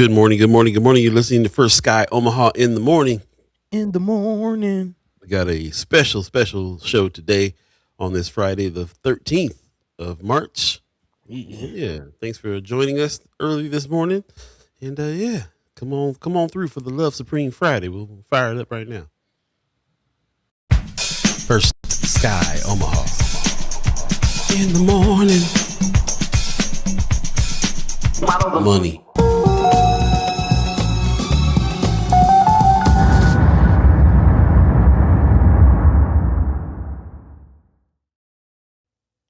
Good morning, good morning, good morning. You're listening to First Sky Omaha in the morning. In the morning. We got a special show today on this Friday, the 13th of March. Yeah. Yeah, thanks for joining us early this morning. And yeah, come on through for the Love Supreme Friday. We'll fire it up right now. First Sky Omaha in the morning. Money.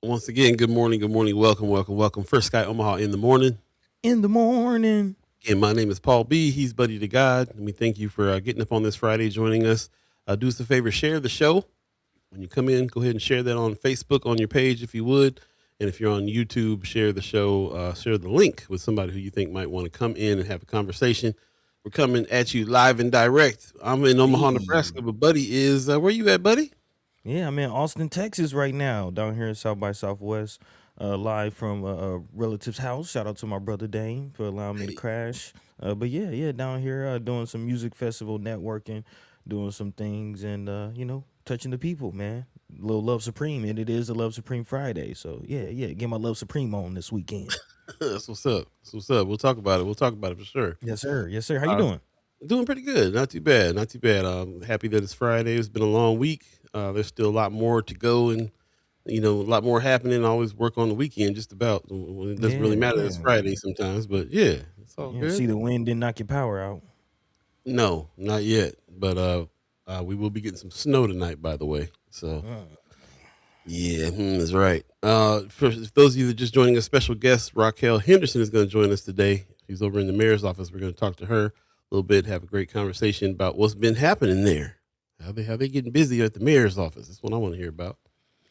Once again, good morning, welcome. First Sky Omaha in the morning. In the morning. Again, my name is Paul B. He's Buddy to God. And we thank you for getting up on this Friday, joining us. Do us a favor, share the show. When you come in, go ahead and share that on Facebook on your page if you would. And if you're on YouTube, share the show, share the link with somebody who you think might want to come in and have a conversation. We're coming at you live and direct. I'm in Omaha, Nebraska, but Buddy is, where you at, Buddy? Yeah, I'm in Austin, Texas right now, down here in South by Southwest, live from a relative's house. Shout out to my brother Dane for allowing me to crash. But yeah, down here doing some music festival networking, doing some things, and touching the people, man. Little Love Supreme, and it is a Love Supreme Friday. So yeah, get my Love Supreme on this weekend. That's what's up. We'll talk about it for sure. Yes, sir. How you doing? Doing pretty good. Not too bad. Happy that it's Friday. It's been a long week. There's still a lot more to go and, a lot more happening. I always work on the weekend just about. It doesn't really matter that it's Friday sometimes, but yeah, it's all good. See, the wind didn't knock your power out. No, not yet. But we will be getting some snow tonight, by the way. So yeah, that's right. For those of you that are just joining us, special guest Racquel Henderson is going to join us today. She's over in the mayor's office. We're going to talk to her a little bit, have a great conversation about what's been happening there. How they getting busy at the mayor's office? That's what I want to hear about.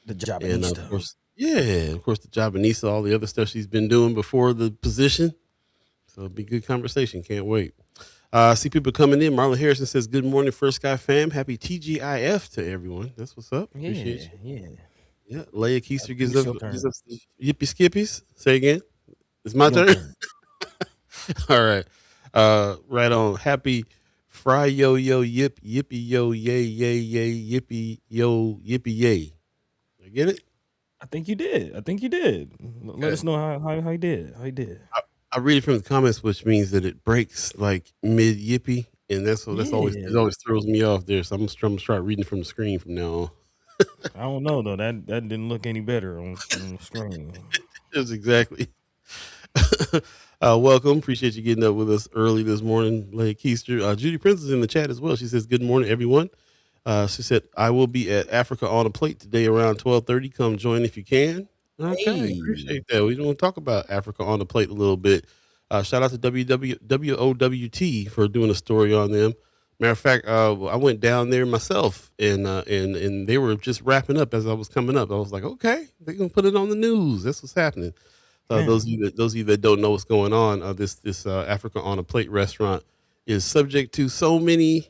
The job And of course, the Jobanista, all the other stuff she's been doing before the position. So it'll be a good conversation. Can't wait. I see people coming in. Marla Harrison says, "Good morning, First Sky fam. Happy TGIF to everyone." That's what's up. Appreciate you. Yeah. Leia Keister gives us the yippee skippies. Say again. It's my turn. All right. Right on. Happy Fry yo yip yippee yo yay yippee yo yippee yay. I get it. I think you did. Let us know how you did. I read it from the comments, which means that it breaks like mid yippee, and that's always throws me off there. So I'm gonna start reading from the screen from now on. I don't know though. That didn't look any better on the screen. Yes, exactly. Welcome. Appreciate you getting up with us early this morning, Leia Keister. Judy Prince is in the chat as well. She says, "Good morning, everyone." She said, "I will be at Africa on a Plate today around 12:30. Come join if you can." Okay, appreciate that. We want to talk about Africa on the Plate a little bit. Shout out to WOWT for doing a story on them. Matter of fact, I went down there myself, and they were just wrapping up as I was coming up. I was like, okay, they're gonna put it on the news. That's what's happening. Those of you that don't know what's going on, this Africa on a Plate restaurant is subject to so many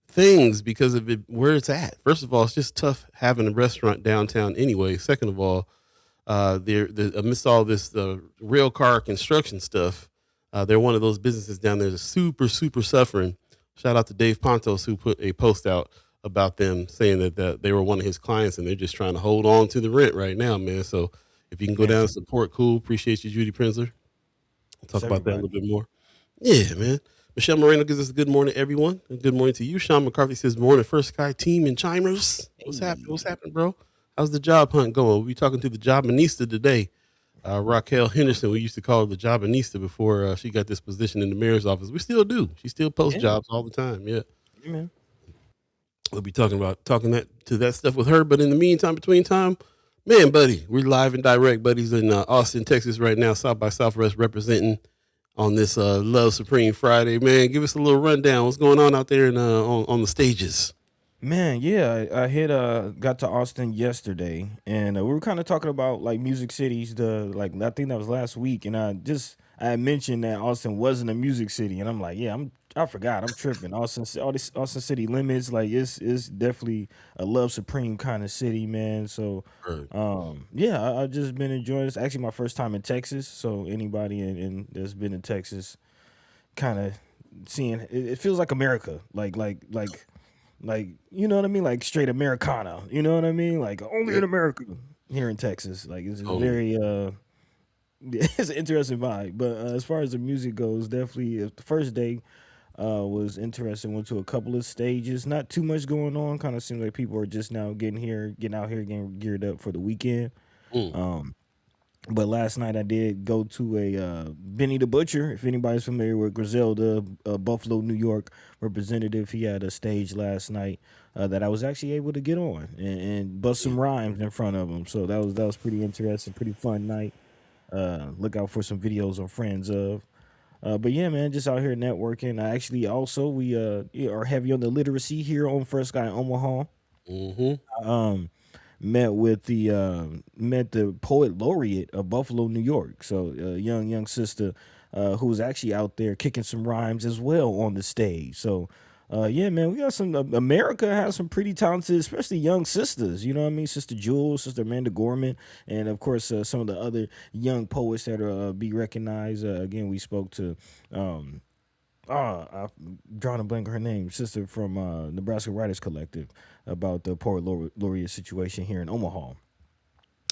things because of where it's at. First of all, it's just tough having a restaurant downtown anyway. Second of all, they're amidst all this rail car construction stuff, they're one of those businesses down there that's super suffering. Shout out to Dave Pontos, who put a post out about them saying that they were one of his clients and they're just trying to hold on to the rent right now, man. So if you can go down and support, cool. Appreciate you, Judy Prinzler. We'll talk about that a little bit more. Yeah, man. Michelle Moreno gives us a good morning, everyone. And good morning to you. Sean McCarthy says, "Morning, First Sky team and chimers." What's happening, bro? How's the job hunt going? We'll be talking to the Jobanista today. Racquel Henderson, we used to call her the Jobanista before she got this position in the mayor's office. We still do. She still posts jobs all the time. Yeah. Amen. We'll be talking that stuff with her. But in the meantime, between time, man, buddy, we're live and direct. Buddy's in Austin, Texas right now, South by Southwest representing on this Love Supreme Friday. Man, give us a little rundown. What's going on out there on the stages? Man, yeah, I had got to Austin yesterday, and we were kind of talking about like music cities. I think that was last week, and I had mentioned that Austin wasn't a music city, and I'm like, yeah, I forgot, I'm tripping. All this Austin city limits, like it's definitely a Love Supreme kind of city, man. So, yeah, I've just been enjoying this. Actually, my first time in Texas, so anybody in that's been in Texas, kind of seeing it feels like America, like you know what I mean, like straight Americana. You know what I mean, like only Yeah, in America here in Texas. Like it's just totally. very it's an interesting vibe. But as far as the music goes, definitely the first day was interesting. Went to a couple of stages, not too much going on. Kind of seems like people are just now getting out here, getting geared up for the weekend. Mm. Um, but last night I did go to a Benny the Butcher. If anybody's familiar with Griselda, Buffalo, New York representative, he had a stage last night that I was actually able to get on and bust some rhymes in front of him. So that was pretty interesting, pretty fun night. Look out for some videos on Friends of. But yeah, man, just out here networking. I actually also we yeah, are heavy on the literacy here on First Guy Omaha. Mm-hmm. Um, met the poet laureate of Buffalo, New York. So young sister who was actually out there kicking some rhymes as well on the stage. So yeah, man, we got some. America has some pretty talented, especially young sisters. You know what I mean? Sister Jules, Sister Amanda Gorman, and of course some of the other young poets that are be recognized. Again, we spoke to. I'm drawing a blank on her name, sister from Nebraska Writers Collective, about the poet laureate situation here in Omaha.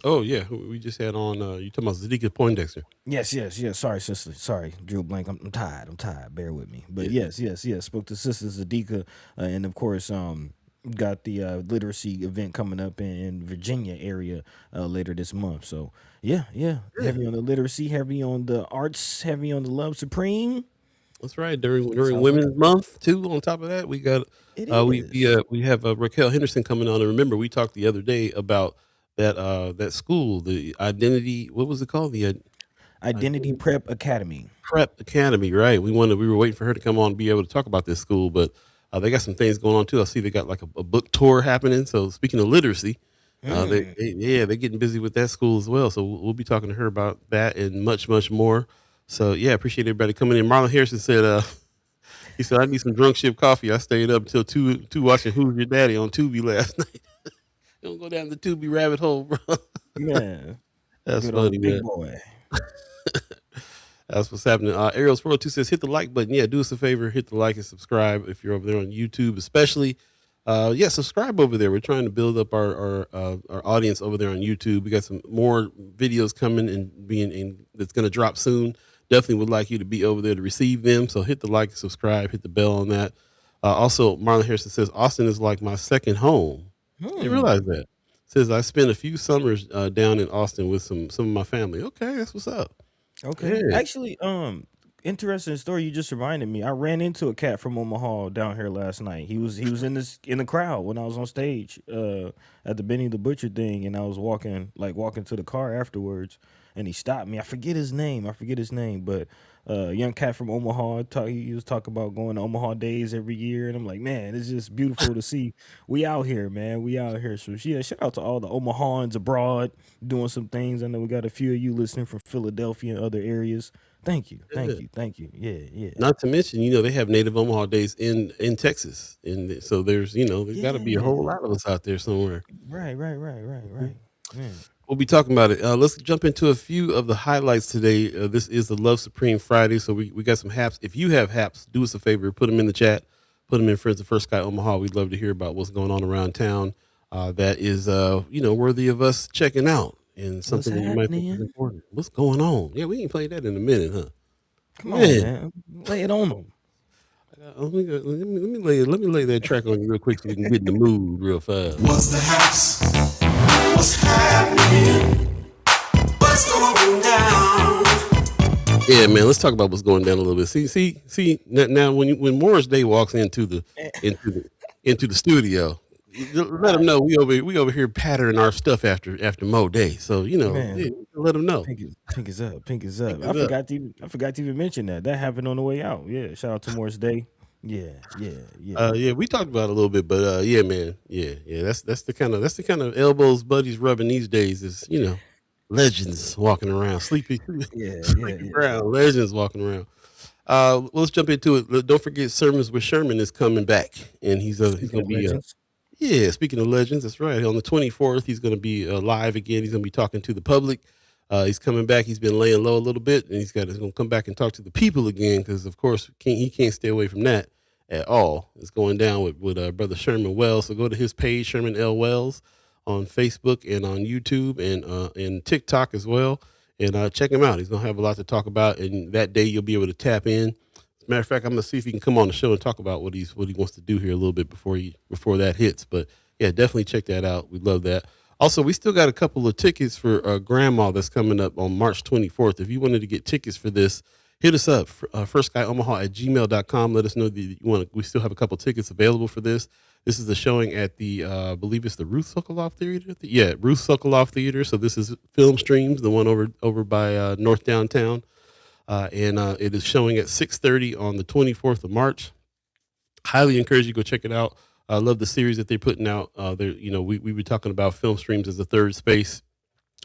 Oh yeah, who we just had on. You talking about Zadika Poindexter? Yes. Sorry, sister. Sorry, drew a blank. I'm tired. I'm tired. Bear with me. But Yeah. yes. Spoke to Sister Zadika, and of course, got the literacy event coming up in Virginia area later this month. So yeah. Yeah. Heavy on the literacy, heavy on the arts, heavy on the love supreme. That's right. During Sounds like Women's Month too. On top of that, we got it we is. we have Racquel Henderson coming on. And remember, we talked the other day about that school, the identity. What was it called? The Identity Identity Prep Academy. Prep Academy, right? We were waiting for her to come on and be able to talk about this school, but they got some things going on too. I see they got like a book tour happening. So speaking of literacy, Mm. they're getting busy with that school as well. So we'll be talking to her about that and much more. So yeah, appreciate everybody coming in. Marlon Harrison said, he said I need some drunk ship coffee. I stayed up until two watching Who's Your Daddy on Tubi last night. Don't go down the Tubi rabbit hole, bro. Man, That's good old funny, big man. boy. That's what's happening. Ariel's 402 says, hit the like button. Yeah, do us a favor, hit the like and subscribe if you're over there on YouTube, especially. Yeah, subscribe over there. We're trying to build up our audience over there on YouTube. We got some more videos coming and being in that's going to drop soon. Definitely would like you to be over there to receive them. So hit the like, subscribe, hit the bell on that. Also, Marlon Harrison says, Austin is like my second home. I didn't Hmm. realize that. Says I spent a few summers down in Austin with some of my family. Okay, that's what's up. Okay. Yeah. Actually, interesting story. You just reminded me. I ran into a cat from Omaha down here last night. He was in the crowd when I was on stage at the Benny the Butcher thing, and I was walking to the car afterwards, and he stopped me. I forget his name, but young cat from Omaha. He was talking about going to Omaha days every year, and I'm like, man, it's just beautiful to see. We out here, man. We out here. So yeah, shout out to all the Omahans abroad doing some things. I know we got a few of you listening from Philadelphia and other areas. Thank you, Yeah. thank you, thank you. Yeah. Not to mention, they have Native Omaha Days in Texas, and so there's got to be a whole Yeah. lot of us out there somewhere. Right. Man. We'll be talking about it. Let's jump into a few of the highlights today. This is the Love Supreme Friday, so we got some haps. If you have haps, do us a favor, put them in the chat, put them in Friends of First Guy Omaha. We'd love to hear about what's going on around town. That is, worthy of us checking out and What's something that you might think is happening? important. What's going on? Yeah, we can play that in a minute, huh? Come on, Man, man. Lay it on them. let me lay that track on you real quick so we can get in the mood real fast. What's the haps? What's happening? What's going down? Yeah, man. Let's talk about what's going down a little bit. See. Now, when Morris Day walks into the into the studio, let him know we over here patterning our stuff after Mo Day. So Man, yeah, let him know. pink is up. Pink is Pick up. it up. I forgot to even mention that. That happened on the way out. Yeah. Shout out to Morris Day. Yeah. Yeah, we talked about it a little bit, but yeah, man, yeah. That's the kind of elbows buddies rubbing these days. Is legends walking around, sleepy, sleepy Yeah. brown legends walking around. Let's jump into it. Don't forget, Sermons with Sherman is coming back, and he's Speaking going of to be legends. yeah. Speaking of legends, that's right. On the 24th, he's going to be live again. He's going to be talking to the public. He's coming back. He's been laying low a little bit, and he's going to come back and talk to the people again because, of course, he can't stay away from that at all. It's going down with brother Sherman Wells. So go to his page, Sherman L. Wells, on Facebook and on YouTube and TikTok as well, and check him out. He's going to have a lot to talk about, and that day you'll be able to tap in. As a matter of fact, I'm going to see if he can come on the show and talk about what he wants to do here a little bit before that hits. But yeah, definitely check that out. We love that. Also, we still got a couple of tickets for Grandma that's coming up on March 24th. If you wanted to get tickets for this, hit us up, firstguyomaha@gmail.com. Let us know that you want. We still have a couple tickets available for this. This is the showing at the, I believe it's the Ruth Sokoloff Theater. Ruth Sokoloff Theater. So this is Film Streams, the one over by North Downtown. And it is showing at 6:30 on the 24th of March. Highly encourage you to go check it out. I love the series that they're putting out. We were talking about Film Streams as a third space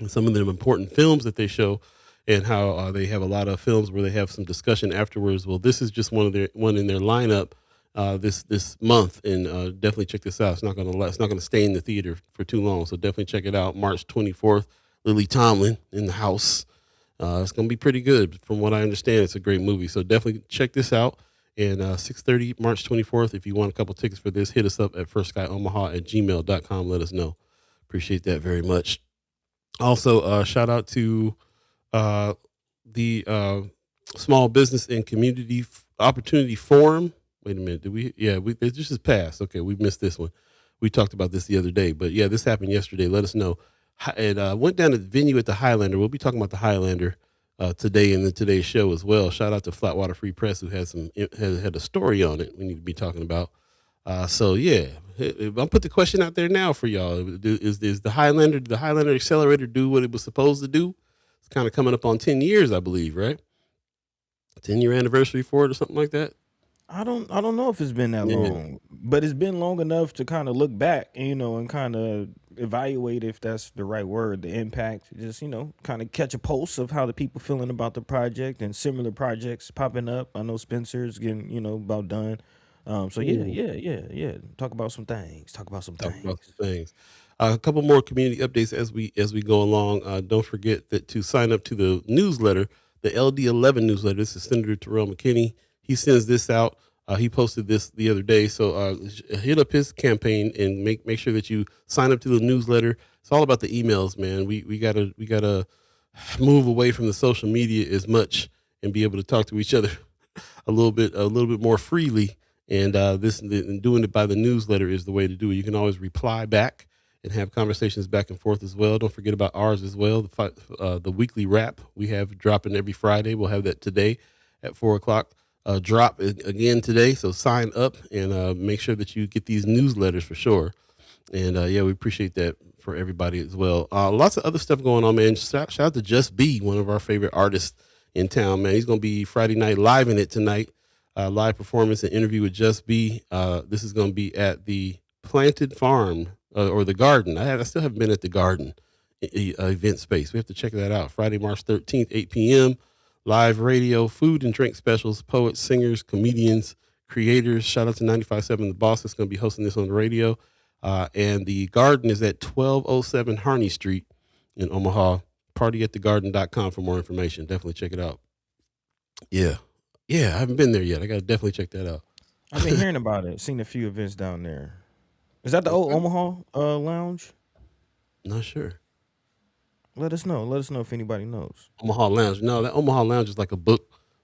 and some of them important films that they show and how they have a lot of films where they have some discussion afterwards. Well, this is just one in their lineup this month, and definitely check this out. It's not gonna stay in the theater for too long, so definitely check it out. March 24th, Lily Tomlin in the house. It's gonna be pretty good, from what I understand. It's a great movie, so definitely check this out. And 6:30, March 24th. If you want a couple tickets for this, hit us up at firstguyomaha@gmail.com. Let us know. Appreciate that very much. Also, shout out to the Small Business and Community Opportunity Forum. Wait a minute. It just is passed. Okay, we missed this one. We talked about this the other day, but yeah, this happened yesterday. Let us know. And went down to the venue at the Highlander. We'll be talking about the Highlander today in today's show as well. Shout out to Flatwater Free Press, who had a story on it we need to be talking about. So yeah, I'll put the question out there now for y'all. Is the Highlander, did the Highlander Accelerator do what it was supposed to do? It's kind of coming up on 10 years, I believe, right? 10-year anniversary for it or something like that. I don't know if it's been that long, but it's been long enough to kind of look back, and kind of evaluate, if that's the right word, the impact. Just kind of catch a pulse of how the people feeling about the project and similar projects popping up. I know Spencer's getting about done. So yeah. Talk about some things. A couple more community updates as we go along. Don't forget to sign up to the newsletter, the LD11 newsletter. This is Senator Terrell McKinney. He sends this out. He posted this the other day. So hit up his campaign and make sure that you sign up to the newsletter. It's all about the emails, man. We gotta move away from the social media as much and be able to talk to each other a little bit more freely. And doing it by the newsletter is the way to do it. You can always reply back and have conversations back and forth as well. Don't forget about ours as well. The weekly wrap we have dropping every Friday. We'll have that today at 4:00. Drop again today. So sign up and make sure that you get these newsletters for sure. And we appreciate that for everybody as well. Lots of other stuff going on, man. Shout out to Just B, one of our favorite artists in town, man. He's going to be Friday night live in it tonight. Live performance and interview with Just B. This is going to be at the Planted Farm or the Garden. I still haven't been at the Garden event space. We have to check that out. Friday, March 13th, 8 p.m. Live radio, food and drink specials, poets, singers, comedians, creators. Shout out to 95.7 The Boss. That's going to be hosting this on the radio. And the Garden is at 1207 Harney Street in Omaha. Partyatthegarden.com for more information. Definitely check it out. Yeah, I haven't been there yet. I got to definitely check that out. I've been hearing about it. Seen a few events down there. Is that the old Omaha Lounge? Not sure. Let us know if anybody knows. Omaha Lounge. No, that Omaha Lounge is like a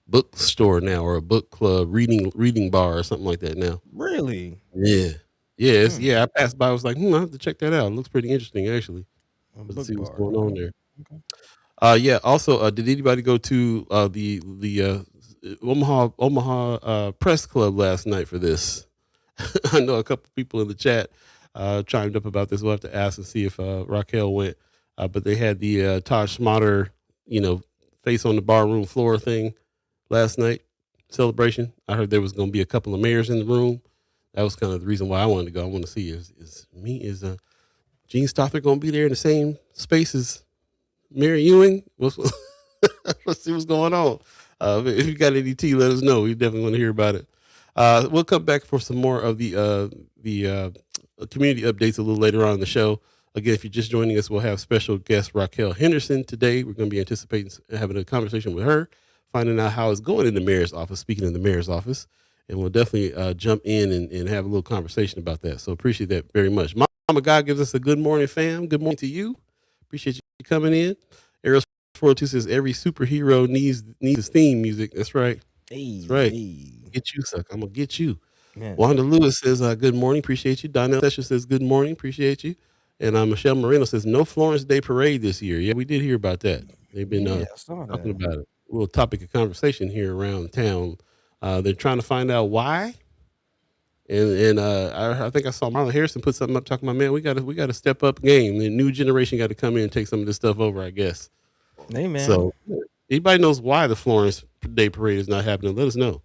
bookstore now, or a book club, reading bar or something like that now. Really? Yeah. Yeah. I passed by. I was like, I have to check that out. It looks pretty interesting, actually. Let's see what's going on there. Okay. Also, did anybody go to the Omaha Press Club last night for this? I know a couple people in the chat chimed up about this. We'll have to ask and see if Racquel went. But they had the Todd Schmatter, face on the barroom floor thing last night, celebration. I heard there was going to be a couple of mayors in the room. That was kind of the reason why I wanted to go. I want to see is Gene Stothert going to be there in the same space as Mary Ewing? Let's see what's going on. If you got any tea, let us know. We definitely want to hear about it. We'll come back for some more of the community updates a little later on in the show. Again, if you're just joining us, we'll have special guest Racquel Henderson today. We're going to be anticipating having a conversation with her, finding out how it's going in the mayor's office, speaking in the mayor's office. And we'll definitely jump in and have a little conversation about that. So appreciate that very much. Mama God gives us a good morning, fam. Good morning to you. Appreciate you coming in. Arrows 402 says every superhero needs his theme music. That's right. Hey, That's right. hey, Get you, suck. I'm gonna get you. yeah. Wanda Lewis says good morning. Appreciate you. Donnell Session says good morning. Appreciate you. And Michelle Moreno says no Florence Day Parade this year. Yeah, we did hear about that. They've been Yeah, I saw talking that. about it. A little topic of conversation here around town. They're trying to find out why. And I think I saw Marlon Harrison put something up talking about, man, we gotta step up game. The new generation got to come in and take some of this stuff over, I guess. Hey, man. So anybody knows why the Florence Day Parade is not happening, let us know.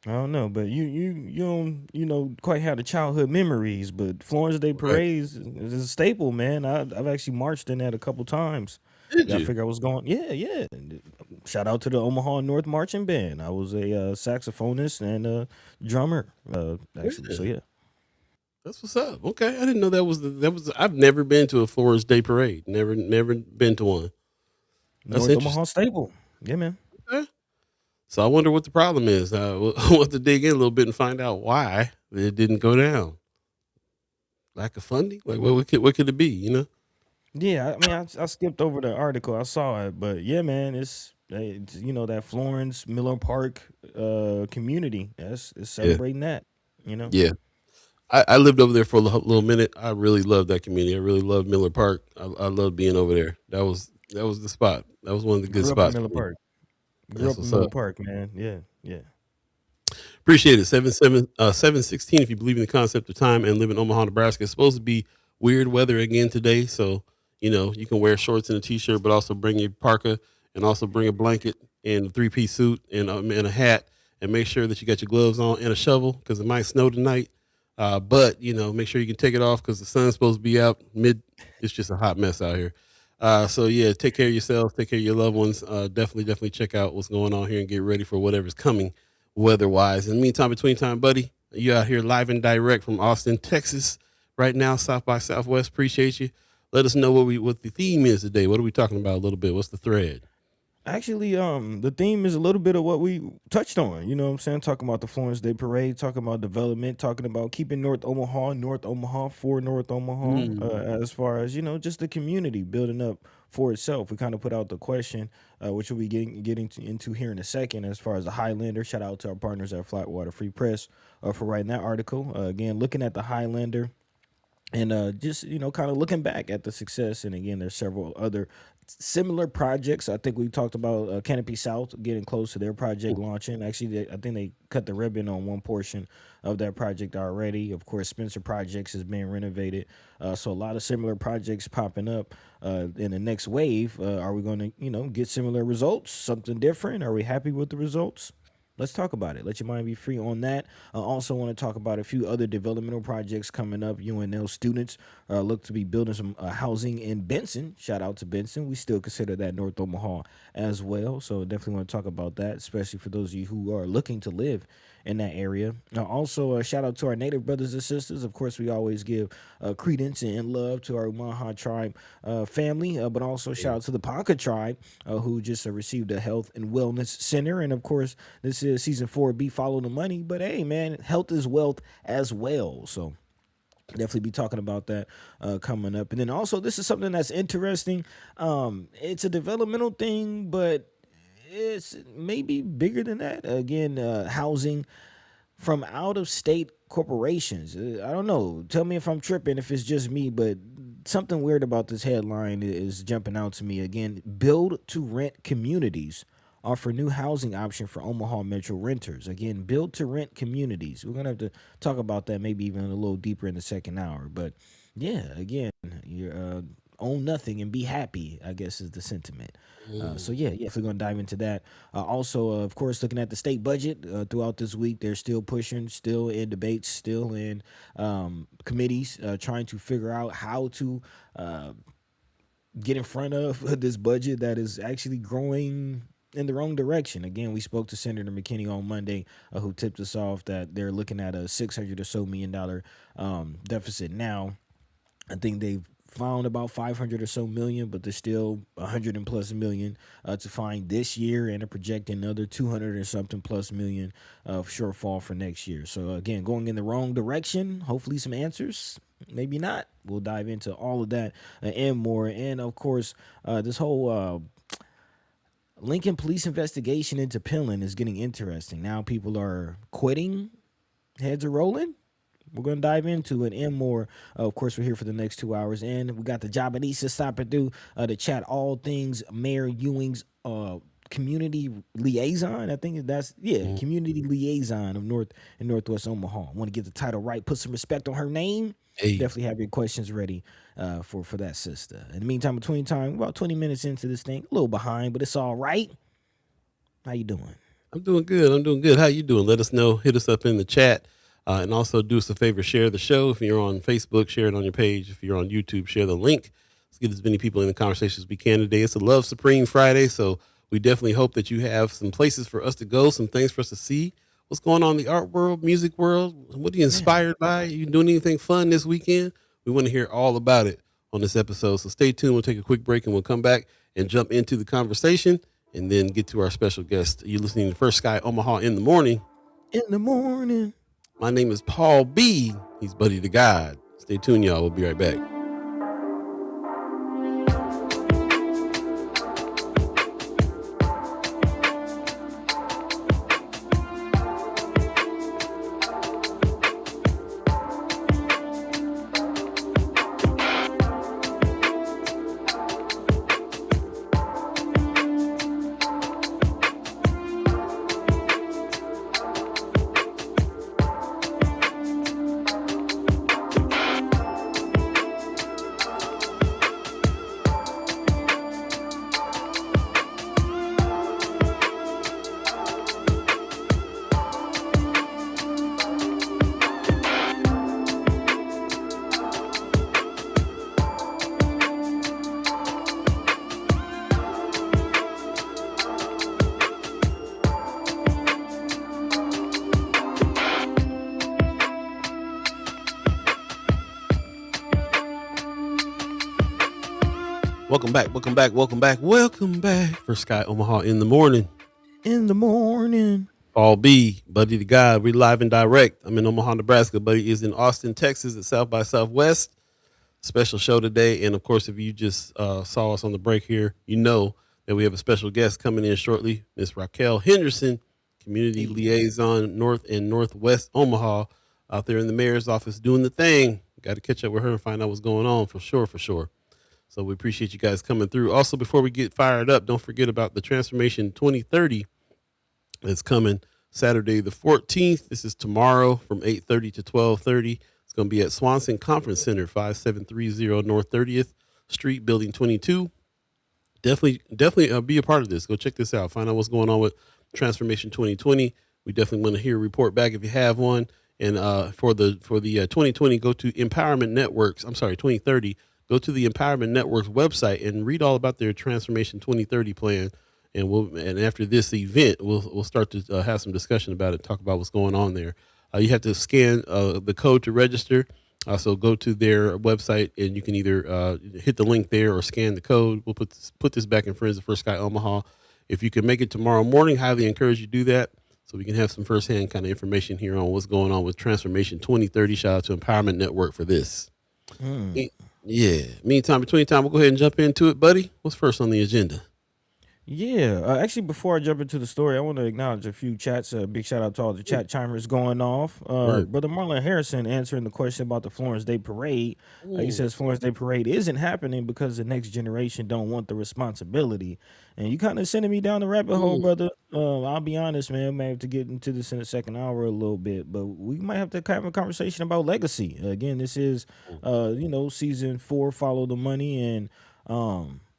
I don't know, but you don't quite have the childhood memories, but Florence Day Right. Parades is a staple, man. I've actually marched in that a couple times. Did I you? figure I was going, yeah. Shout out to the Omaha North Marching Band. I was a saxophonist and a drummer, actually. So yeah, That's what's up. Okay, I didn't know that was. I've never been to a Florence Day Parade. Never been to one. That's North interesting. Omaha staple. Yeah, man. Okay. So I wonder what the problem is. We'll have to dig in a little bit and find out why it didn't go down. Lack of funding? Like what could it be? You know? Yeah, I mean, I skipped over the article. I saw it, but yeah, man, it's that Florence Miller Park community. It's Yeah. celebrating that. You know. Yeah. I lived over there for a little minute. I really loved that community. I really loved Miller Park. I loved being over there. That was the spot. That was one of the good Grew up in spots Miller for me. Park. Grew That's up in what's Miller up. Park, man. Yeah. Appreciate it. 716. If you believe in the concept of time and live in Omaha, Nebraska, it's supposed to be weird weather again today. So, you can wear shorts and a t-shirt, but also bring your parka and also bring a blanket and a 3-piece suit and a hat, and make sure that you got your gloves on and a shovel because it might snow tonight. But make sure you can take it off because the sun's supposed to be out it's just a hot mess out here. So yeah, take care of yourselves, take care of your loved ones. Definitely check out what's going on here and get ready for whatever's coming weather-wise. In the meantime, between time, buddy, you out here live and direct from Austin, Texas, right now, South by Southwest. Appreciate you. Let us know what the theme is today. What are we talking about a little bit? What's the thread? Actually, the theme is a little bit of what we touched on. You know what I'm saying? Talking about the Florence Day Parade, talking about development, talking about keeping North Omaha for North Omaha, Mm. as far as, just the community building up for itself. We kind of put out the question, which we'll be into here in a second, as far as the Highlander. Shout out to our partners at Flatwater Free Press for writing that article. Again, looking at the Highlander. And just kind of looking back at the success, and again, there's several other similar projects. I think we talked about Canopy South getting close to their project launching. Actually, I think they cut the ribbon on one portion of that project already. Of course, Spencer Projects is being renovated, so a lot of similar projects popping up in the next wave. Are we going to get similar results? Something different? Are we happy with the results? Let's talk about it. Let your mind be free on that. I also want to talk about a few other developmental projects coming up. UNL students look to be building some housing in Benson. Shout out to Benson. We still consider that North Omaha as well. So definitely want to talk about that, especially for those of you who are looking to live in that area. Also, shout out to our Native brothers and sisters. Of course, we always give credence and love to our Omaha tribe family, but also shout out to the Ponca tribe who just received a health and wellness center. And of course, this is season 4B, Follow the Money. But hey, man, health is wealth as well. So definitely be talking about that coming up. And then also, this is something that's interesting. It's a developmental thing, but it's maybe bigger than that. Again, housing from out of state corporations. I don't know. Tell me if I'm tripping, if it's just me, but something weird about this headline is jumping out to me. Again, build to rent communities offer new housing option for Omaha Metro renters. Again, build to rent communities. We're going to have to talk about that maybe even a little deeper in the second hour. But yeah, again, you're own nothing and be happy, I guess, is the sentiment. So yeah, if we're gonna dive into that. Also, of course, looking at the state budget throughout this week, they're still pushing, still in debates, still in committees, trying to figure out how to get in front of this budget that is actually growing in the wrong direction. Again, we spoke to Senator McKinney on Monday, who tipped us off that they're looking at a $600 or so million deficit now. I think they've found about 500 or so million, but there's still 100 and plus million to find this year, and they're projecting another 200 or something plus million of shortfall for next year. So again, going in the wrong direction. Hopefully some answers, maybe not. We'll dive into all of that and more. And of course, this whole Lincoln police investigation into Penland is getting interesting. Now people are quitting, heads are rolling. We're going to dive into it and more. Of course, we're here for the next 2 hours. And we got the Jabanese stopping through to chat all things Mayor Ewing's community liaison. I think that's, community liaison of North and Northwest Omaha. I want to get the title right. Put some respect on her name. Hey. Definitely have your questions ready for that sister. In the meantime, between time, about 20 minutes into this thing, a little behind, but it's all right. How you doing? I'm doing good. How you doing? Let us know. Hit us up in the chat. And also do us a favor, share the show. If you're on Facebook, share it on your page. If you're on YouTube, share the link. Let's get as many people in the conversation as we can today. It's a Love Supreme Friday, so we definitely hope that you have some places for us to go, some things for us to see. What's going on in the art world, music world? What are you inspired by? Are you doing anything fun this weekend? We want to hear all about it on this episode, so stay tuned. We'll take a quick break, and we'll come back and jump into the conversation and then get to our special guest. You're listening to First Sky Omaha in the morning. In the morning. My name is Paul B. He's Buddy the God. Stay tuned, y'all. We'll be right back. Welcome back for Sky Omaha in the morning. In the morning. Paul B, Buddy the God. We live and direct. I'm in Omaha, Nebraska. Buddy is in Austin, Texas at South by Southwest. Special show today. And of course, if you just saw us on the break here, you know that we have a special guest coming in shortly. Miss Racquel Henderson, Community Liaison North and Northwest Omaha, out there in the mayor's office doing the thing. Got to catch up with her and find out what's going on for sure. So we appreciate you guys coming through. Also, before we get fired up, don't forget about the Transformation 2030 that's coming Saturday the 14th. This is tomorrow from 8:30 to 12:30. It's going to be at Swanson Conference Center, 5730 North 30th Street, Building 22. Definitely be a part of this. Go check this out. Find out what's going on with Transformation 2020. We definitely want to hear a report back if you have one. And for the 2020, go to Empowerment Networks. 2030. Go to the Empowerment Network's website and read all about their Transformation 2030 plan. And after this event, we'll start to have some discussion about it, talk about what's going on there. You have to scan the code to register. So go to their website and you can either hit the link there or scan the code. We'll put this back in Friends of First Sky Omaha. If you can make it tomorrow morning, highly encourage you to do that so we can have some firsthand kind of information here on what's going on with Transformation 2030. Shout out to Empowerment Network for this. Yeah. Between time, we'll go ahead and jump into it, buddy. What's first on the agenda? Yeah, actually, before I jump into the story, I want to acknowledge a few chats. Big shout out to all the chat chimers going off. Right. Brother Marlon Harrison answering the question about the Florence Day Parade. He says Florence Day Parade isn't happening because the next generation don't want the responsibility. And you kind of sending me down the rabbit hole, brother. I'll be honest, man. I may have to get into this in the second hour a little bit, but we might have to have a conversation about legacy. Again, this is, season 4, Follow the Money, and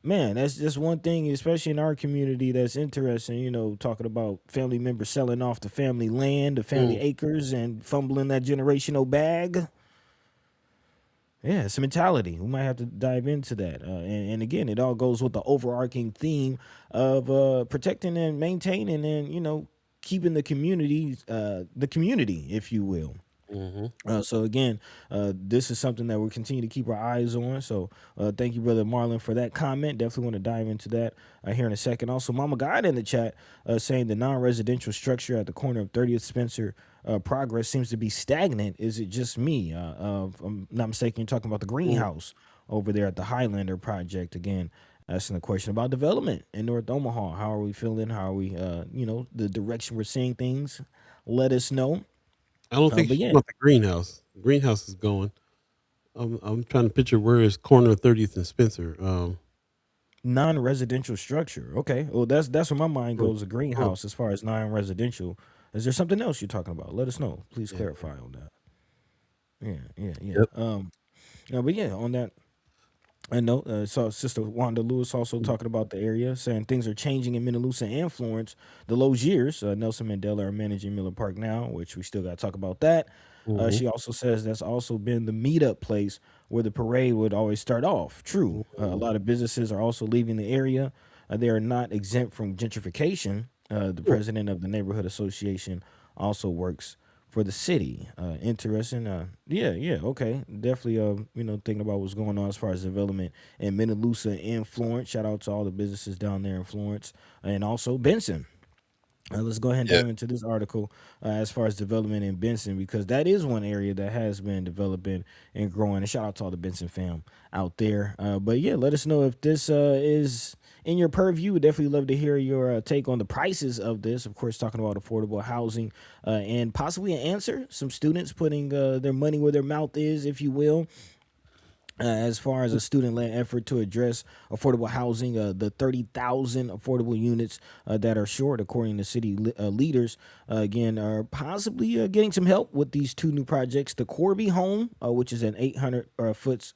man, that's just one thing, especially in our community, that's interesting, talking about family members selling off the family land, the family acres, and fumbling that generational bag. Yeah, it's a mentality. We might have to dive into that. And again, it all goes with the overarching theme of protecting and maintaining and, keeping the community, if you will. Mm-hmm. So again, this is something that we'll continue to keep our eyes on. So thank you, brother Marlon, for that comment. Definitely want to dive into that here in a second. Also, Mama Guide in the chat saying the non-residential structure at the corner of 30th Spencer progress seems to be stagnant. Is it just me? If I'm not mistaken, you're talking about the greenhouse over there at the Highlander project. Again, asking the question about development in North Omaha. How are we feeling? How are we, the direction we're seeing things? Let us know. I don't think But she's yeah, talking about the greenhouse. Greenhouse is going. I'm trying to picture where is corner of 30th and Spencer. non-residential structure. Okay. Well, that's where my mind Oh, goes. A oh, greenhouse as far as non-residential. Is there something else you're talking about? Let us know. Please yeah. clarify on that. Yeah. Yep. No, but yeah, on that. I know. So Sister Wanda Lewis also talking about the area, saying things are changing in Minnelusa and Florence. The Logiers, Nelson Mandela are managing Miller Park now, which we still got to talk about that. Mm-hmm. She also says that's also been the meetup place where the parade would always start off. True. A lot of businesses are also leaving the area. They are not exempt from gentrification. The president of the neighborhood association also works for the city. Interesting. Yeah. Okay. Definitely. Thinking about what's going on as far as development in Minnelusa and Florence. Shout out to all the businesses down there in Florence and also Benson. Let's go ahead and Yeah. dive into this article as far as development in Benson, because that is one area that has been developing and growing. And shout out to all the Benson fam out there. But yeah, let us know if this is in your purview. We'd definitely love to hear your take on the prices of this. Of course, talking about affordable housing and possibly an answer. Some students putting their money where their mouth is, if you will, as far as a student-led effort to address affordable housing, the 30,000 affordable units that are short, according to city leaders, again, are possibly getting some help with these two new projects. The Corby home, which is an 800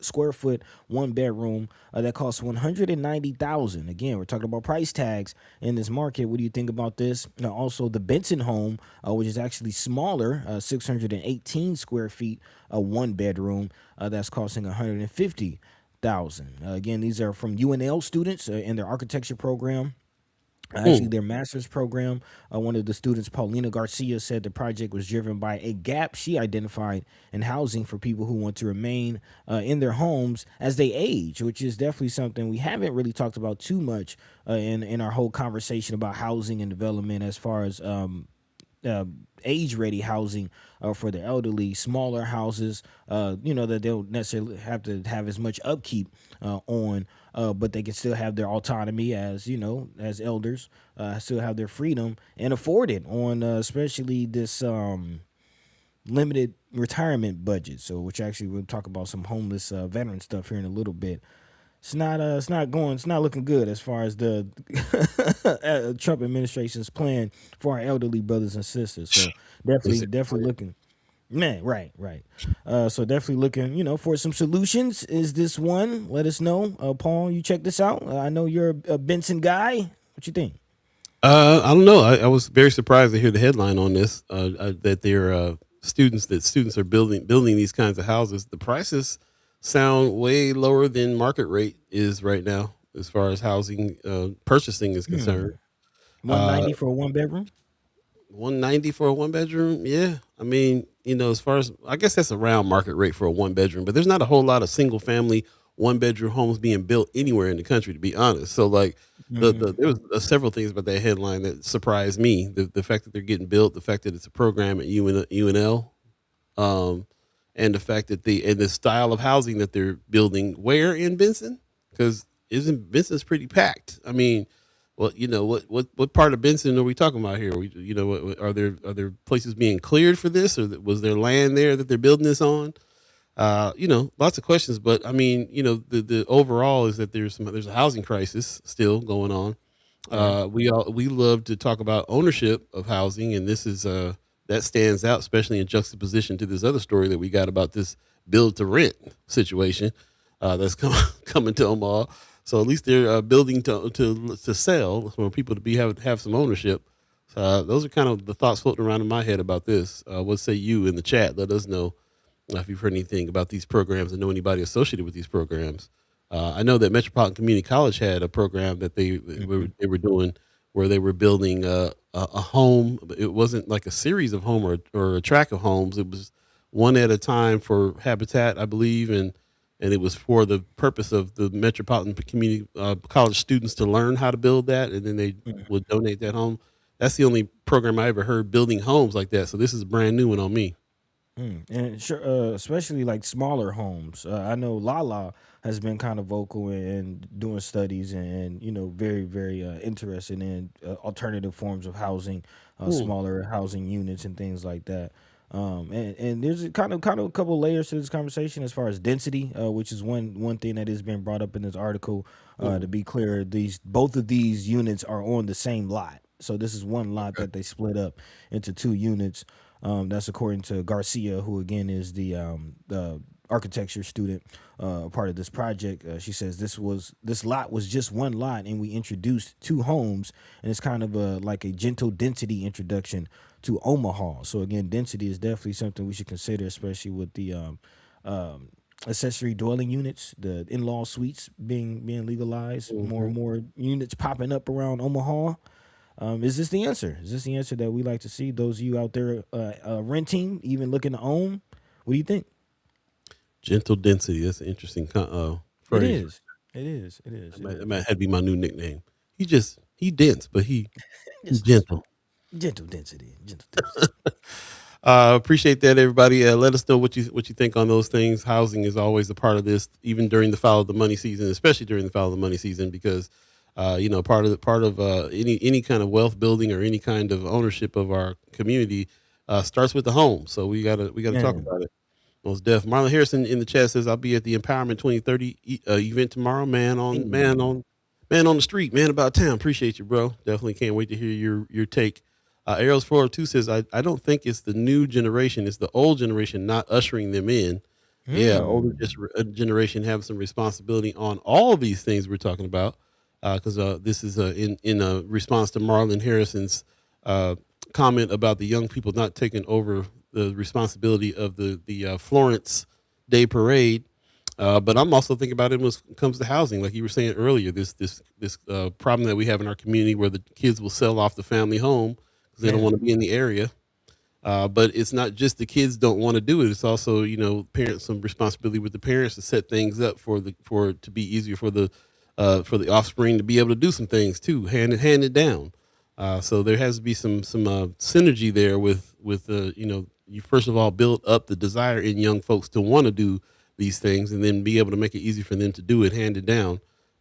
square foot, one bedroom that costs 190,000. Again, we're talking about price tags in this market. What do you think about this? Also, the Benson home, which is actually smaller, 618 square feet, a one bedroom that's costing 150,000. Again, these are from UNL students in their architecture program. Actually, their master's program. One of the students, Paulina Garcia, said the project was driven by a gap she identified in housing for people who want to remain in their homes as they age, which is definitely something we haven't really talked about too much in our whole conversation about housing and development as far as age-ready housing for the elderly, smaller houses, that they don't necessarily have to have as much upkeep on, but they can still have their autonomy as, as elders, still have their freedom and afford it on especially this limited retirement budget. So, which actually we'll talk about some homeless veteran stuff here in a little bit. It's not looking good as far as the Trump administration's plan for our elderly brothers and sisters. So definitely looking, man, right. So definitely looking, for some solutions. Is this one? Let us know. Paul, you check this out. I know you're a Benson guy. What you think? I don't know. I was very surprised to hear the headline on this. That they're students are building these kinds of houses. The prices sound way lower than market rate is right now as far as housing purchasing is concerned. 190 for a one bedroom. 190 for a one bedroom. Yeah. I mean, as far as I guess that's around market rate for a one bedroom, but there's not a whole lot of single family one bedroom homes being built anywhere in the country, to be honest. So like there was several things about that headline that surprised me. The fact that they're getting built, the fact that it's a program at UNL, and the fact that the style of housing that they're building where in Benson, because isn't Benson's pretty packed? I mean, well, what part of Benson are we talking about here? Are there places being cleared for this, or was there land there that they're building this on? Lots of questions, but I mean, the overall is that there's a housing crisis still going on. We love to talk about ownership of housing, and this is that stands out, especially in juxtaposition to this other story that we got about this build to rent situation that's coming to Omaha. So at least they're building to sell for people to have some ownership. Those are kind of the thoughts floating around in my head about this. What say you in the chat? Let us know if you've heard anything about these programs and know anybody associated with these programs. I know that Metropolitan Community College had a program that they were doing where they were building a home. It wasn't like a series of home or a track of homes. It was one at a time for Habitat, I believe, and it was for the purpose of the metropolitan community college students to learn how to build that, and then they would donate that home. That's the only program I ever heard building homes like that. So this is a brand new one on me. And sure, especially like smaller homes. I know Lala has been kind of vocal and doing studies and very very interested in alternative forms of housing, Hmm. smaller housing units and things like that. And there's a kind of a couple layers to this conversation as far as density, which is one thing that is being brought up in this article. To Hmm. be clear, these both of these units are on the same lot, so this is one lot Okay. that they split up into two units. That's according to Garcia, who again is the architecture student, part of this project. She says this lot was just one lot, and we introduced two homes, and it's kind of like a gentle density introduction to Omaha. So again, density is definitely something we should consider, especially with the um, accessory dwelling units, the in-law suites being legalized, more Mhm. and more units popping up around Omaha. Is this the answer? Is this the answer that we like to see? Those of you out there renting, even looking to own, what do you think? Gentle density. That's an interesting It phrase. is. It is. It is. It That is. might have to be my new nickname. He dense, but he Just gentle. gentle density. Gentle density. Appreciate that, everybody. Let us know what you think on those things. Housing is always a part of this, even during the follow the money season, especially during the follow the money season, because part of any kind of wealth building or any kind of ownership of our community starts with the home. So we gotta talk Man. about it. Most def. Marlon Harrison in the chat says I'll be at the Empowerment 2030 event tomorrow. Hey. Man on the street, man about town. Appreciate you, bro. Definitely can't wait to hear your take. Arrows 402 says I don't think it's the new generation, it's the old generation not ushering them in. Yeah, older Hmm. generation have some responsibility on all these things we're talking about. Because this is in a response to Marlon Harrison's uh, comment about the young people not taking over the responsibility of the Florence Day Parade. But I'm also thinking about it when it comes to housing, like you were saying earlier. This problem that we have in our community where the kids will sell off the family home because they don't want to Man. be in the area. But it's not just the kids don't want to do it. It's also parents some responsibility with the parents to set things up for it to be easier for the offspring to be able to do some things too, hand it down. So there has to be some synergy there with you first of all build up the desire in young folks to want to do these things, and then be able to make it easy for them to do it, hand it down.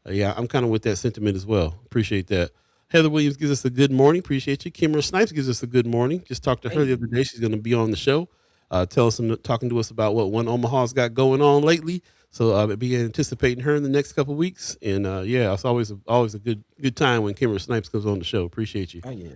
Yeah, I'm kind of with that sentiment as well. Appreciate that. Heather Williams gives us a good morning. Appreciate you. Kimmer Snipes gives us a good morning. Just talked to her the Hey. other day. She's going to be on the show. Talking to us about what One Omaha's got going on lately. So be anticipating her in the next couple of weeks. And yeah, it's always a good time when Kimmer Snipes comes on the show. Appreciate you. Oh yeah.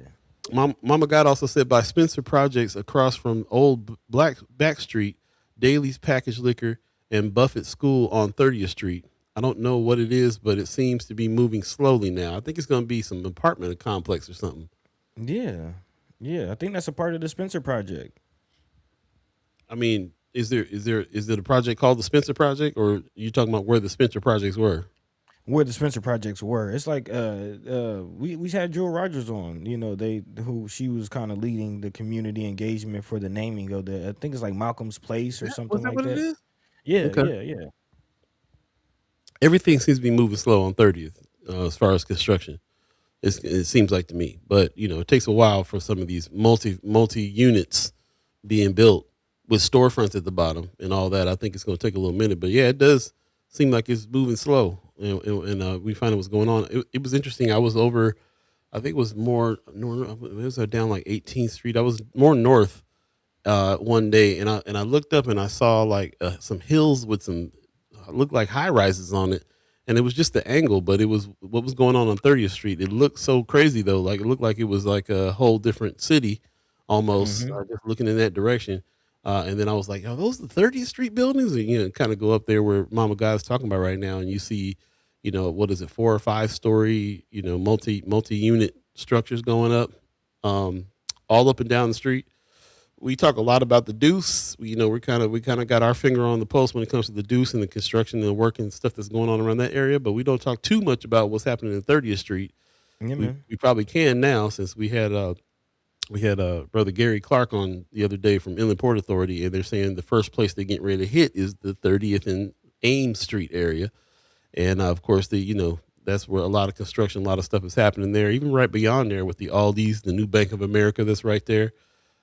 Mama God also said by Spencer Projects across from Old Black Back Street, Daly's Package Liquor, and Buffett School on 30th Street. I don't know what it is, but it seems to be moving slowly now. I think it's going to be some apartment complex or something. Yeah. Yeah. I think that's a part of the Spencer project. I mean, is it a project called the Spencer Project, or are you talking about where the Spencer projects were? Where the Spencer projects were. It's like we had Jewel Rogers on. They who she was kind of leading the community engagement for the naming of the, I think it's like Malcolm's Place or Was something that like what it that. is? Yeah, Okay. yeah, yeah. Everything seems to be moving slow on 30th as far as construction. It seems like to me, but it takes a while for some of these multi units being built with storefronts at the bottom and all that. I think it's going to take a little minute, but yeah, it does seem like it's moving slow, and we find out what's going on. It was interesting. I was over, I think it was more north. It was down like 18th Street. I was more north one day, and I looked up and I saw like some hills with some looked like high rises on it, and it was just the angle, but it was what was going on 30th Street. It looked so crazy though, like it looked like it was like a whole different city almost. Hmm. Just looking in that direction. And then I was like, "Oh, those the 30th Street buildings?" And kind of go up there where Mama Guy's talking about right now, and you see, what is it, 4 or 5 story, multi unit structures going up, um, all up and down the street. We talk a lot about the Deuce. We kind of got our finger on the pulse when it comes to the Deuce and the construction and the work and stuff that's going on around that area. But we don't talk too much about what's happening in 30th Street. Yeah, We man. we probably can now since we had We had brother Gary Clark on the other day from Inland Port Authority, and they're saying the first place they're getting ready to hit is the 30th and Ames Street area. And of course, that's where a lot of construction, a lot of stuff is happening there. Even right beyond there with the Aldi's, the new Bank of America that's right there.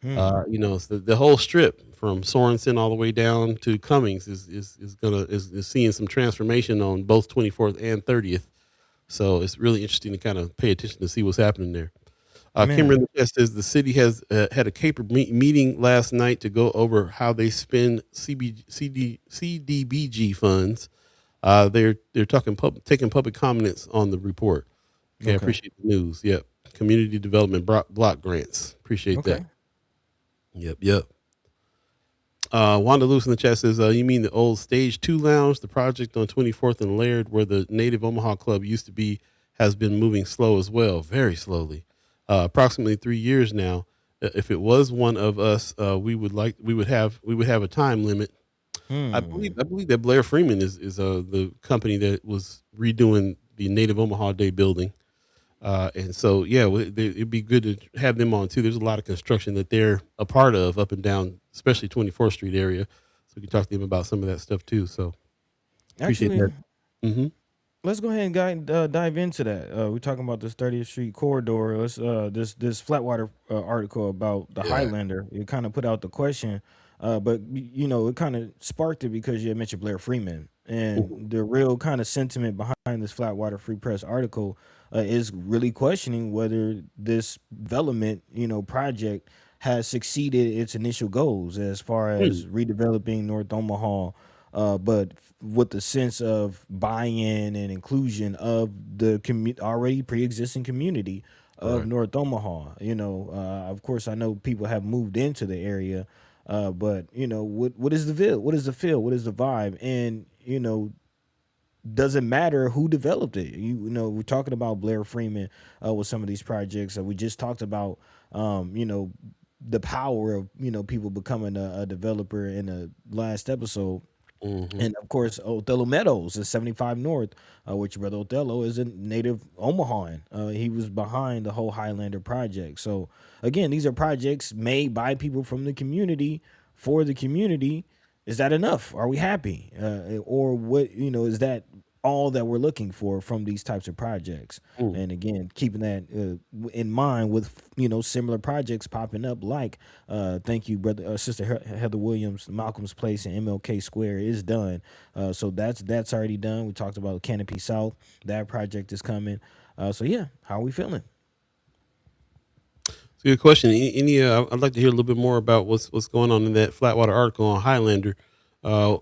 Hmm. It's the whole strip from Sorensen all the way down to Cummings is seeing some transformation on both 24th and 30th. So it's really interesting to kind of pay attention to see what's happening there. Kimberly Man. in the chat says the city has had a caper meeting last night to go over how they spend CDBG funds. They're taking public comments on the report. Okay, I Okay. appreciate the news. Yep, community development block grants. Appreciate that. Okay. Yep. Wanda Lewis in the chat says, you mean the old Stage 2 lounge, the project on 24th and Laird where the Native Omaha Club used to be, has been moving slow as well, very slowly. Approximately 3 years now. If it was one of us, we would have a time limit. I believe Hmm. that Blair Freeman is the company that was redoing the Native Omaha Day building. And so, yeah, it'd be good to have them on too. There's a lot of construction that they're a part of up and down, especially 24th Street area. So we can talk to them about some of that stuff too. So appreciate Actually, that. Hmm. let's go ahead and dive into that. We're talking about this 30th Street corridor. Let's this Flatwater article about the Yeah. Highlander. It kind of put out the question, but it kind of sparked it because you had mentioned Blair Freeman, Mhm. and the real kind of sentiment behind this Flatwater Free Press article is really questioning whether this development, project has succeeded its initial goals as far as Mm. redeveloping North Omaha, but with the sense of buy-in and inclusion of the already pre-existing community of Right. North Omaha. Of course, I know people have moved into the area, but what is the feel? What is the feel? What is the vibe? And doesn't matter who developed it. We're talking about Blair Freeman with some of these projects. We just talked about, the power of people becoming a developer in the last episode. Hmm. And of course, Othello Meadows is 75 North, which brother Othello is a native Omahan. He was behind the whole Highlander project. So again, these are projects made by people from the community for the community. Is that enough? Are we happy? Or what, is that all that we're looking for from these types of projects? Mm. And again, keeping that in mind with, similar projects popping up like, thank you, brother, sister Heather Williams, Malcolm's Place and MLK Square is done. So that's already done. We talked about Canopy South. That project is coming. So yeah, how are we feeling? It's a good question. I'd like to hear a little bit more about what's going on in that Flatwater article on Highlander. How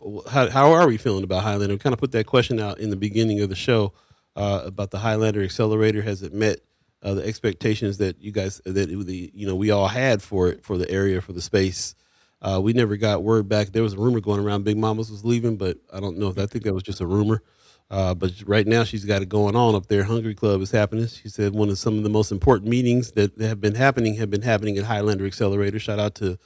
are we feeling about Highlander? We kind of put that question out in the beginning of the show about the Highlander Accelerator. Has it met the expectations that you guys we all had for it, for the area, for the space? We never got word back. There was a rumor going around Big Mama's was leaving, but I don't know if I think that was just a rumor. But right now she's got it going on up there. Hungry Club is happening. She said some of the most important meetings that have been happening at Highlander Accelerator. Shout out to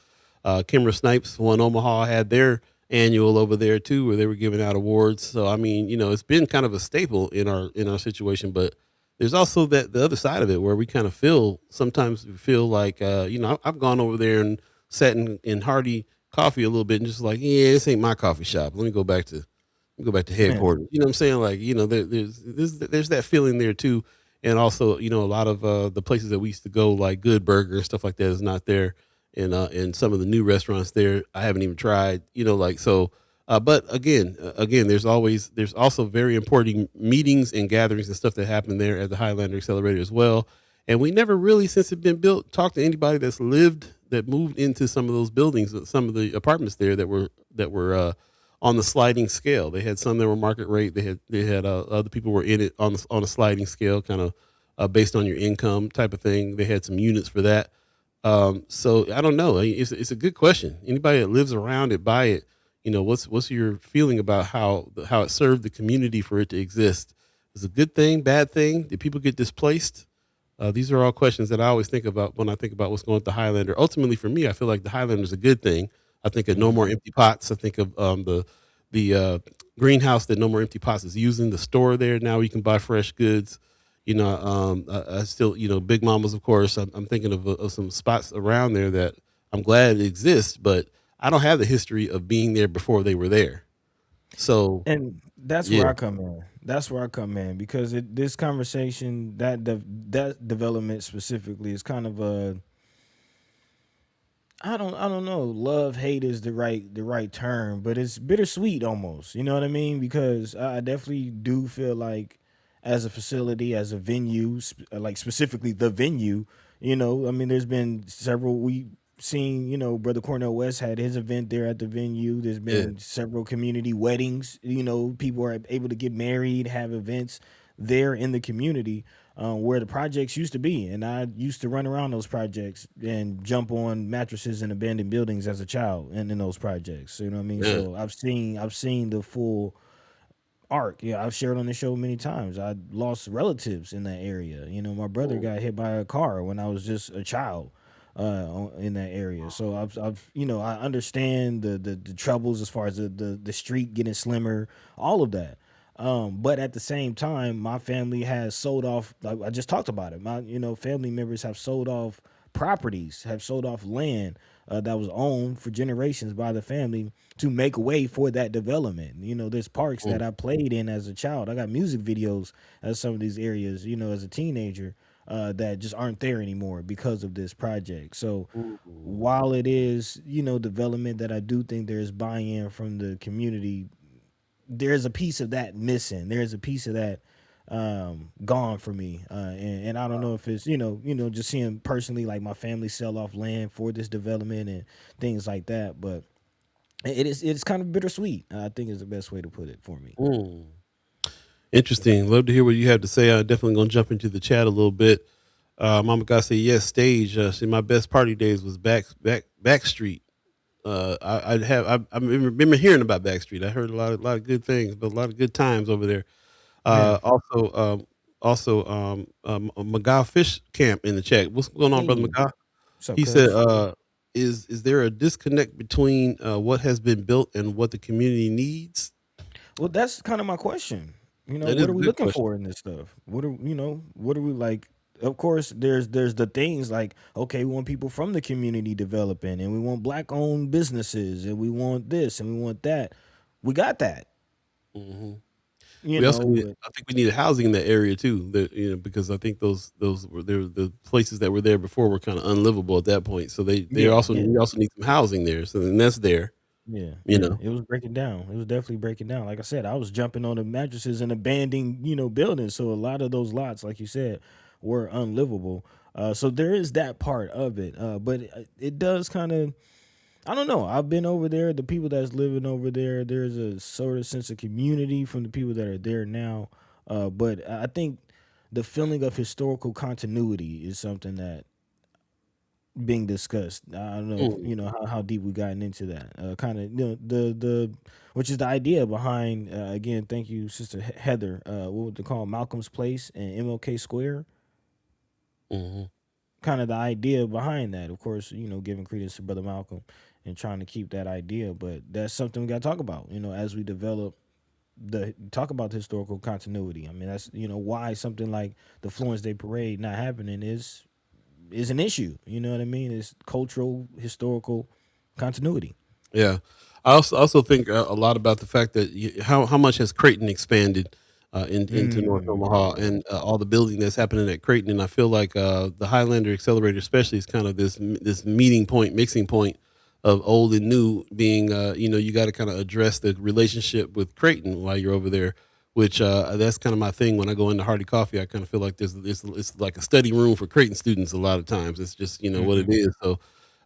Kimra Snipes. One Omaha had their annual over there too, where they were giving out awards. So I mean, it's been kind of a staple in our situation. But there's also the other side of it where we kind of sometimes we feel like I've gone over there and sat in hearty coffee a little bit and just like, yeah, this ain't my coffee shop. Let me go back to Man, headquarters. You know what I'm saying? Like, there's that feeling there too. And also, a lot of the places that we used to go, like Good Burger and stuff like that, is not there. And some of the new restaurants there, I haven't even tried. Like so. But again, there's also very important meetings and gatherings and stuff that happen there at the Highlander Accelerator as well. And we never really, since it's been built, talked to anybody that moved into some of those buildings, some of the apartments there that were on the sliding scale. They had some that were market rate. They had other people were in it on a sliding scale, kind of based on your income type of thing. They had some units for that. So I don't know. It's a good question. Anybody that lives around it, by it, what's your feeling about how it served the community for it to exist? Is it a good thing, bad thing? Did people get displaced? These are all questions that I always think about when I think about what's going on with the Highlander. Ultimately, for me, I feel like the Highlander is a good thing. I think of No More Empty Pots. I think of the greenhouse that No More Empty Pots is using, the store there now where you can buy fresh goods. I still, Big Mamas, of course. I'm thinking of some spots around there that I'm glad it exists, but I don't have the history of being there before they were there. So And that's yeah, where I come in. That's where I come in because this conversation, that development specifically, is kind of a, I don't know. Love hate is the right term, but it's bittersweet almost. You know what I mean? Because I definitely do feel like, as a facility, as a venue, like specifically the venue. I mean, there's been several. We seen, Brother Cornell West had his event there at the venue. There's yeah, been several community weddings. People are able to get married, have events there in the community, where the projects used to be. And I used to run around those projects and jump on mattresses in abandoned buildings as a child and in those projects. You know what I mean? yeah. So I've seen the full arc. Yeah, I've shared on the show many times. I lost relatives in that area. My brother got hit by a car when I was just a child in that area. So I understand the troubles as far as the street getting slimmer, all of that. But at the same time, my family has sold off. Like I just talked about it. My family members have sold off properties, have sold off land that was owned for generations by the family to make way for that development. There's parks Mm. that I played in as a child. I got music videos at some of these areas, as a teenager, that just aren't there anymore because of this project. So Ooh. while it is, development that I do think there's buy-in from the community, there's a piece of that missing. There's a piece of that gone for me. And I don't know if it's, just seeing personally like my family sell off land for this development and things like that. But it's kind of bittersweet, I think is the best way to put it for me. Mm. Interesting. Love to hear what you have to say. I'm definitely gonna jump into the chat a little bit. Mama God say yes. Stage. See, my best party days was Backstreet. I remember hearing about Backstreet. I heard a lot of good things, but a lot of good times over there. Yeah. McGaw Fish Camp in the chat. What's going on, brother Hey, McGaw? what's up, He said, cuz? is there a disconnect between what has been built and what the community needs? Well, that's kind of my question. That is What a are we good looking question. for in this stuff? What are we like? Of course, there's the things like, okay, we want people from the community developing, and we want black owned businesses, and we want this, and we want that. We got that, Hmm. you We also know. need. But I think we need housing in that area too. That because I think those were there. The places that were there before were kind of unlivable at that point. So they yeah, also yeah, we also need some housing there. So then that's there. yeah, You yeah. know. It was breaking down. It was definitely breaking down. Like I said, I was jumping on the mattresses and abandoning, buildings. So a lot of those lots, like you said, were unlivable. So there is that part of it. But it does kind of, I don't know. I've been over there. The people that's living over there, there's a sort of sense of community from the people that are there now. But I think the feeling of historical continuity is something that being discussed. I don't know if Mm, how deep we gotten into that. Kind of the which is the idea behind. Again, thank you, Sister Heather. What would they call Malcolm's Place and MLK Square? mhm. Kind of the idea behind that. Of course, giving credence to Brother Malcolm and trying to keep that idea. But that's something we got to talk about. As we develop talk about the historical continuity. I mean, that's why something like the Florence Day Parade not happening is an issue. You know what I mean? It's cultural, historical continuity. Yeah, I also think a lot about the fact that how much has Creighton expanded into North Omaha Mm. and all the building that's happening at Creighton, and I feel like the Highlander Accelerator, especially, is kind of this meeting point, mixing point of old and new. Being you got to kind of address the relationship with Creighton while you're over there. Which that's kind of my thing when I go into Hardy Coffee. I kind of feel like it's like a study room for Creighton students. A lot of times, it's just what it Hmm. is. So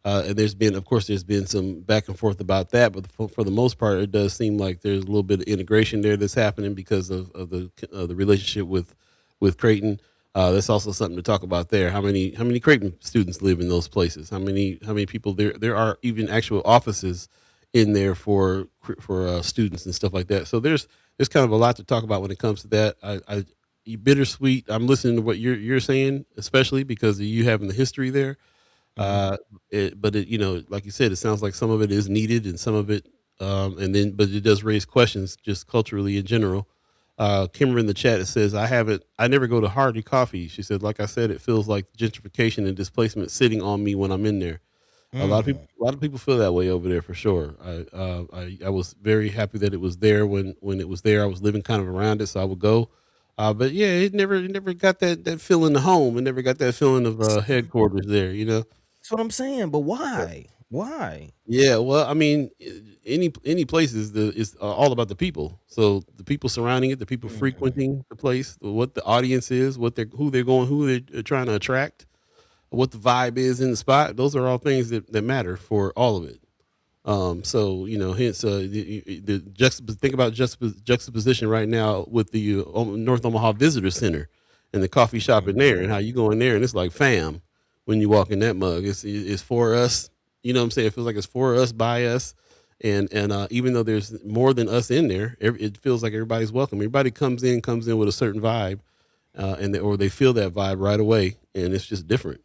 and of course, there's been some back and forth about that, but for the most part, it does seem like there's a little bit of integration there that's happening because of the relationship with Creighton. That's also something to talk about there. How many Creighton students live in those places? How many people there are even actual offices in there for students and stuff like that. So there's kind of a lot to talk about when it comes to that. Bittersweet. I'm listening to what you're saying, especially because of you having the history there. Hmm. Uh, but like you said, it sounds like some of it is needed and some of it, but it does raise questions just culturally in general. Kimber in the chat, it says, I never go to Hardy Coffee. She said, like I said, it feels like gentrification and displacement sitting on me when I'm in there. Mm. A lot of people feel that way over there for sure. I was very happy that it was there when it was there. I was living kind of around it, so I would go. But yeah, it never got that feeling of home. It never got that feeling of headquarters there. You know. That's what I'm saying. But why? Why? Yeah, well, I mean, any place is all about the people. So the people surrounding it, the people Mm. frequenting the place, what the audience is, who they're trying to attract, what the vibe is in the spot. Those are all things that matter for all of it. So hence think about juxtaposition right now with the North Omaha Visitor Center and the coffee shop in there, and how you go in there and it's like fam when you walk in that mug. It's for us. You know what I'm saying? It feels like it's for us, by us, and even though there's more than us in there, it feels like everybody's welcome. Everybody comes in with a certain vibe, or they feel that vibe right away, and it's just different.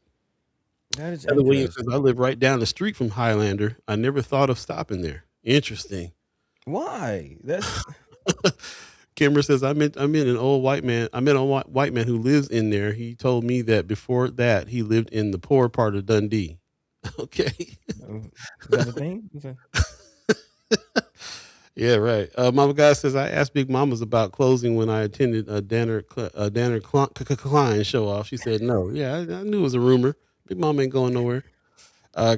That is Heather Williams says, I interesting. live right down the street from Highlander. I never thought of stopping there. Interesting. Why? That's Kimber says, I met an old white man. I met a white man who lives in there. He told me that before that he lived in the poor part of Dundee. Okay. is that a thing? Yeah, right. Mama Guy says, I asked Big Mamas about closing when I attended a Klein show off. She said no. Yeah, I knew it was a rumor. Big Mama ain't going nowhere.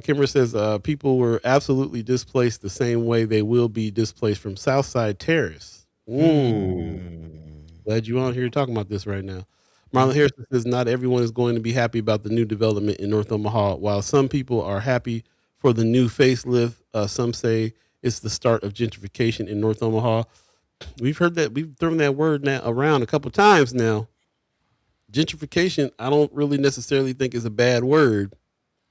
Kimber says people were absolutely displaced the same way they will be displaced from Southside Terrace. Ooh, Hmm. glad you on here talking about this right now. Marlon Mhm. Harrison says not everyone is going to be happy about the new development in North Omaha. While some people are happy for the new facelift, some say it's the start of gentrification in North Omaha. We've heard that, we've thrown that word now around a couple times now. Gentrification, I don't really necessarily think is a bad word,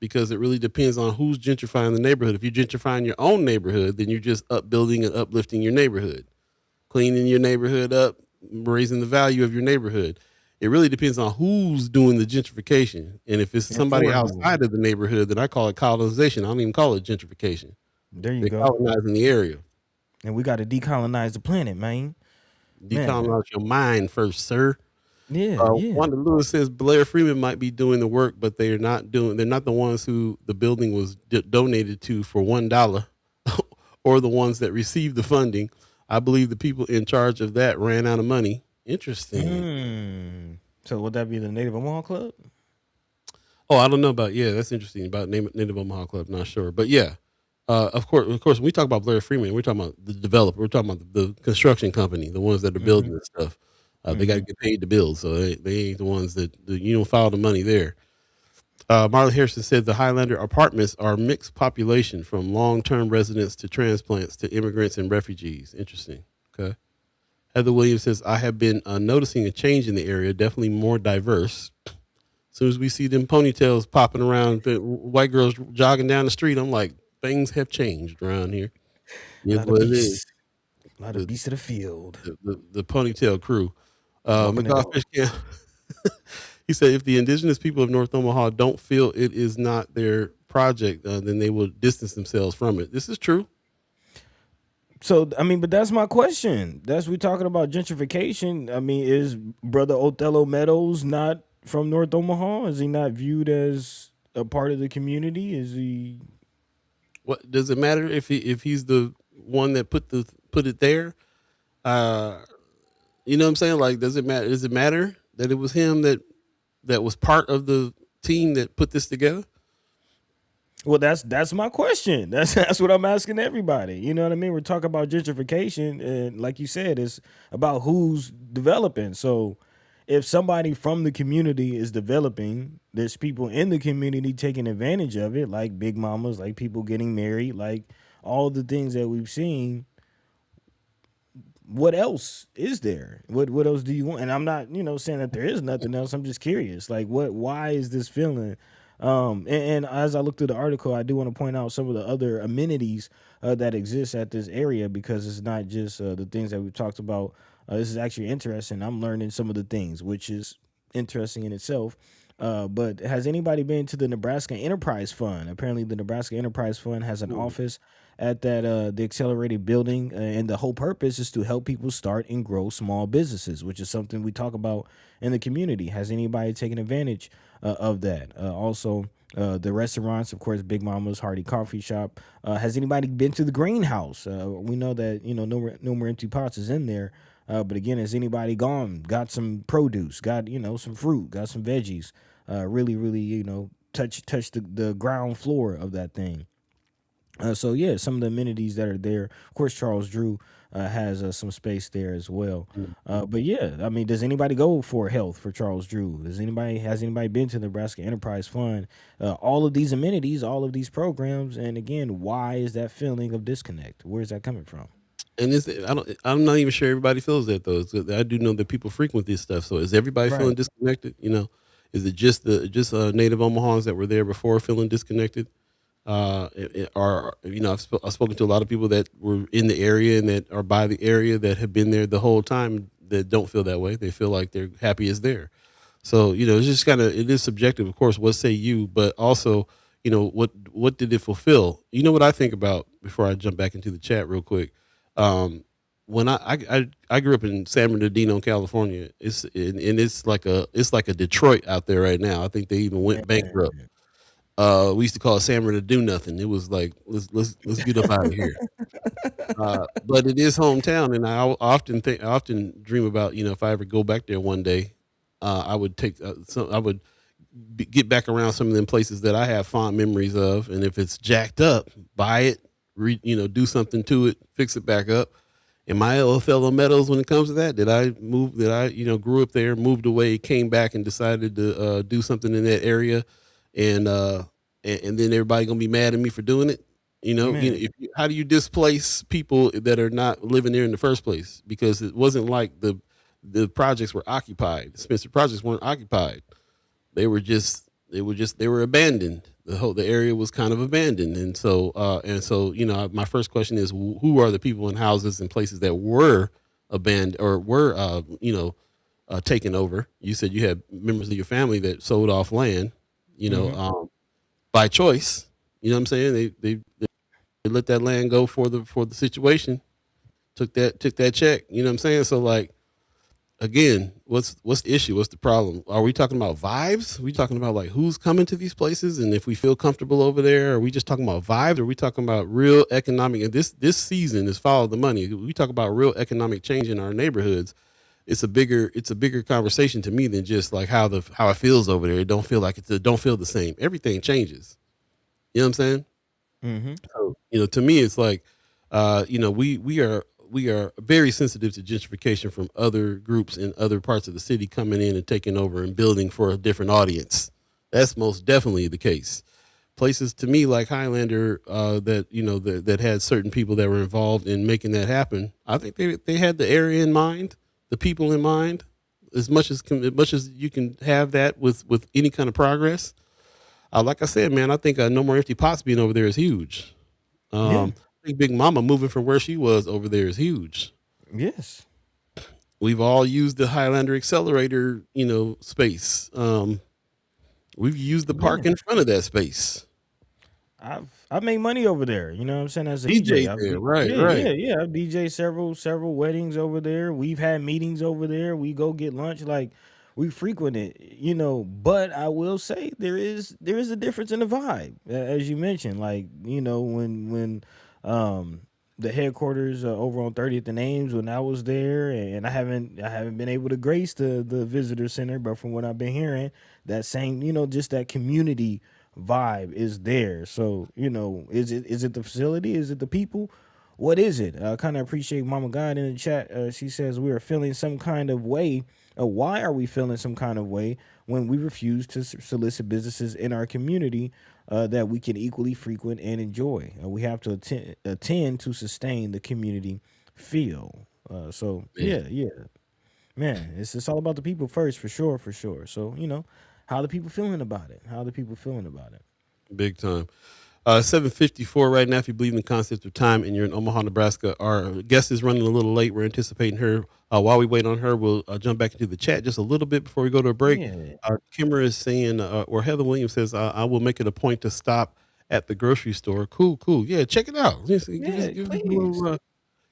because it really depends on who's gentrifying the neighborhood. If you're gentrifying your own neighborhood, then you're just upbuilding and uplifting your neighborhood, cleaning your neighborhood up, raising the value of your neighborhood. It really depends on who's doing the gentrification. And if it's And somebody for who? outside of the neighborhood, then I call it colonization. I don't even call it gentrification. There you They're go. colonizing the area. And we got to decolonize the planet, man. Man. Decolonize your mind first, sir. Yeah, yeah. Wanda Lewis says Blair Freeman might be doing the work, but they're not the ones who the building was donated to for $1, or the ones that received the funding. I believe the people in charge of that ran out of money. Interesting. So would that be the Native Omaha Club? Oh, I don't know about, yeah, that's interesting about Native Omaha Club. Not sure, but yeah, of course, when we talk about Blair Freeman, we're talking about the developer. We're talking about the construction company, the ones that are building Mm-hmm. this stuff. They got to Mm-hmm. get paid to build, so they ain't the ones you don't follow the money there. Marlon Harrison said the Highlander apartments are mixed population from long-term residents to transplants to immigrants and refugees. Interesting. Okay. Heather Williams says, I have been noticing a change in the area, definitely more diverse. As soon as we see them ponytails popping around, the white girls jogging down the street, I'm like, things have changed around here. A Is lot of what it is. beasts. A lot of The, beasts of the field. the ponytail crew. Walking the McGough dog. Fish Camp. He said, if the indigenous people of North Omaha don't feel it is not their project, then they will distance themselves from it. This is true. So I mean, but that's my question. That's we talking about gentrification. I mean, is Brother Othello Meadows not from North Omaha? Is he not viewed as a part of the community? Is he? What does it matter if he's the one that put it there? Uh, you know what I'm saying? Like, does it matter? Does it matter that it was him that was part of the team that put this together? Well, that's my question. That's what I'm asking everybody. You know what I mean? We're talking about gentrification, and like you said, it's about who's developing. So, if somebody from the community is developing, there's people in the community taking advantage of it, like big mamas, like people getting married, like all the things that we've seen. What else is there? What else do you want? And I'm not, saying that there is nothing else. I'm just curious. Like why is this feeling? And as I look through the article, I do want to point out some of the other amenities that exist at this area, because it's not just the things that we've talked about. This is actually interesting. I'm learning some of the things, which is interesting in itself. But has anybody been to the Nebraska Enterprise Fund? Apparently, the Nebraska Enterprise Fund has an Ooh. office at that the accelerated building, and the whole purpose is to help people start and grow small businesses, which is something we talk about in the community. Has anybody taken advantage of that? Also, the restaurants, of course, Big Mama's, Hardy Coffee Shop. Has anybody been to the greenhouse? We know that no more empty pots is in there. But again, has anybody gone, got some produce, got some fruit, got some veggies? Really, really, touch the ground floor of that thing. So yeah, some of the amenities that are there. Of course, Charles Drew has some space there as well. But yeah, I mean, does anybody go for health for Charles Drew? Has anybody been to the Nebraska Enterprise Fund? All of these amenities, all of these programs, and again, why is that feeling of disconnect? Where's that coming from? And I'm not even sure everybody feels that though. I do know that people frequent this stuff. So is everybody feeling Right. disconnected? Is it just native Omahans that were there before feeling disconnected? Or I've spoken to a lot of people that were in the area and that are by the area that have been there the whole time that don't feel that way. They feel like they're happy as there. So it's just it is subjective, of course. What say you? But also, what did it fulfill? You know what I think about before I jump back into the chat real quick. Um, when I grew up in San Bernardino, California, it's like a Detroit out there right now. I think they even went bankrupt. We used to call it San Bernardino do nothing. It was like let's get up out of here. But it is hometown, and I often dream about if I ever go back there one day, I would take I would get back around some of them places that I have fond memories of, and if it's jacked up, buy it, do something to it, fix it back up. Am I a fellow Meadows when it comes to that? Did I move? Did I grew up there, moved away, came back, and decided to do something in that area, and then everybody gonna be mad at me for doing it? Man, How do you displace people that are not living there in the first place? Because it wasn't like the projects were occupied. The Spencer projects weren't occupied. They were abandoned. The area was kind of abandoned, and so my first question is, who are the people in houses and places that were abandoned or were taken over? You said you had members of your family that sold off land, you know, hmm by choice. You know what I'm saying? They let that land go for the situation. Took that check. You know what I'm saying? So like, again, what's the issue? What's the problem? Are we talking about vibes? Are we talking about like who's coming to these places and if we feel comfortable over there? Are we just talking about vibes? Or are we talking about real economic? And this season is follow the money. We talk about real economic change in our neighborhoods. It's a bigger conversation to me than just like how it feels over there. It don't feel the same. Everything changes. You know what I'm saying? hmm So, to me, it's like, we are very sensitive to gentrification from other groups in other parts of the city coming in and taking over and building for a different audience. That's most definitely the case. Places to me like Highlander, that had certain people that were involved in making that happen. I think they had the area in mind, the people in mind, as much as you can have that with any kind of progress. Like I said, man, I think No More Empty Pots being over there is huge. Yeah. I think Big Mama moving from where she was over there is huge. Yes. We've all used the Highlander accelerator, space. We've used the park Yeah. in front of that space. I've made money over there. You know what I'm saying? As a DJ, DJ there, right, yeah, right. yeah, yeah. I've DJ several weddings over there. We've had meetings over there. We go get lunch. Like we frequent it. But I will say there is a difference in the vibe, as you mentioned. Like when the headquarters over on 30th and Ames when I was there, and I haven't been able to grace the visitor center, but from what I've been hearing, that same just that community vibe is there. So is it the facility? Is it the people? What is it? I kind of appreciate Mama God in the chat. She says we are feeling some kind of way. Why are we feeling some kind of way when we refuse to solicit businesses in our community that we can equally frequent and enjoy? We have to attend to sustain the community feel. So Man, yeah, yeah, man, it's all about the people first, for sure, for sure. So how the people feeling about it? How the people feeling about it? big time. 7:54 right now. If you believe in the concept of time and you're in Omaha, Nebraska, our guest is running a little late. We're anticipating her. While we wait on her, we'll jump back into the chat just a little bit before we go to a break. Yeah, Kimmer is saying, or Heather Williams says, I will make it a point to stop at the grocery store. Cool, cool. Yeah, check it out. yeah, Give us a please. little.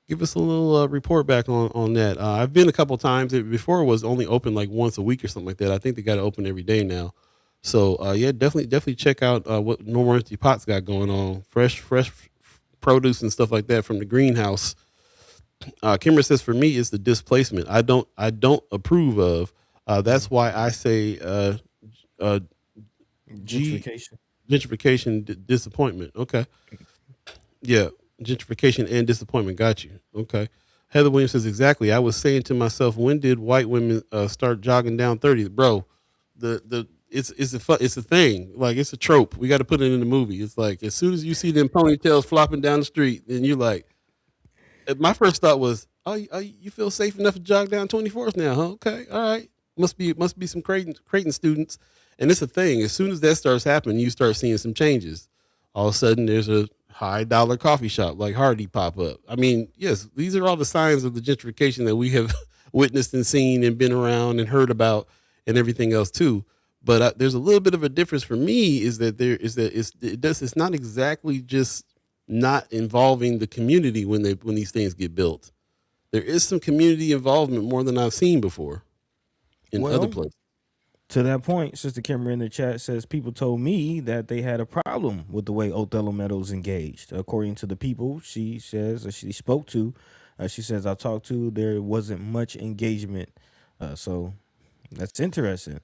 Give us a little report back on that. I've been a couple times. Before it was only open like once a week or something like that. I think they got it open every day now. So yeah, definitely check out what Normal Empty Pots got going on. Fresh produce and stuff like that from the greenhouse. Kimber says for me it's the displacement. I don't approve of. That's why I say uh, G Gentrification. gentrification disappointment. Okay. Yeah, gentrification and disappointment. Got you. Okay. Heather Williams says exactly. I was saying to myself, when did white women start jogging down 30? Bro, the it's a thing. Like it's a trope. We got to put it in the movie. It's like as soon as you see them ponytails flopping down the street, then you're like, my first thought was, oh, you feel safe enough to jog down 24th now, huh? Okay, all right. Must be some Creighton students, and it's a thing. As soon as that starts happening, you start seeing some changes. All of a sudden, there's a high dollar coffee shop like Hardy pop up. I mean, yes, these are all the signs of the gentrification that we have witnessed and seen and been around and heard about and everything else too. But there's a little bit of a difference for me is that it's not exactly just not involving the community when these things get built. There is some community involvement more than I've seen before in other Well, places. to that point, Sister Kimber in the chat says people told me that they had a problem with the way Othello Meadows engaged. According to the people she says or she spoke to, she says I talked to, there wasn't much engagement. So that's interesting.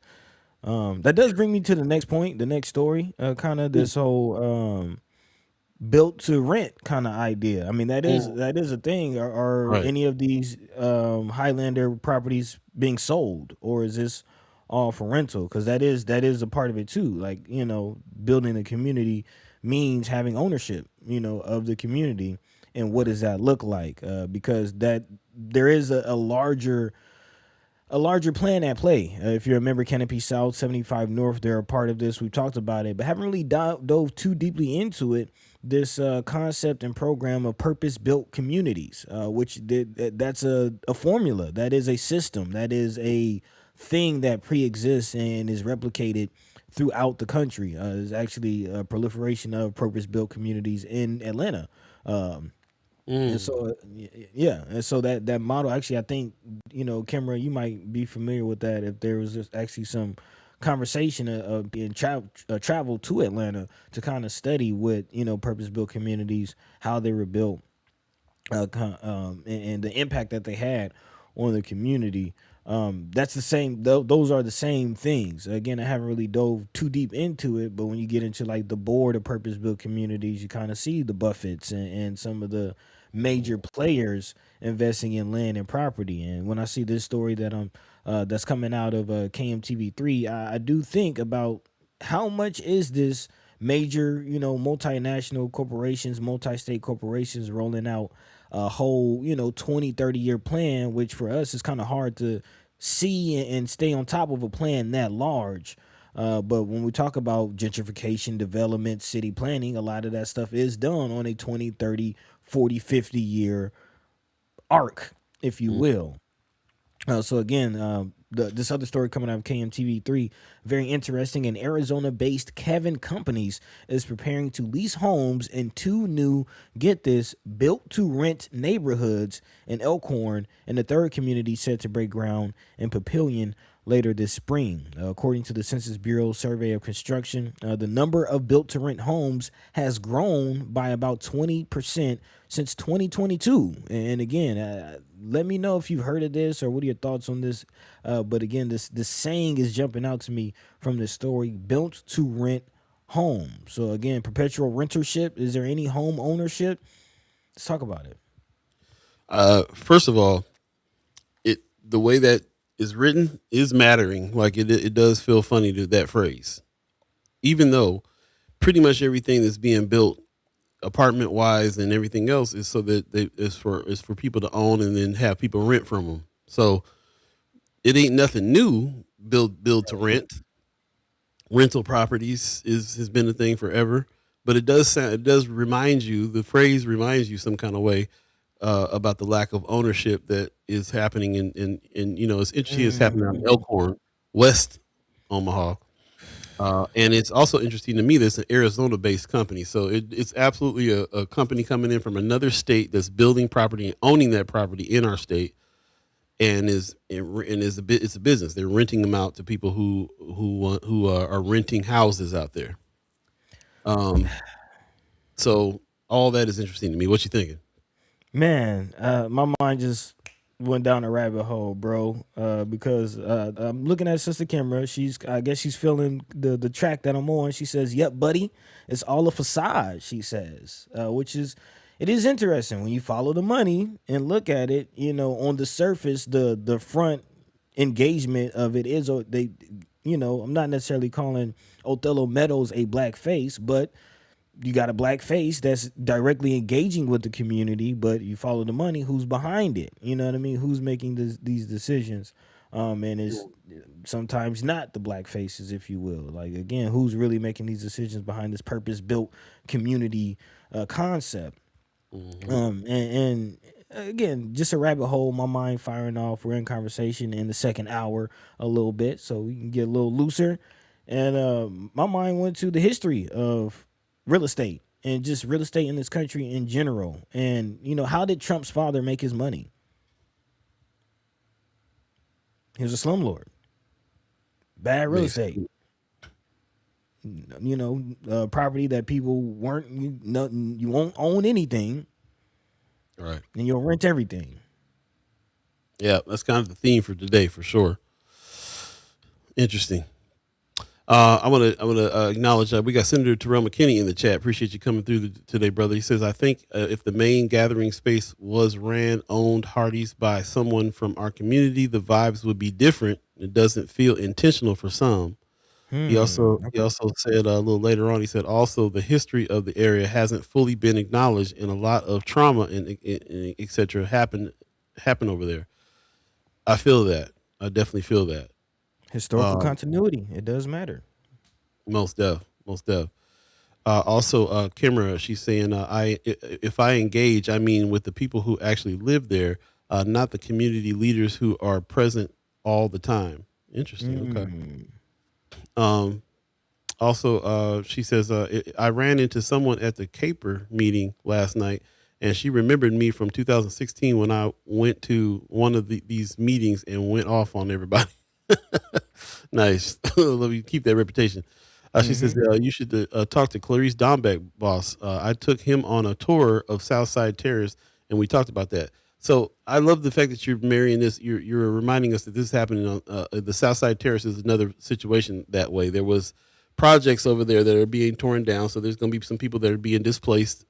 That does bring me to the next point, the next story, kind of Mm, this whole built to rent kind of idea. I mean, mm, that is a thing. Are right. any of these Highlander properties being sold, or is this all for rental? Because that is a part of it too. Like building a community means having ownership, of the community, and what does that look like? Because that there is a larger plan at play. If you remember Canopy South, 75 North, they're a part of this. We've talked about it, but haven't really dove too deeply into it. This concept and program of purpose-built communities, that's a formula, that is a system, that is a thing that pre-exists and is replicated throughout the country. There's actually a proliferation of purpose-built communities in Atlanta. And Mm, so, yeah, and so that model actually, I think, Kimra, you might be familiar with that. If there was just actually some conversation of being travel to Atlanta to kind of study what purpose built communities, how they were built, and the impact that they had on the community. That's the same. Those are the same things. Again, I haven't really dove too deep into it, but when you get into like the board of purpose-built communities, you kind of see the Buffetts and some of the major players investing in land and property. And when I see this story that's coming out of KMTV3, I do think about how much is this major, multinational corporations, multi-state corporations rolling out a whole, 20, 30-year plan, which for us is kind of hard to see and stay on top of a plan that large. But when we talk about gentrification, development, city planning, a lot of that stuff is done on a 20, 30, 40, 50-year arc, if you mm, will. So again, this other story coming out of KMTV3, very interesting. An Arizona-based Kevin Companies is preparing to lease homes in two new, get this, built-to-rent neighborhoods in Elkhorn, and the third community set to break ground in Papillion later this spring. According to the Census Bureau survey of construction, the number of built-to-rent homes has grown by about 20% since 2022. And again, let me know if you've heard of this or what are your thoughts on this. But again, this saying is jumping out to me from this story: built to rent home. So again, perpetual rentership. Is there any home ownership? Let's talk about it. first of all, the way that is written is mattering. Like it does feel funny to that phrase, even though pretty much everything that's being built apartment wise and everything else is so that it's for people to own and then have people rent from them. So it ain't nothing new. Build to rent. Rental properties is has been a thing forever. but it does remind you, the phrase reminds you some kind of way about the lack of ownership that is happening in it's interesting. It's happening out in Mm. Elkhorn, West Omaha. And it's also interesting to me that it's an Arizona based company. So it's absolutely a company coming in from another state that's building property and owning that property in our state, and it's a business. They're renting them out to people who are renting houses out there. Um, so all that is interesting to me. What you thinking? Man, my mind just went down a rabbit hole, bro. Because I'm looking at Sister Kimra. I guess she's feeling the track that I'm on. She says, "Yep, buddy, it's all a facade." She says, it is interesting when you follow the money and look at it. On the surface, the front engagement of it is they. I'm not necessarily calling Othello Meadows a black face, but you got a black face that's directly engaging with the community, but you follow the money, who's behind it? You know what I mean? Who's making these decisions? And is sometimes not the black faces, if you will. Like, again, who's really making these decisions behind this purpose built community concept? And again, just a rabbit hole, my mind firing off. We're in conversation in the second hour a little bit, so we can get a little looser. And my mind went to the history of real estate and just real estate in this country in general. And, how did Trump's father make his money? He was a slumlord. Bad real estate. Property that people weren't, you won't own anything. Right. And you'll rent everything. Yeah, that's kind of the theme for today, for sure. Interesting. I want to acknowledge that we got Senator Terrell McKinney in the chat. Appreciate you coming through today, brother. He says, I think if the main gathering space was owned Hardee's by someone from our community, the vibes would be different. It doesn't feel intentional for some. He also said a little later on, he said, also the history of the area hasn't fully been acknowledged, and a lot of trauma and et cetera happen over there. I feel that. I definitely feel that. Historical continuity. It does matter. Most def. Also, Kimra, she's saying, if I engage, I mean with the people who actually live there, not the community leaders who are present all the time. Interesting. Okay. Also, she says, I ran into someone at the Caper meeting last night, and she remembered me from 2016 when I went to one of these meetings and went off on everybody. Nice. Let me keep that reputation. She says, you should talk to Clarice Dombeck, boss. I took him on a tour of Southside Terrace, and we talked about that. So I love the fact that you're marrying this. You're reminding us that this is happening on the Southside Terrace is another situation that way. There was projects over there that are being torn down. So there's going to be some people that are being displaced,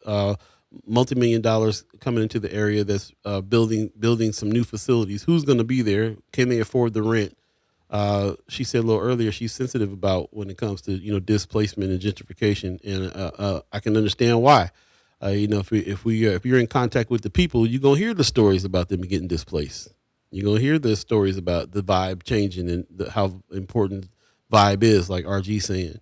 multi-million dollars coming into the area that's building some new facilities. Who's going to be there? Can they afford the rent? She said a little earlier, she's sensitive about when it comes to, displacement and gentrification. And I can understand why. If you're in contact with the people, you're going to hear the stories about them getting displaced. You're going to hear the stories about the vibe changing and how important vibe is, like RG saying.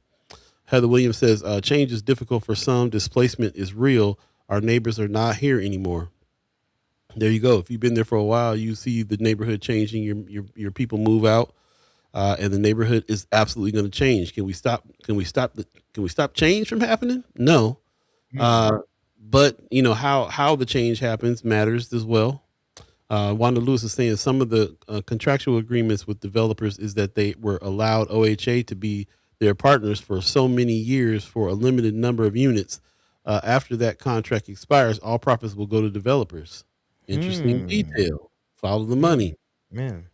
Heather Williams says, change is difficult for some. Displacement is real. Our neighbors are not here anymore. There you go. If you've been there for a while, you see the neighborhood changing, your people move out, and the neighborhood is absolutely going to change. Can we stop change from happening? No. But how the change happens matters as well. Wanda Lewis is saying some of the contractual agreements with developers is that they were allowed OHA to be their partners for so many years for a limited number of units. After that contract expires, all profits will go to developers. Interesting detail. Follow the money. Man.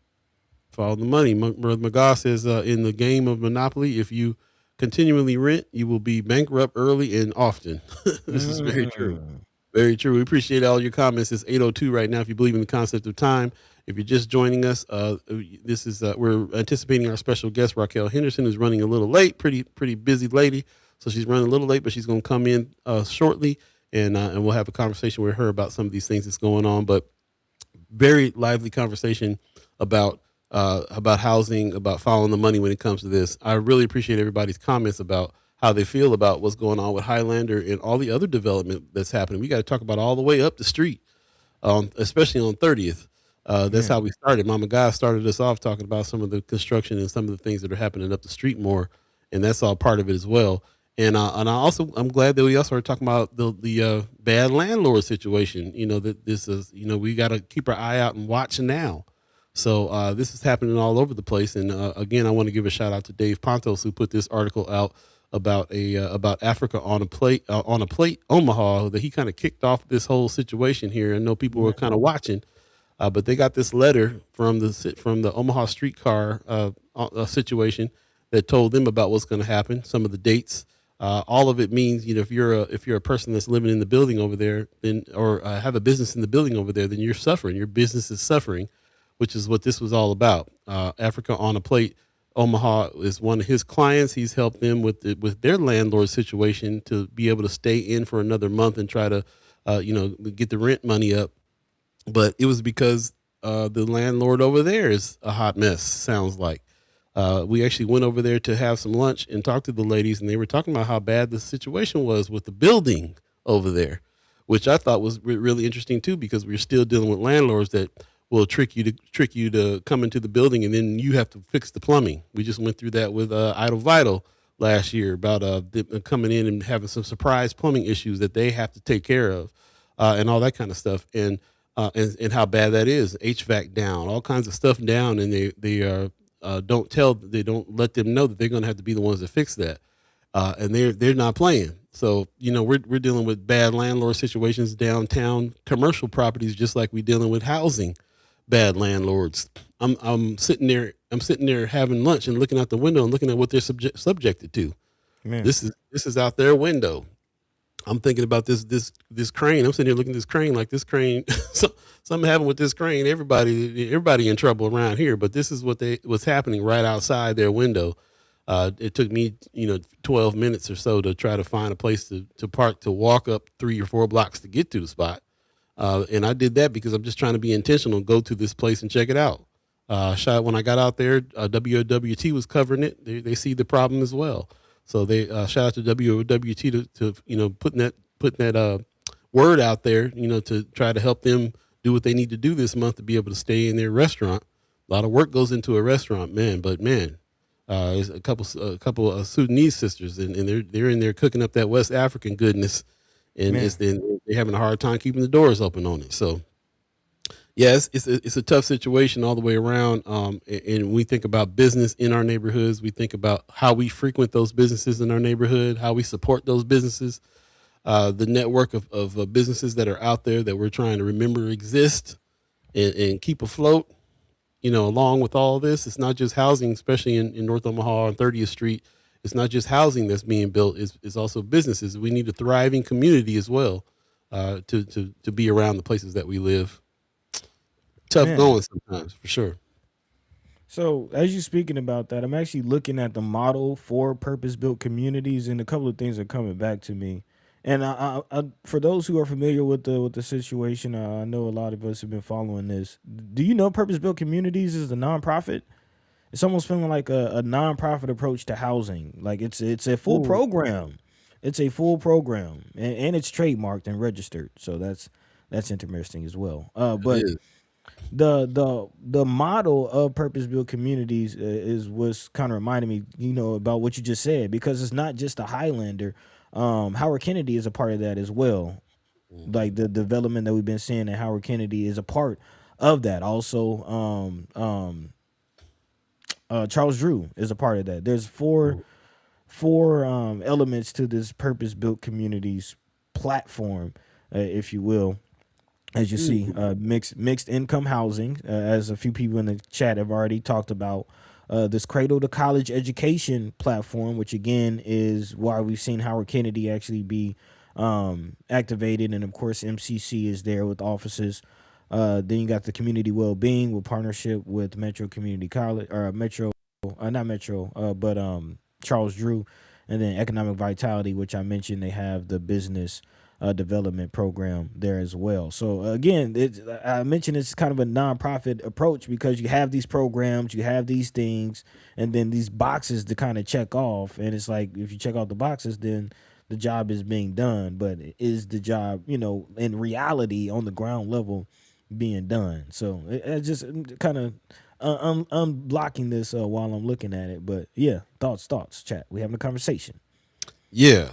Follow the money. Brother McGaw says, in the game of Monopoly, if you continually rent, you will be bankrupt early and often. This is very true. Very true. We appreciate all your comments. It's 8:02 right now. If you believe in the concept of time, if you're just joining us, this is we're anticipating our special guest, Racquel Henderson, who's running a little late. Pretty busy lady, so she's running a little late, but she's going to come in shortly, and we'll have a conversation with her about some of these things that's going on. But very lively conversation about housing, about following the money when it comes to this. I really appreciate everybody's comments about how they feel about what's going on with Highlander and all the other development that's happening. We got to talk about all the way up the street, especially on 30th. That's Yeah. how we started. Mama Guy started us off talking about some of the construction and some of the things that are happening up the street more, and that's all part of it as well. And I'm glad that we also are talking about the bad landlord situation. That this is, we got to keep our eye out and watch now. So this is happening all over the place. And again, I want to give a shout out to Dave Pontos, who put this article out about Africa on a plate Omaha, that he kind of kicked off this whole situation here. I know people were kind of watching, but they got this letter from the Omaha streetcar situation that told them about what's going to happen, some of the dates. All of it means, if you're a person that's living in the building over there, then or have a business in the building over there, then you're suffering. Your business is suffering, which is what this was all about. Africa on a Plate, Omaha is one of his clients. He's helped them with their landlord situation to be able to stay in for another month and try to, get the rent money up. But it was because the landlord over there is a hot mess. Sounds like. We actually went over there to have some lunch and talk to the ladies, and they were talking about how bad the situation was with the building over there, which I thought was really interesting too, because we're still dealing with landlords that will trick you to come into the building, and then you have to fix the plumbing. We just went through that with Idle Vital last year about them coming in and having some surprise plumbing issues that they have to take care of, and all that kind of stuff, and how bad that is. HVAC down, all kinds of stuff down, and they don't let them know that they're going to have to be the ones that fix that, and they're not playing. So we're dealing with bad landlord situations downtown, commercial properties, just like we're dealing with housing bad landlords. I'm sitting there having lunch and looking out the window and looking at what they're subjected to. Man. This is out their window. I'm thinking about this crane. I'm sitting here looking at this crane, like this crane, something happened with this crane. Everybody in trouble around here, but this is what's happening right outside their window. It took me, 12 minutes or so to try to find a place to park, to walk up 3 or 4 blocks to get to the spot. And I did that because I'm just trying to be intentional, go to this place and check it out. When I got out there, WOWT was covering it. They see the problem as well. So they shout out to WOWT to putting that word out there, to try to help them do what they need to do this month to be able to stay in their restaurant. A lot of work goes into a restaurant, man. But man, there's a couple of Sudanese sisters, and they're in there cooking up that West African goodness, and they're having a hard time keeping the doors open on it. So. Yes, it's a tough situation all the way around. And we think about business in our neighborhoods. We think about how we frequent those businesses in our neighborhood, how we support those businesses, the network of businesses that are out there that we're trying to remember exist and keep afloat. Along with all this, it's not just housing, especially in North Omaha on 30th Street. It's not just housing that's being built. It's also businesses. We need a thriving community as well to be around the places that we live. Tough going sometimes, for sure. So as you're speaking about that, I'm actually looking at the model for purpose-built communities, and a couple of things are coming back to me. And for those who are familiar with the situation, I know a lot of us have been following this. Do you know purpose-built communities is a nonprofit? It's almost feeling like a nonprofit approach to housing. Like it's a full program. It's a full program, and it's trademarked and registered. So that's interesting as well. But the model of purpose built communities is what's kind of reminding me, about what you just said, because it's not just a Highlander. Howard Kennedy is a part of that as well. Like the development that we've been seeing at Howard Kennedy is a part of that. Also, Charles Drew is a part of that. There's four elements to this purpose built communities platform, if you will. As you see, mixed income housing, as a few people in the chat have already talked about, this cradle to college education platform, which again is why we've seen Howard Kennedy actually be activated. And of course, MCC is there with offices. Then you got the community well-being with partnership with Metro Community College, or Charles Drew. And then economic vitality, which I mentioned, they have the business development program there as well. So again, I mentioned it's kind of a nonprofit approach because you have these programs, you have these things, and then these boxes to kind of check off. And it's like if you check off the boxes, then the job is being done. But is the job, in reality on the ground level being done? So it just kind of unblocking this while I'm looking at it. But yeah, thoughts, chat. We having a conversation. Yeah.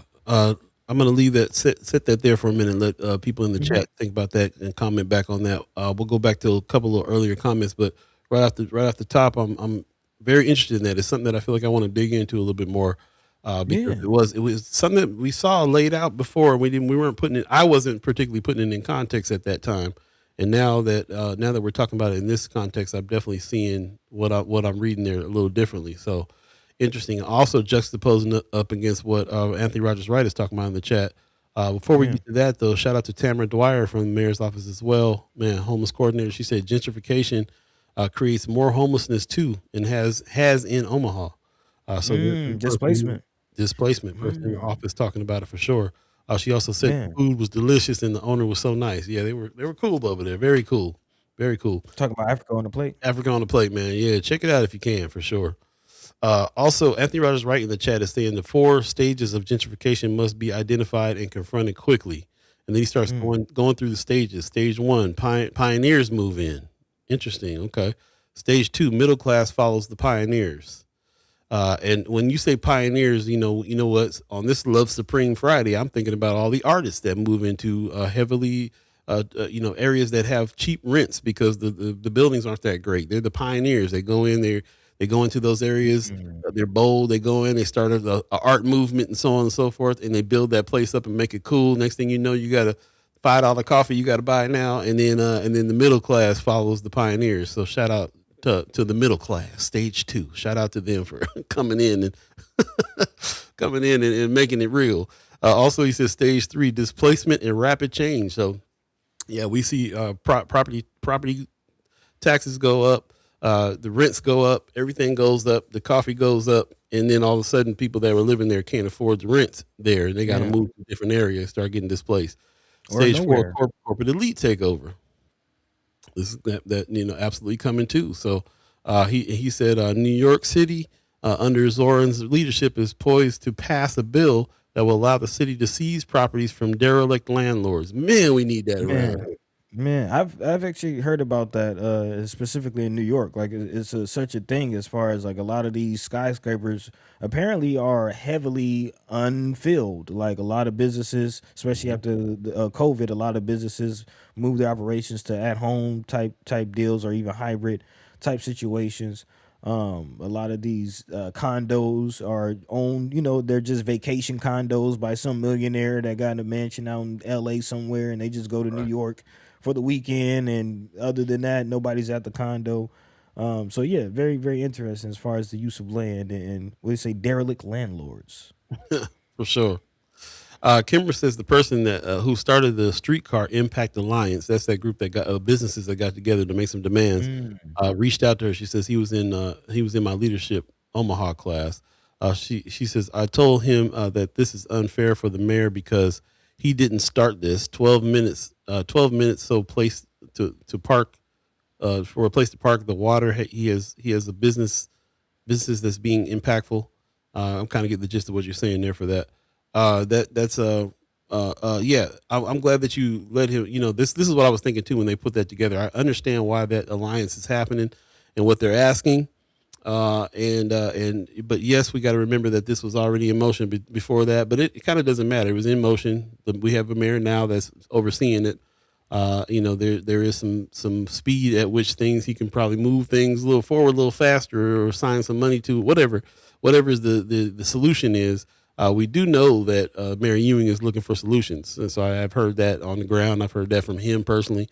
I'm going to leave that, set that there for a minute. Let people in the chat think about that and comment back on that. We'll go back to a couple of earlier comments, but right off the top, I'm very interested in that. It's something that I feel like I want to dig into a little bit more. Because it was something that we saw laid out before. We weren't putting it. I wasn't particularly putting it in context at that time. And now that we're talking about it in this context, I'm definitely seeing what I'm reading there a little differently. So interesting. Also juxtaposing up against what Anthony Rogers Wright is talking about in the chat. Before we get to that, though, shout out to Tamara Dwyer from the mayor's office as well. Man, homeless coordinator. She said gentrification creates more homelessness too, and has in Omaha. So displacement person in the office talking about it for sure. She also said the food was delicious and the owner was so nice. Yeah, they were cool over there. Very cool. Very cool. Talking about Africa on the plate. Africa on the plate, man. Yeah, check it out if you can, for sure. Also, Anthony Rogers Wright in the chat is saying the 4 stages of gentrification must be identified and confronted quickly. And then he starts going through the stages. Stage 1, pioneers move in. Interesting. Okay. Stage 2, middle class follows the pioneers. And when you say pioneers, you know what? On this Love Supreme Friday, I'm thinking about all the artists that move into heavily, areas that have cheap rents because the buildings aren't that great. They're the pioneers. They go in there. They go into those areas. They're bold. They go in. They start a art movement and so on and so forth, and they build that place up and make it cool. Next thing you know, you got a $5 coffee you got to buy now, and then the middle class follows the pioneers. So shout out to the middle class, stage 2. Shout out to them for coming in and making it real. Also, he says stage 3, displacement and rapid change. So yeah, we see property taxes go up. The rents go up, everything goes up, the coffee goes up, and then all of a sudden people that were living there can't afford the rent there, and they got to move to different areas, start getting displaced. Stage 4, corporate elite takeover. This is that absolutely coming too. So he said New York City under Zoran's leadership is poised to pass a bill that will allow the city to seize properties from derelict landlords. Man, we need that around. Man, I've actually heard about that specifically in New York. Like it's such a thing as far as like a lot of these skyscrapers apparently are heavily unfilled. Like a lot of businesses, especially after the COVID, a lot of businesses move their operations to at home type deals or even hybrid type situations. A lot of these condos are owned, they're just vacation condos by some millionaire that got a mansion out in LA somewhere, and they just go to New York for the weekend, and other than that, nobody's at the condo. So yeah, very, very interesting as far as the use of land and what do you say, derelict landlords. For sure. Kimber says the person that who started the Streetcar Impact Alliance, that's that group that got businesses that got together to make some demands, reached out to her. She says he was in my leadership Omaha class. She says I told him that this is unfair for the mayor because he didn't start this. 12 minutes so place to park for a place to park the water. He has a business that's being impactful. I'm kind of getting the gist of what you're saying there for that. I'm glad that you let him, this is what I was thinking too when they put that together. I understand why that alliance is happening and what they're asking. But yes, we got to remember that this was already in motion before that, but it kind of doesn't matter. It was in motion. We have a mayor now that's overseeing it. There is some speed at which he can probably move things a little forward, a little faster, or assign some money to whatever is the solution is. We do know that Mayor Ewing is looking for solutions. And so I've heard that on the ground. I've heard that from him personally.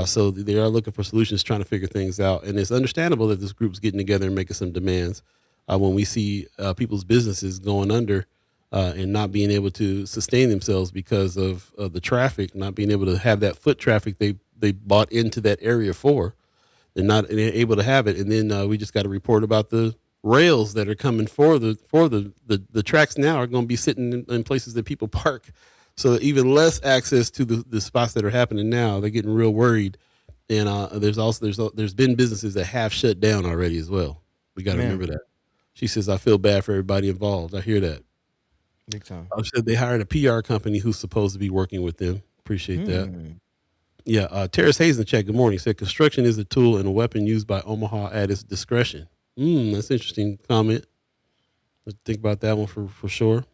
So they are looking for solutions, trying to figure things out. And it's understandable that this group's getting together and making some demands when we see people's businesses going under and not being able to sustain themselves because of the traffic, not being able to have that foot traffic they bought into that area for. They're not able to have it. And then we just got a report about the rails that are coming for the tracks now are going to be sitting in places that people park. So even less access to the spots that are happening now. They're getting real worried, and there's been businesses that have shut down already as well. We got to remember Man, that. She says, "I feel bad for everybody involved." I hear that. big time. I said they hired a PR company who's supposed to be working with them. Appreciate that. Hmm. Yeah, Terrace Hayes in the chat. Good morning. Said construction is a tool and a weapon used by Omaha at its discretion. That's interesting comment. Let's think about that one for sure.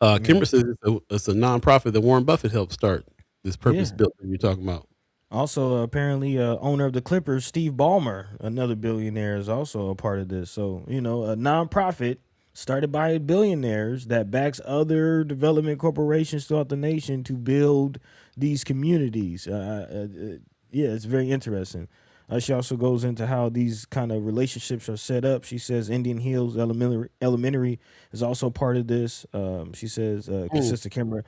Kimber Man. says it's a nonprofit that Warren Buffett helped start. This purpose Yeah. built that you're talking about. Also, apparently, owner of the Clippers, Steve Ballmer, another billionaire, is also a part of this. So, a nonprofit started by billionaires that backs other development corporations throughout the nation to build these communities. Yeah, it's very interesting. She also goes into how these kind of relationships are set up. She says Indian Hills Elementary is also part of this. She says, Mm, Sister Kimber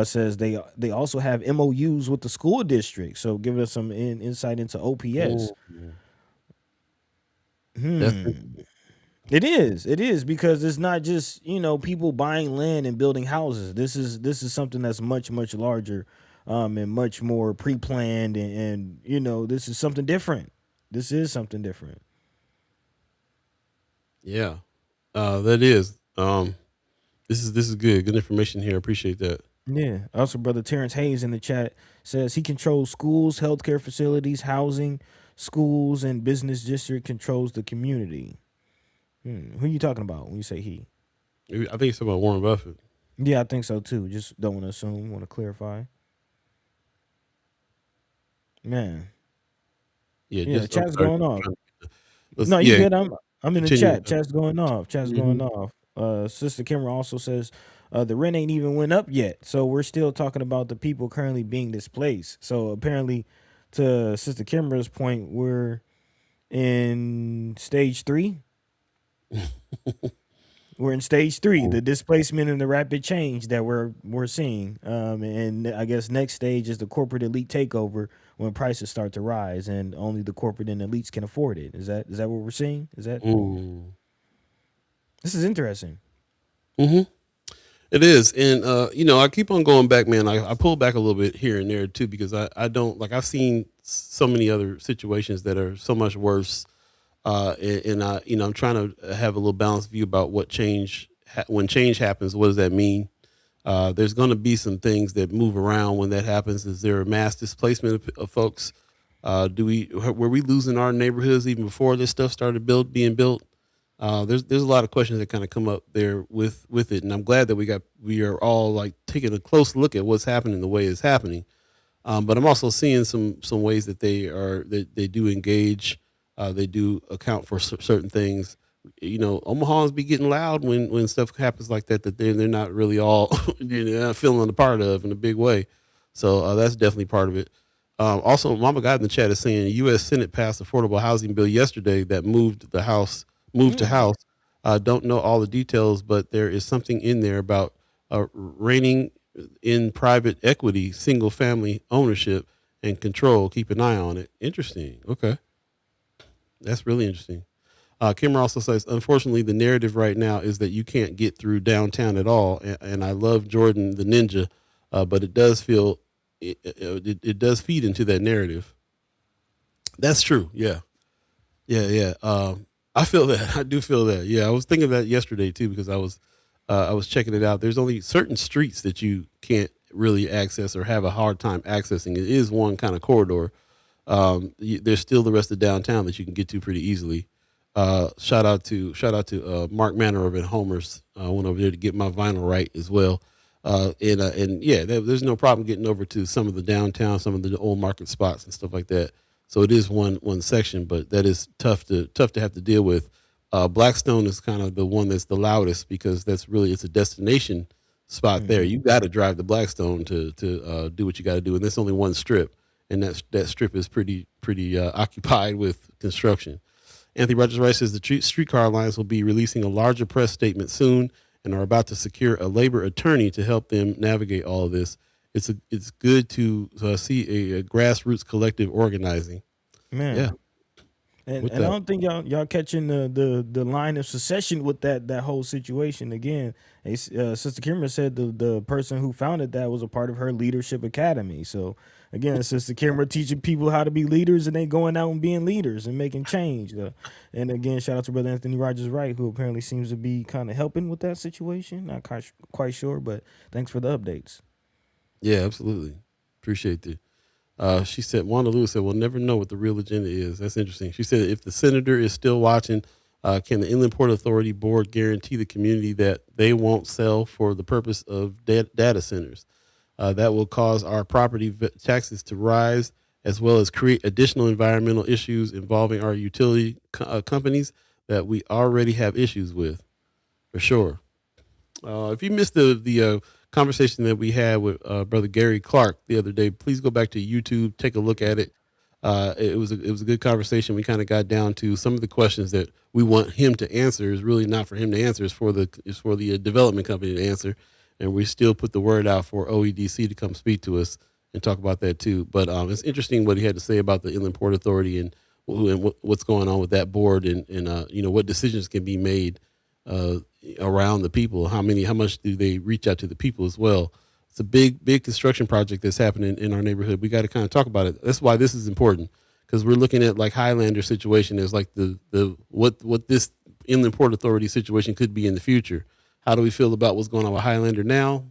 says they also have MOUs with the school district. So give us some insight into mm, OPS. mm. That's Hmm. It is because it's not just people buying land and building houses. This is something that's much larger, and much more pre-planned, and this is something different. This is something different. yeah. That is. This is good. Good information here. Appreciate that. Yeah. Also, brother Terrence Hayes in the chat says he controls schools, healthcare facilities, housing, schools, and business district controls the community. Who you talking about when you say he? I think it's about Warren Buffett. Yeah, I think so too. Just don't want to assume. Want to clarify. Man, Yeah, yeah. I'm Chat's sorry. going off. Let's No, you yeah, good. I'm in the continue. chat. Chat's going off. Chat's going Mhm. off. Sister Kimmer also says the rent ain't even went up yet, so we're still talking about the people currently being displaced. So apparently, to Sister Kimmer's point, we're in stage 3. We're in stage 3, Cool. the displacement and the rapid change that we're seeing. And I guess next stage is the corporate elite takeover when prices start to rise and only the corporate and elites can afford it. Is that what we're seeing? Mm. This is interesting. Hmm. It is, and I keep on going back, man. I pull back a little bit here and there too because I don't like I've seen so many other situations that are so much worse, and I I'm trying to have a little balanced view about what when change happens. What does that mean? There's going to be some things that move around when that happens. Is there a mass displacement of folks? Were we losing our neighborhoods even before this stuff started being built? There's a lot of questions that kind of come up there with it, and I'm glad that we are all like taking a close look at what's happening the way it's happening. But I'm also seeing some ways that they do engage, they do account for certain things. Omahans be getting loud when stuff happens like that. That they're not really all not feeling a part of in a big way. So that's definitely part of it. Also, Mama God in the chat is saying U.S. Senate passed affordable housing bill yesterday that moved to Mm. House. Don't know all the details, but there is something in there about reining in private equity, single family ownership and control. Keep an eye on it. Interesting. Okay. That's really interesting. Kimmer also says, unfortunately, the narrative right now is that you can't get through downtown at all. And I love Jordan the Ninja, but it does feel it does feed into that narrative. That's true. Yeah. Yeah. Yeah. I feel that. I do feel that. Yeah. I was thinking of that yesterday too because I was checking it out. There's only certain streets that you can't really access or have a hard time accessing. It is one kind of corridor. There's still the rest of downtown that you can get to pretty easily. Shout out to Mark Manor over at Homer's. I went over there to get my vinyl right as well. And yeah, there's no problem getting over to some of the downtown, some of the old market spots and stuff like that. So it is one section, but that is tough to have to deal with. Blackstone is kind of the one that's the loudest because it's a destination spot there. Hmm. You got to drive to Blackstone to do what you got to do, and there's only one strip, and that strip is pretty occupied with construction. Anthony Rogers Rice says the streetcar alliance will be releasing a larger press statement soon and are about to secure a labor attorney to help them navigate all of this. It's good to see a grassroots collective organizing. Man, Yeah. And with and I that. don't think y'all catching the line of succession with that whole situation. Again, Sister Kimber said the person who founded that was a part of her leadership academy. So again, Sister Kimber teaching people how to be leaders, and they going out and being leaders and making change. And again, shout out to Brother Anthony Rogers Wright, who apparently seems to be kind of helping with that situation. Not quite sure, but thanks for the updates. Yeah, absolutely. Appreciate that. She said, Wanda Lewis said, we'll never know what the real agenda is. That's interesting. She said, if the senator is still watching, can the Inland Port Authority board guarantee the community that they won't sell for the purpose of data centers? That will cause our property taxes to rise, as well as create additional environmental issues involving our utility companies that we already have issues with, for sure. If you missed the conversation that we had with brother Gary Clark the other day, please go back to YouTube, take a look at it. It was a good conversation. We kind of got down to some of the questions that we want him to answer. Is really not for him to answer. It's for the development company to answer, and we still put the word out for OEDC to come speak to us and talk about that too. But it's interesting what he had to say about the Inland Port Authority and what's going on with that board, and what decisions can be made uh, around the people. How much do they reach out to the people as well? It's a big construction project that's happening in our neighborhood. We got to kind of talk about it. That's why this is important, because we're looking at like Highlander situation as like the what this Inland Port Authority situation could be in the future. How do we feel about what's going on with Highlander now?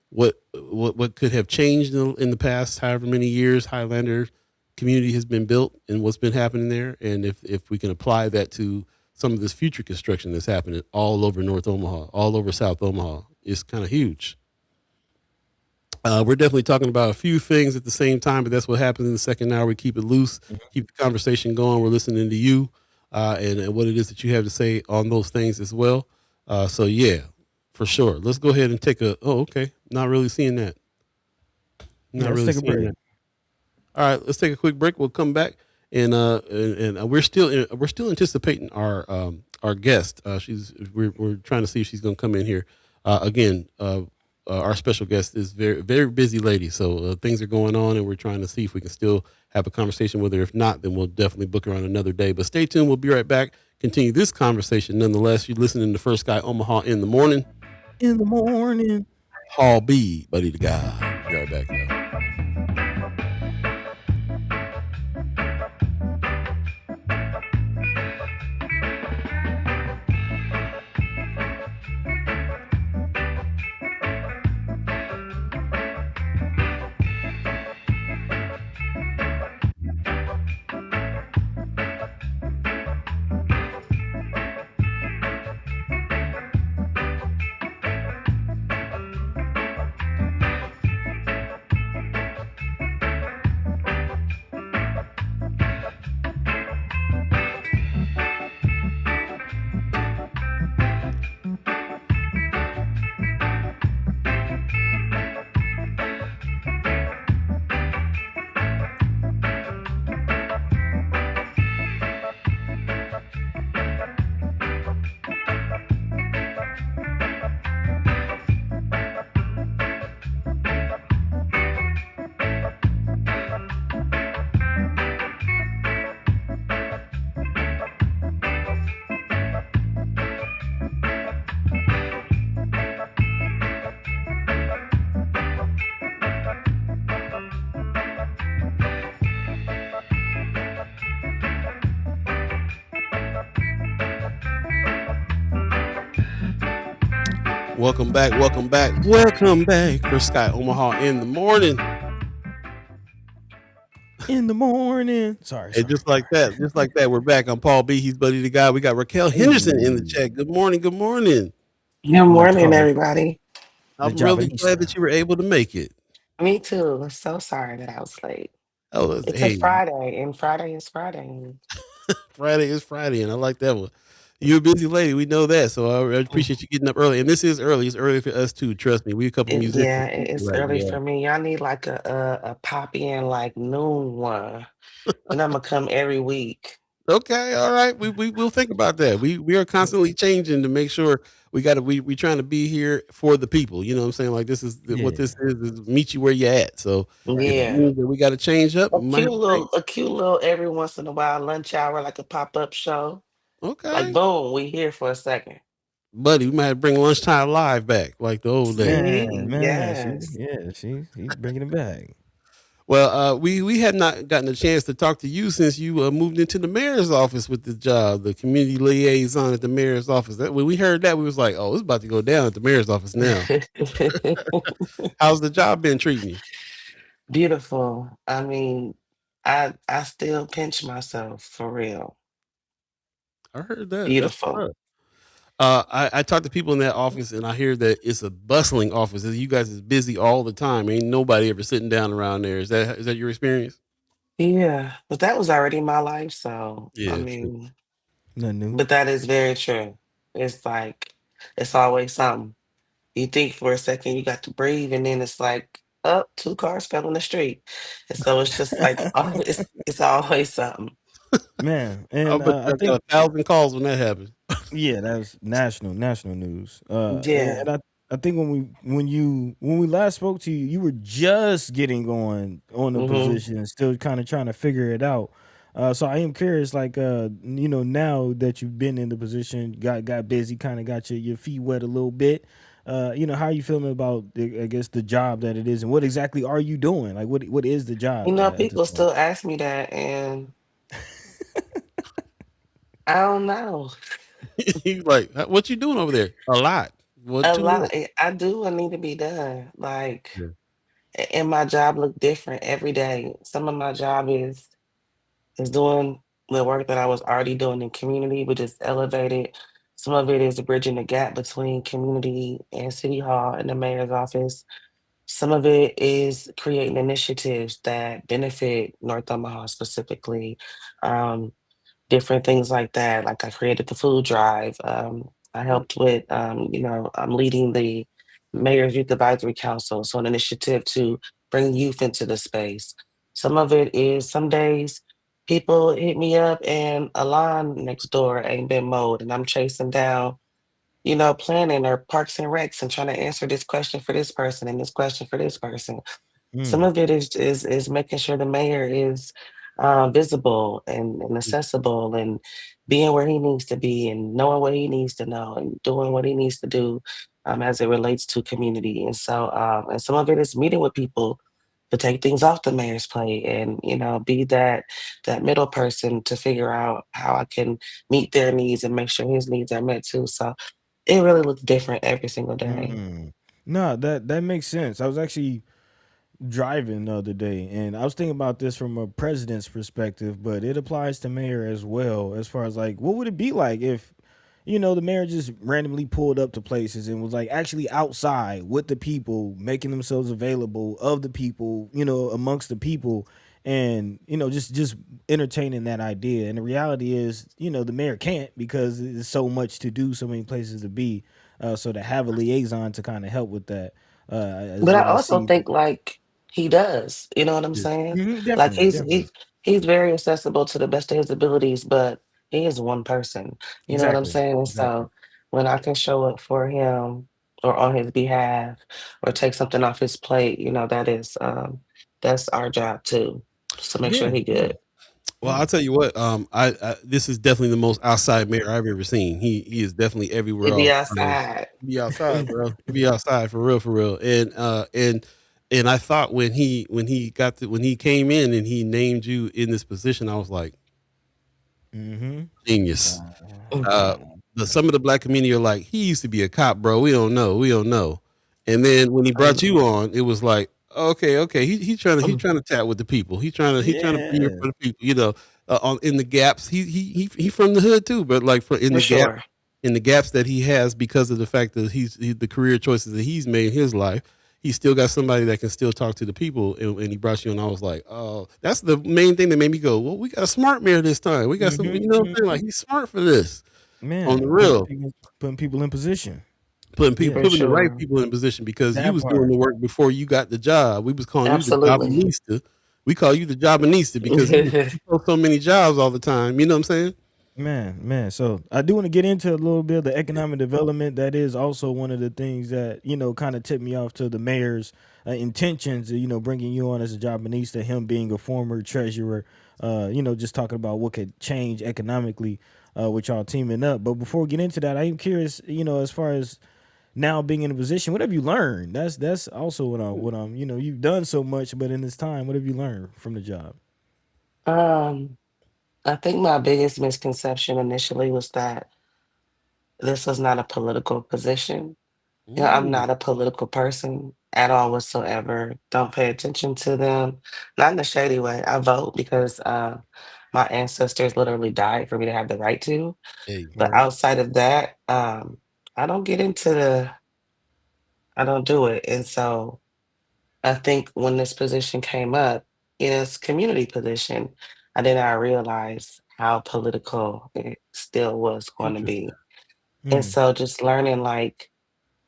What could have changed in the past however many years Highlander community has been built, and what's been happening there, and if we can apply that to some of this future construction that's happening all over North Omaha, all over South Omaha, is kind of huge. We're definitely talking about a few things at the same time, but that's what happens in the second hour. We keep it loose, keep the conversation going. We're listening to you and what it is that you have to say on those things as well. So yeah, for sure. Let's go ahead and take a. Oh, okay. Not really seeing that. Yeah, Not let's really take a seeing break. that. All right, let's take a quick break. We'll come back, and we're still anticipating our guest. We're trying to see if she's going to come in here. Again, our special guest is very busy lady, so things are going on, and we're trying to see if we can still have a conversation with her. If not, then we'll definitely book her on another day. But stay tuned. We'll be right back. Continue this conversation. Nonetheless, you're listening to First Guy Omaha in the morning. In the morning. Paul B, buddy the guy. Be right back, though. Welcome back. Welcome back. Welcome back for Sky Omaha in the morning. In the morning. Sorry. And just like that, we're back. I'm Paul B. He's Buddy the Guy. We got Racquel Henderson in the Hey, chat. Good morning. Good morning. Good la morning, trova, everybody. la I'm really glad Javanese. that you were able to make it. Me too. I'm so sorry that I was late. Oh, It's a hey, Friday, and Friday is Friday. Friday is Friday, and I like that one. You're a busy lady. We know that. So I Mm. appreciate you getting up early. And this is early. It's early for us too. Trust me. We a couple Yeah, musicians it's right early now. for me. Y'all need like a pop in like noon one, and I'm gonna come every week. Okay, all right. We'll think about that. We are constantly changing to make sure we trying to be here for the people. You know what I'm saying? Like this is what Yeah. this is meet you where you at. So if it Right. Yeah. means that we got to change up, we might have to change. A cute little every once in a while lunch hour, like a pop-up show. Like Okay, boom, we here for a second. buddy, we might have to bring lunchtime live back like the old days. Man, See, man, she yes. yeah, he's bringing it back. Well, we had not gotten a chance to talk to you since you moved into the mayor's office with the job, the community liaison at the mayor's office. When we heard that, we was like, "Oh, it's about to go down at the mayor's office now." How's the job been treating you? Beautiful. I mean, I still pinch myself for real. I heard that. That's Beautiful. what's up. I talk to people in that office, and I hear that it's a bustling office. You guys is busy all the time. Ain't nobody ever sitting down around there. Is that your experience? Yeah, but that was already my life, so I Yeah, true. mean, Nothing new. but that is very true. It's like it's always something. You think for a second you got to breathe, and then it's like, up, two cars fell in the street. And so it's just like it's always something. Man, I and bet I you got think 1,000 calls when that happened. yeah, that's national news. Yeah. And I think when we last spoke to you, you were just getting going on the Hmm. position and still kind of trying to figure it out. So I am curious, like now that you've been in the position, got busy, kind of got your feet wet a little bit. How are you feeling about I guess the job that it is, and what exactly are you doing? Like, what is the You job know, at this people point? still ask me that, and I don't know. He's like, "What you doing over there?" A lot. What A too lot. much? I do what need to be done. Like, Yeah. and my job look different every day. Some of my job is doing the work that I was already doing in community, but just elevated. Some of it is bridging the gap between community and city hall and the mayor's office. Some of it is creating initiatives that benefit North Omaha specifically. Um, Different things like that. Like I created the food drive. I Mm, helped with, I'm leading the Mayor's Youth Advisory Council, so an initiative to bring youth into the space. Some of it is some days people hit me up and a lawn next door ain't been mowed, and I'm chasing down, planning or parks and recs and trying to answer this question for this person and this question for this person. Some Mm, of it is making sure the mayor is visible and mm, accessible and being where he needs to be and knowing what he needs to know and doing what he needs to do as it relates to community. And so, and some of it is meeting with people to take things off the mayor's plate and be that middle person to figure out how I can meet their needs and make sure his needs are met too. So it really looks different every single day. mm. No, that makes sense. I was actually driving the other day, and I was thinking about this from a president's perspective, but it applies to mayor as well. As far as like, what would it be like if the mayor just randomly pulled up to places and was like actually outside with the people, making themselves available of the people, amongst the people, and just entertaining that idea. And the reality is, the mayor can't because there's so much to do, so many places to be. So to have a liaison to kind of help with that is But I what I also see. think like he does, you know what I'm yeah. saying? Mhm, Like definitely, definitely. he's very accessible to the best of his abilities, but he is one person. You know what I'm Exactly, saying? And exactly. so when I can show up for him or on his behalf or take something off his plate, that's our job too, just to make sure Yeah, he yeah, good. Well, yeah. I'll tell you what. I this is definitely the most outside mayor I've ever seen. He is definitely everywhere He all be the time. outside. He be outside, bro. He be outside for real, for real. And I thought when he came in and he named you in this position, I was like, Mm-hmm. genius. Uh, Uh, some of the black community are like, he used to be a cop, bro. We don't know. And then when he brought you on, it was like, okay, okay, he trying to chat with the people. He trying to be here yeah. for the people. On in the gaps, he from the hood too, but like for For sure. in the gaps that he has because of the fact that the career choices that he's made in his life. He still got somebody that can still talk to the people, and he brought you. And I was like, oh, that's the main thing that made me go, well, we got a smart mayor this time. We got some, Mm-hmm, what I'm saying? Like he's smart for this on the Man, real, putting people in position. For Yeah, putting the right sure. people in position because you that was doing part. the work before you got the job. We was calling you the Absolutely. jobinista. We call you the jobinista because you post so many jobs all the time. You know what I'm saying? Man. So I do want to get into a little bit of the economic development. That is also one of the things that kind of tipped me off to the mayor's intentions. Bringing you on as a job beneath to him being a former treasurer. Just talking about what could change economically with y'all teaming up. But before we get into that, I am curious. As far as now being in a position, what have you learned? That's also what I'm. You've done so much, but in this time, what have you learned from the job? Um, I think my biggest misconception initially was that this was not a political position. I'm Mm, not a political person at all whatsoever. Don't pay attention to them. Not in a shady way. I vote because my ancestors literally died for me to have the right to. hey, But outside of that, I don't get into I don't do it. And so I think when this position came up, it's a community position. And then I realized how political it still was going to interesting. be. And Hmm. so just learning like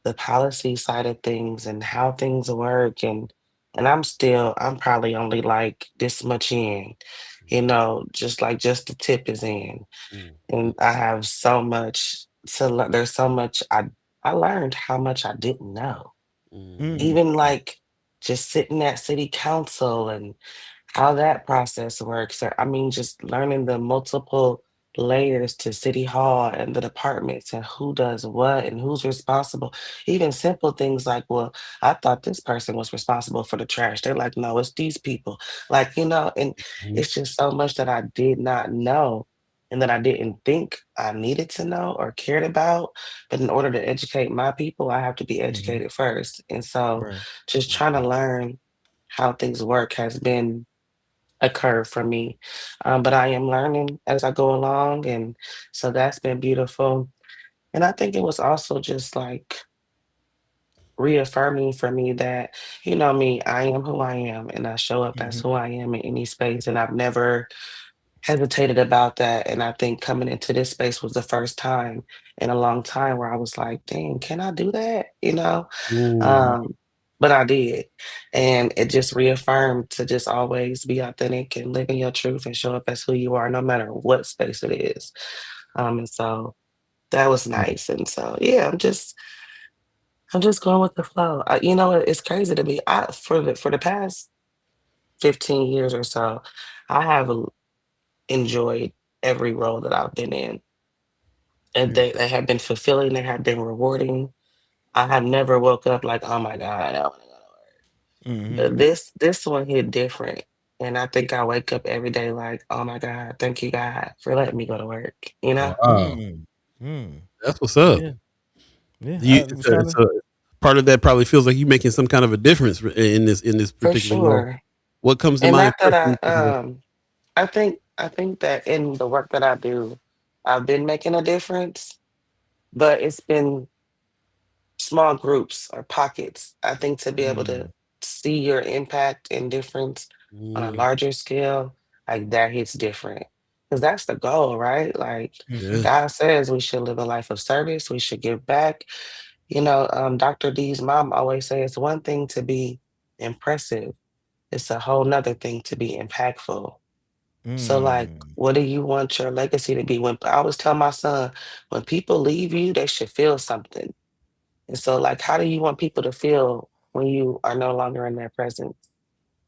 the policy side of things and how things work and I'm probably only like this much in, just the tip is in. Mm, mm, And I have so much to learn. There's so much I learned how much I didn't know. mm, Mm. Even like just sitting at city council and how that process works. Or, I mean, just learning the multiple layers to City Hall and the departments and who does what and who's responsible. Even simple things like, well, I thought this person was responsible for the trash. They're like, no, it's these people. And mm, it's just so much that I did not know and that I didn't think I needed to know or cared about. But in order to educate my people, I have to be Hmm. educated first. And so Right. just trying to learn how things work has been a curve for me. But I am learning as I go along. And so that's been beautiful. And I think it was also just like reaffirming for me that, me, I am who I am and I show up as Hmm. who I am in any space. And I've never hesitated about that. And I think coming into this space was the first time in a long time where I was like, dang, can I do that? mm, Um, but I did. And it just reaffirmed to just always be authentic and live in your truth and show up as who you are, no matter what space it is. And so that was mm. nice. And so, yeah, I'm just going with the flow. It's crazy to me. For the past 15 years or so, I have enjoyed every role that I've been in. And Yeah. they have been fulfilling, they have been rewarding. I have never woke up like, oh my God, I wanna go to work. Hmm. But this one hit different. And I think I wake up every day like, oh my God, thank you God for letting me go to work, you know? Wow, Mm. Mm. that's what's up. Yeah. Yeah. Do you, I was it's a, trying it's to. a part of that probably feels like you making some kind of a difference in this For particular role. sure. What comes to And mind not that first when you think of that? I think that in the work that I do, I've been making a difference, but it's been small groups or pockets. I think to be able to Mm. see your impact and difference on a Mm, larger scale, like that hits different. Because that's the goal, right? Like Hmm. yeah. God says we should live a life of service, we should give back. Dr. D's mom always says it's one thing to be impressive, it's a whole nother thing to be impactful. So, like, Mm. what do you want your legacy to be? When I always tell my son, when people leave you, they should feel something. And so, like, how do you want people to feel when you are no longer in their presence?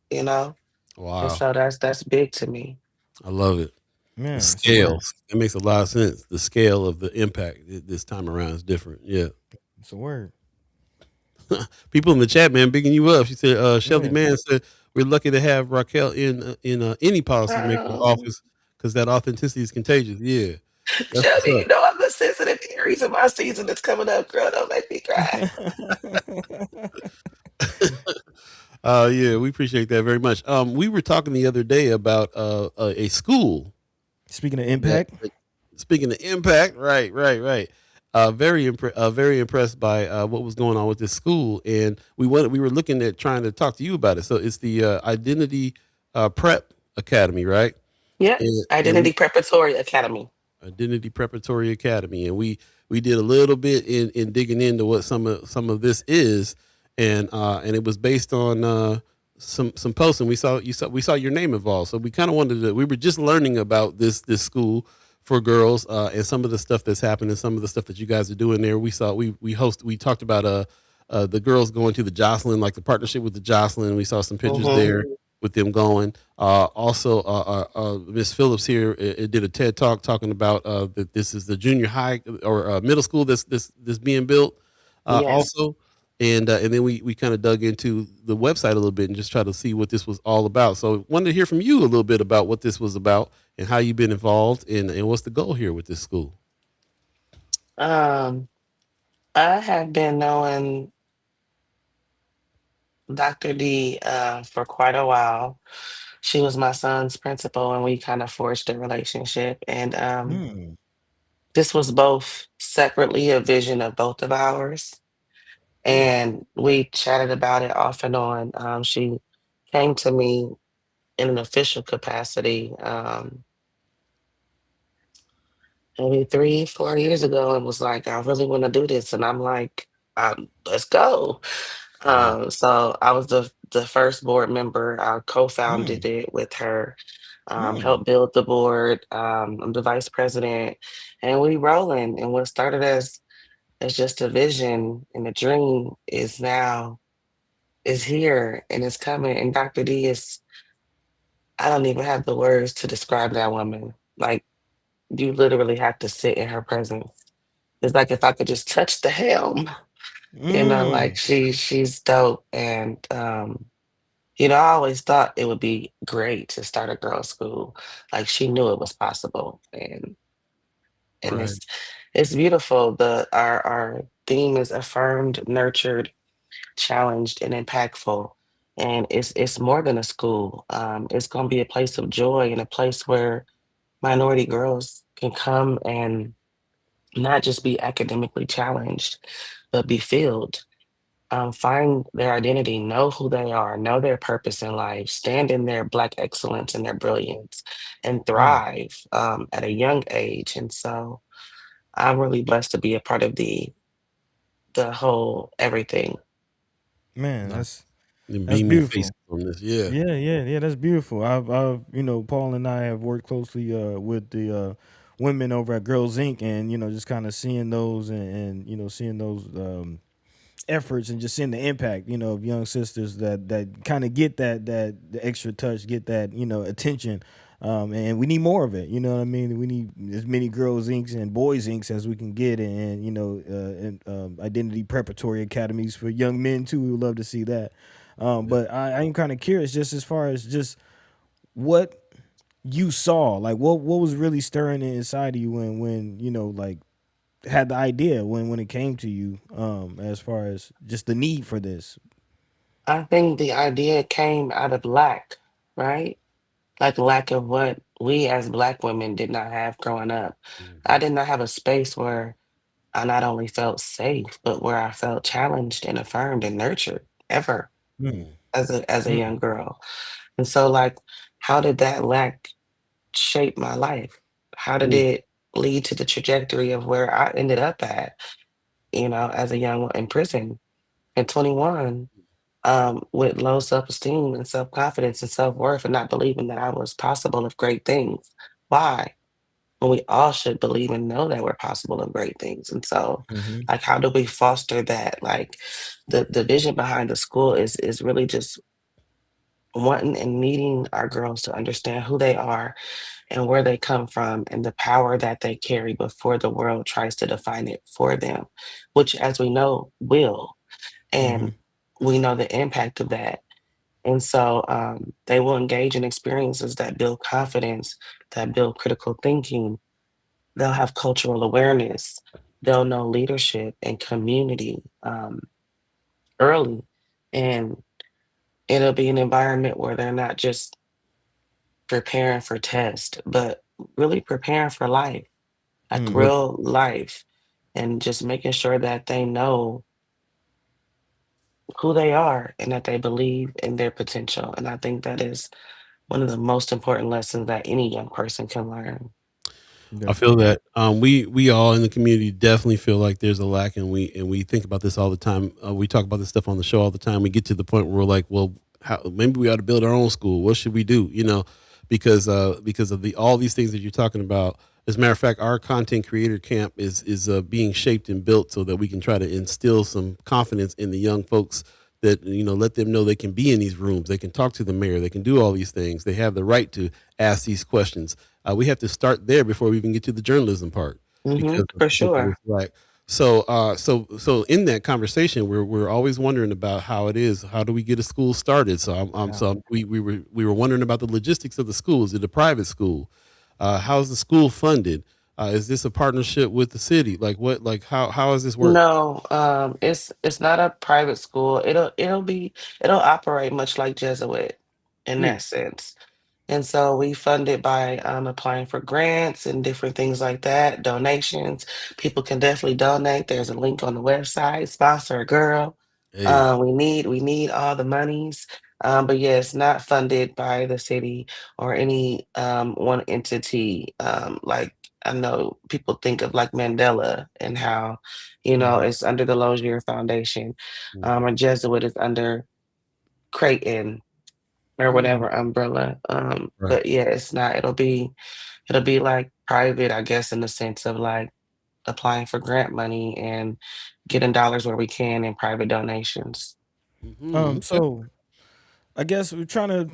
You know? And Wow, so that's big to me. I love it. The Man, it's a word. scales. It makes a lot of sense. The scale of the impact this time around is different. Yeah. It's a word. People in the chat, man, bigging you up. She said, Shelly Yeah. Mann said, we're lucky to have Raquel in any policymaker's Um, office because that authenticity is contagious. Yeah. That's what's Shelby, up. you know I'm the sensitive Aries in my season that's coming up, girl. Don't make me cry. Yeah, we appreciate that very much. We were talking the other day about a school Speaking of that, impact. speaking of impact, right. Very impressed by what was going on with this school, and we were looking at trying to talk to you about it. So it's the Identity Prep Academy, right? Yep. And we Identity Preparatory Academy. Identity Preparatory Academy, and we did a little bit in digging into what some of this is, and it was based on some posts, and we saw your name involved. So we kind of wanted to. We were just learning about this school for girls, and some of the stuff that's happened and some of the stuff that you guys are doing there. We talked about the girls going to the Jocelyn, like the partnership with the Jocelyn. We saw some pictures Mm-hmm. there with them going. Also, Miss Phillips here did a TED talk talking about that this is the junior high or middle school this being built. Yes. Also, and then we kind of dug into the website a little bit and just try to see what this was all about. So, wanted to hear from you a little bit about what this was about and how you've been involved and what's the goal here with this school. Um, I have been knowing Dr. D for quite a while. She was my son's principal, and we kind of forged a relationship. And Mm. this was both separately a vision of both of ours. Mm, And we chatted about it off and on. She came to me in an official capacity maybe 3, 4 years ago and was like, I really want to do this. And I'm like, let's go. wow. So I was the first board member. I co-founded Mm. it with her, Mm. helped build the board. I'm the vice president, and we rolling. And what started as just a vision and a dream is here and it's coming. And Dr. D is, I don't even have the words to describe that woman. Like, you literally have to sit in her presence. It's like if I could just touch the helm, like Mm. she's dope. And I always thought it would be great to start a girls' school. Like, she knew it was possible. And Right. it's beautiful. Our theme is affirmed, nurtured, challenged, and impactful. And it's more than a school. It's gonna be a place of joy and a place where minority girls can come and not just be academically challenged, but be filled, find their identity, know who they are, know their purpose in life, stand in their Black excellence and their brilliance, and Mm. thrive at a young age. And so I'm really blessed to be a part of the whole everything. Man, No, and that's beaming faces beautiful. on this. Yeah. Yeah, yeah, yeah. That's beautiful. Paul and I have worked closely with the women over at Girls Inc. and just kind of seeing those and seeing those efforts and just seeing the impact, of young sisters that kind of get that the extra touch, get that attention, and we need more of it. You know what I mean? We need as many girls inks and boys inks as we can get, and identity preparatory academies for young men too. We would love to see that. But I'm kind of curious, just as far as just what you saw, like what was really stirring inside of you when like had the idea when it came to you, as far as just the need for this. I think the idea came out of lack, right? Like lack of what we as Black women did not have growing up. Mhm. I did not have a space where I not only felt safe, but where I felt challenged and affirmed and nurtured ever Mm, as a mm, young girl. And so, like, how did that lack shape my life? How did Mm. it lead to the trajectory of where I ended up at, as a young in prison at 21, with low self-esteem and self-confidence and self-worth and not believing that I was possible of great things. Why? When we all should believe and know that we're possible of great things. And so, mm-hmm, like, how do we foster that? Like, the vision behind the school is really just wanting and needing our girls to understand who they are and where they come from and the power that they carry before the world tries to define it for them, which, as we know, will. mm-hmm, And we know the impact of that. And so they will engage in experiences that build confidence, that build critical thinking. They'll have cultural awareness. They'll know leadership and community early. And it'll be an environment where they're not just preparing for test, but really preparing for life, like mm. What real life, and just making sure that they know who they are and that they believe in their potential. And I think that is one of the most important lessons that any young person can learn. I feel Definitely. that we all in the community definitely feel like there's a lack, and we think about this all the time. We talk about this stuff on the show all the time. We get to the point where we're like, well, maybe we ought to build our own school. What should we do? Because of the all these things that you're talking about. As a matter of fact, our content creator camp is being shaped and built so that we can try to instill some confidence in the young folks that let them know they can be in these rooms, they can talk to the mayor, they can do all these things, they have the right to ask these questions. We have to start there before we even get to the journalism part because For because sure. it's like so in that conversation we're always wondering about how it is, how do we get a school started. Yeah. We were wondering about the logistics of the school. Is it a private school? How's the school funded? Is this a partnership with the city? Like what? Like how does this work? No, it's not a private school. It'll operate much like Jesuit in Hmm. that sense. And so we fund it by applying for grants and different things like that, donations. People can definitely donate. There's a link on the website. Sponsor a girl. Hey. We need all the monies. But yeah, it's not funded by the city or any one entity. Like I know people think of like Mandela and how, Hmm. it's under the Lozier Foundation, Hmm. or Jesuit is under Creighton or Hmm. whatever umbrella. Right. But yeah, it's not. It'll be like private, I guess, in the sense of like applying for grant money and getting dollars where we can in private donations. Okay. So I guess we're trying to,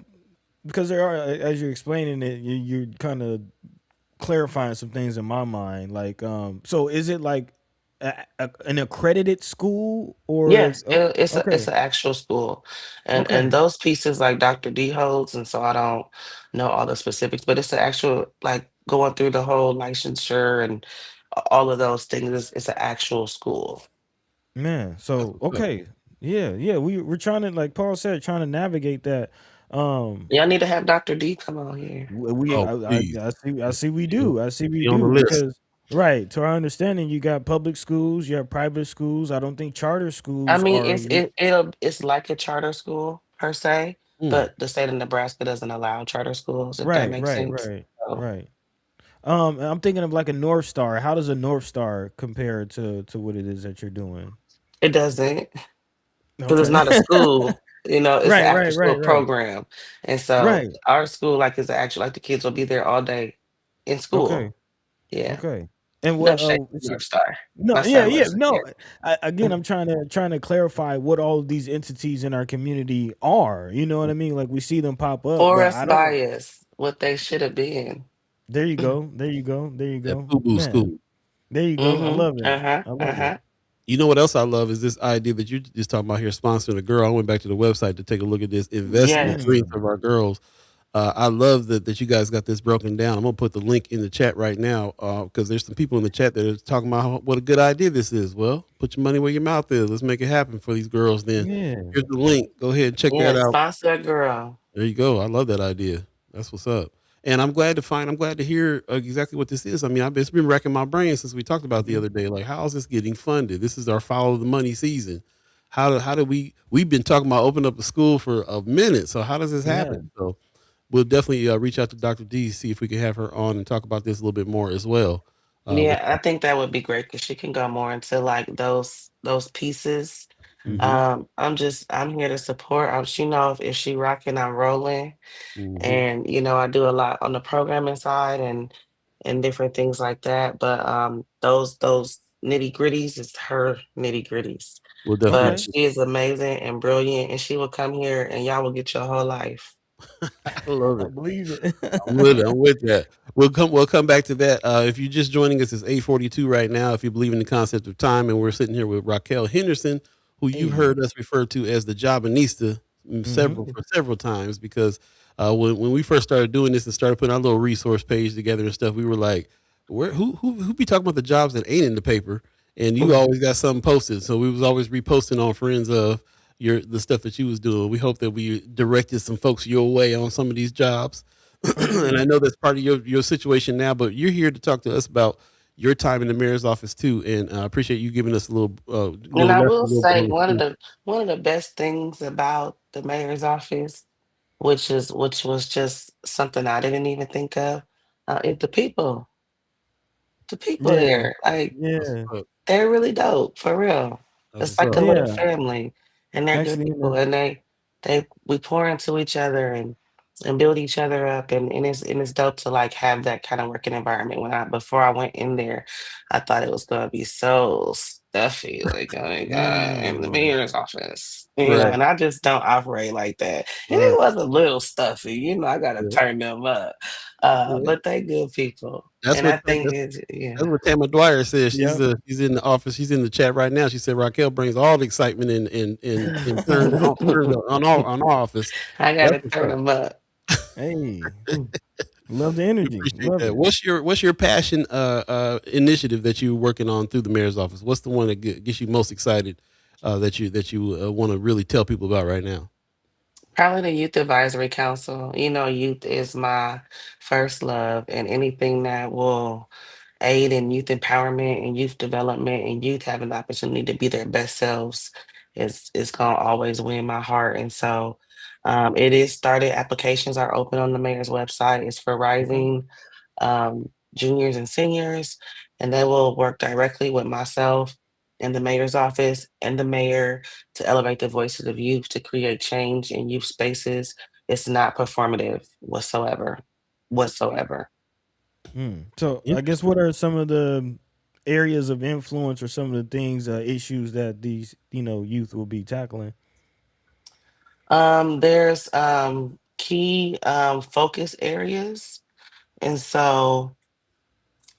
because there are, as you're explaining it, you're kind of clarifying some things in my mind. Like, so is it like an accredited school or Yes, it's okay, an actual school, and okay, those pieces like Dr. D holds, and so I don't know all the specifics, but it's an actual like going through the whole licensure and all of those things. It's an actual school. man. That's So what's up. okay, yeah, yeah. We're trying to, like Paul said, trying to navigate that. Um, Y'all need to have Dr. D come on here. we Oh, please. I see we He on, do. I see we he on the do list. because right, to our understanding, you got public schools, you have private schools. I don't think charter I schools mean, are it's like a charter school per se, Mm. but the state of Nebraska doesn't allow charter schools, if that right, makes right, sense. right, So right. I'm thinking of like a North Star. How does a North Star compare to what it is that you're doing? it doesn't, because it's Okay. not a school, it's an Right, after right, school right, right. program. And so Right. our school, like, is actually like the kids will be there all day in Okay. school. Yeah. Okay. And No what shade to it's North Star. no, My yeah, son yeah, wasn't no. there. Again, I'm trying to clarify what all of these entities in our community are. You know what I mean? Like we see them pop up, but I Forest don't. bias, what they should have been. There you go. There you go. There you That go. Boo Boo Man, School. there you go. I Mm-hmm. love it. Uh-huh. I love it. Uh-huh. You know what else I love is this idea that you just talking about here, sponsoring a girl. I went back to the website to take a look at this. Invest in the Yes. dreams Mm. of our girls. I love that you guys got this broken down. I'm gonna put the link in the chat right now because there's some people in the chat that are talking about what a good idea this is. Well, put your money where your mouth is. Let's make it happen for these girls. Then Yeah. here's the link. Go ahead and check that Yeah, out. sponsor a girl. There you go. I love that idea. That's what's up. And I'm glad to hear exactly what this is. I mean, it's been racking my brain since we talked about the Mhm. other day. Like, how is this getting funded? This is our follow the money season. How do we've been talking about opening up a school for a minute. So how does this Yeah. happen? So we'll definitely reach out to Dr. D, see if we can have her on and talk about this a little bit more as well. With Yeah, I think that would be great because she can go more into like those pieces. hmm I'm here to support. She know if she rocking, I'm rolling. hmm And I do a lot on the programming side and different things like that. But those nitty gritties is her nitty gritties. we'll definitely But Okay. she is amazing and brilliant, and she will come here and y'all will get your whole life. I love I it. believe it. I'm with it. I'm with that. We'll come back to that. If you're just joining us, it's 8:42 right now. If you believe in the concept of time, and we're sitting here with Racquel Henderson, who you've Hey. heard us refer to as the Jobinista Mhm. several times, because when we first started doing this and started putting our little resource page together and stuff, we were like, who be talking about the jobs that ain't in the paper? And you always got something posted, so we was always reposting on friends of the stuff that you was doing. We hope that we directed some folks your way on some of these jobs. And Okay. I know that's part of your situation now, but you're here to talk to us about your time in the mayor's office too. And I appreciate you giving us a And little I lesson, will a little say bonus one of too. the best things about the mayor's office, which was just something I didn't even think of, is the people. The people Yeah. there, like That's Yeah. what's up. they're really dope for real. That's It's what's like a up. little Yeah. family, and they're good Actually, in people, the and we pour into each other, and and build each other up, and it's dope to like have that kind of working environment. Before I went in there, I thought it was gonna be so stuffy, like, oh my god, in the Mm, mayor's office, Right. and I just don't operate like that. And it Right. was a little stuffy, I gotta Yeah. turn them up. Yeah. But they good people, That's and what I think it's, yeah. that's what Tamma Dwyer says. yep. She's in the office. She's in the chat right now. She said Raquel brings all the excitement and turns on our office. I That's gotta what's turn up. them up. Hey, love the We energy. appreciate Love that. it. What's your passion initiative that you're working on through the mayor's office? What's the one that gets you most excited that you want to really tell people about right now? Probably the Youth Advisory Council. Youth is my first love, and anything that will aid in youth empowerment and youth development and youth having the opportunity to be their best selves is gonna always win my heart. And so it is started. Applications are open on the mayor's website. It's for Okay. rising juniors and seniors, and they will work directly with myself in the mayor's office and the mayor to elevate the voices of youth to create change in youth spaces. It's not performative whatsoever, whatsoever. So I guess what are some of the areas of influence or some of the things, issues that these youth will be tackling? There's key focus areas, and so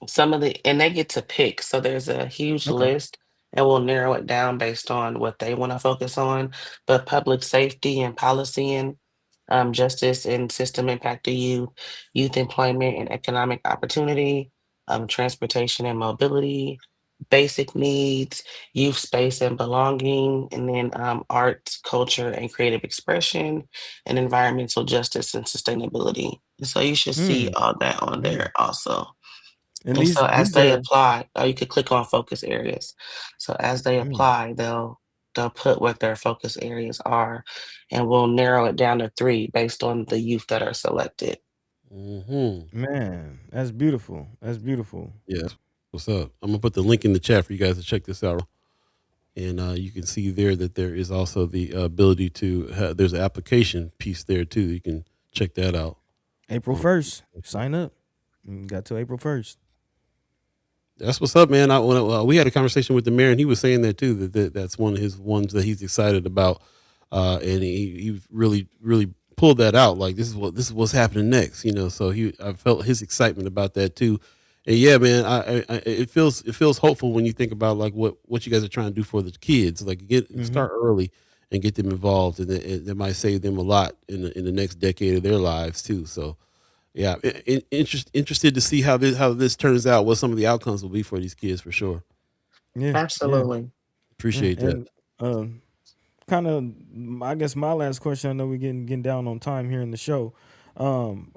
some of the and they get to pick. So there's a huge Okay. list, and we'll narrow it down based on what they want to focus on. But public safety and policy and justice and system impact to youth employment and economic opportunity, transportation and mobility, basic needs, youth space and belonging, and then arts, culture, and creative expression, and environmental justice and sustainability. So you should see Mm, all that on yeah. there also. And And so as these they are apply, or you could click on focus areas. So as they mm, apply, they'll put what their focus areas are, and we'll narrow it down to three based on the youth that are selected. Hmm. man, that's beautiful. That's beautiful. Yeah, that's what's up. I'm gonna put the link in the chat for you guys to check this out, and you can see there that there is also the ability to there's an application piece there too. You can check that out. April Um, 1st. Sign up. Got till April 1st. That's what's up, man. We had a conversation with the mayor, and he was saying that too. That's one of his ones that he's excited about, and he really pulled that out. Like this is what's happening next, So I felt his excitement about that too. And yeah, man, it feels hopeful when you think about like what you guys are trying to do for the kids. Like Hmm. start early and get them involved, and that might save them a lot in the next decade of their lives too. So yeah, interested to see how this turns out. What some of the outcomes will be for these kids for sure. Yeah, yeah, Absolutely. yeah. Appreciate that. And kind of, I guess my last question. I know we're getting down on time here in the show.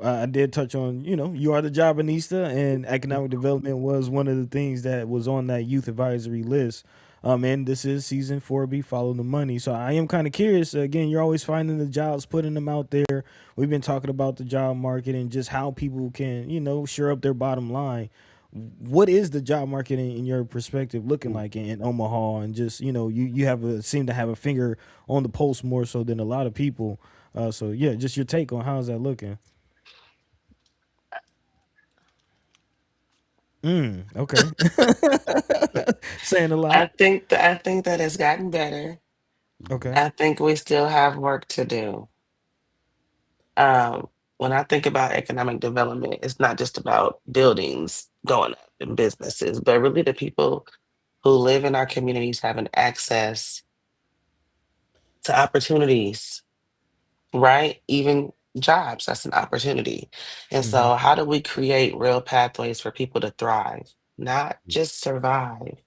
I did touch on, you are the Jobinista, and economic development was one of the things that was on that youth advisory list. And this is season 4B, follow the money. So I am kind of curious. Again, you're always finding the jobs, putting them out there. We've been talking about the job market and just how people can, shore up their bottom line. What is the job market in your perspective looking like in Omaha? And just, you have seem to have a finger on the pulse more so than a lot of people. So yeah, just your take on how's that looking. Okay. Saying a I lot. think I think that it's gotten better. Mhm. Okay. I think we still have work to do. Um, when I think about economic development, it's not just about buildings going up and businesses, but really the people who live in our communities having access to opportunities, right? Even jobs, that's an opportunity. And Mm-hmm. so, how do we create real pathways for people to thrive, not just survive,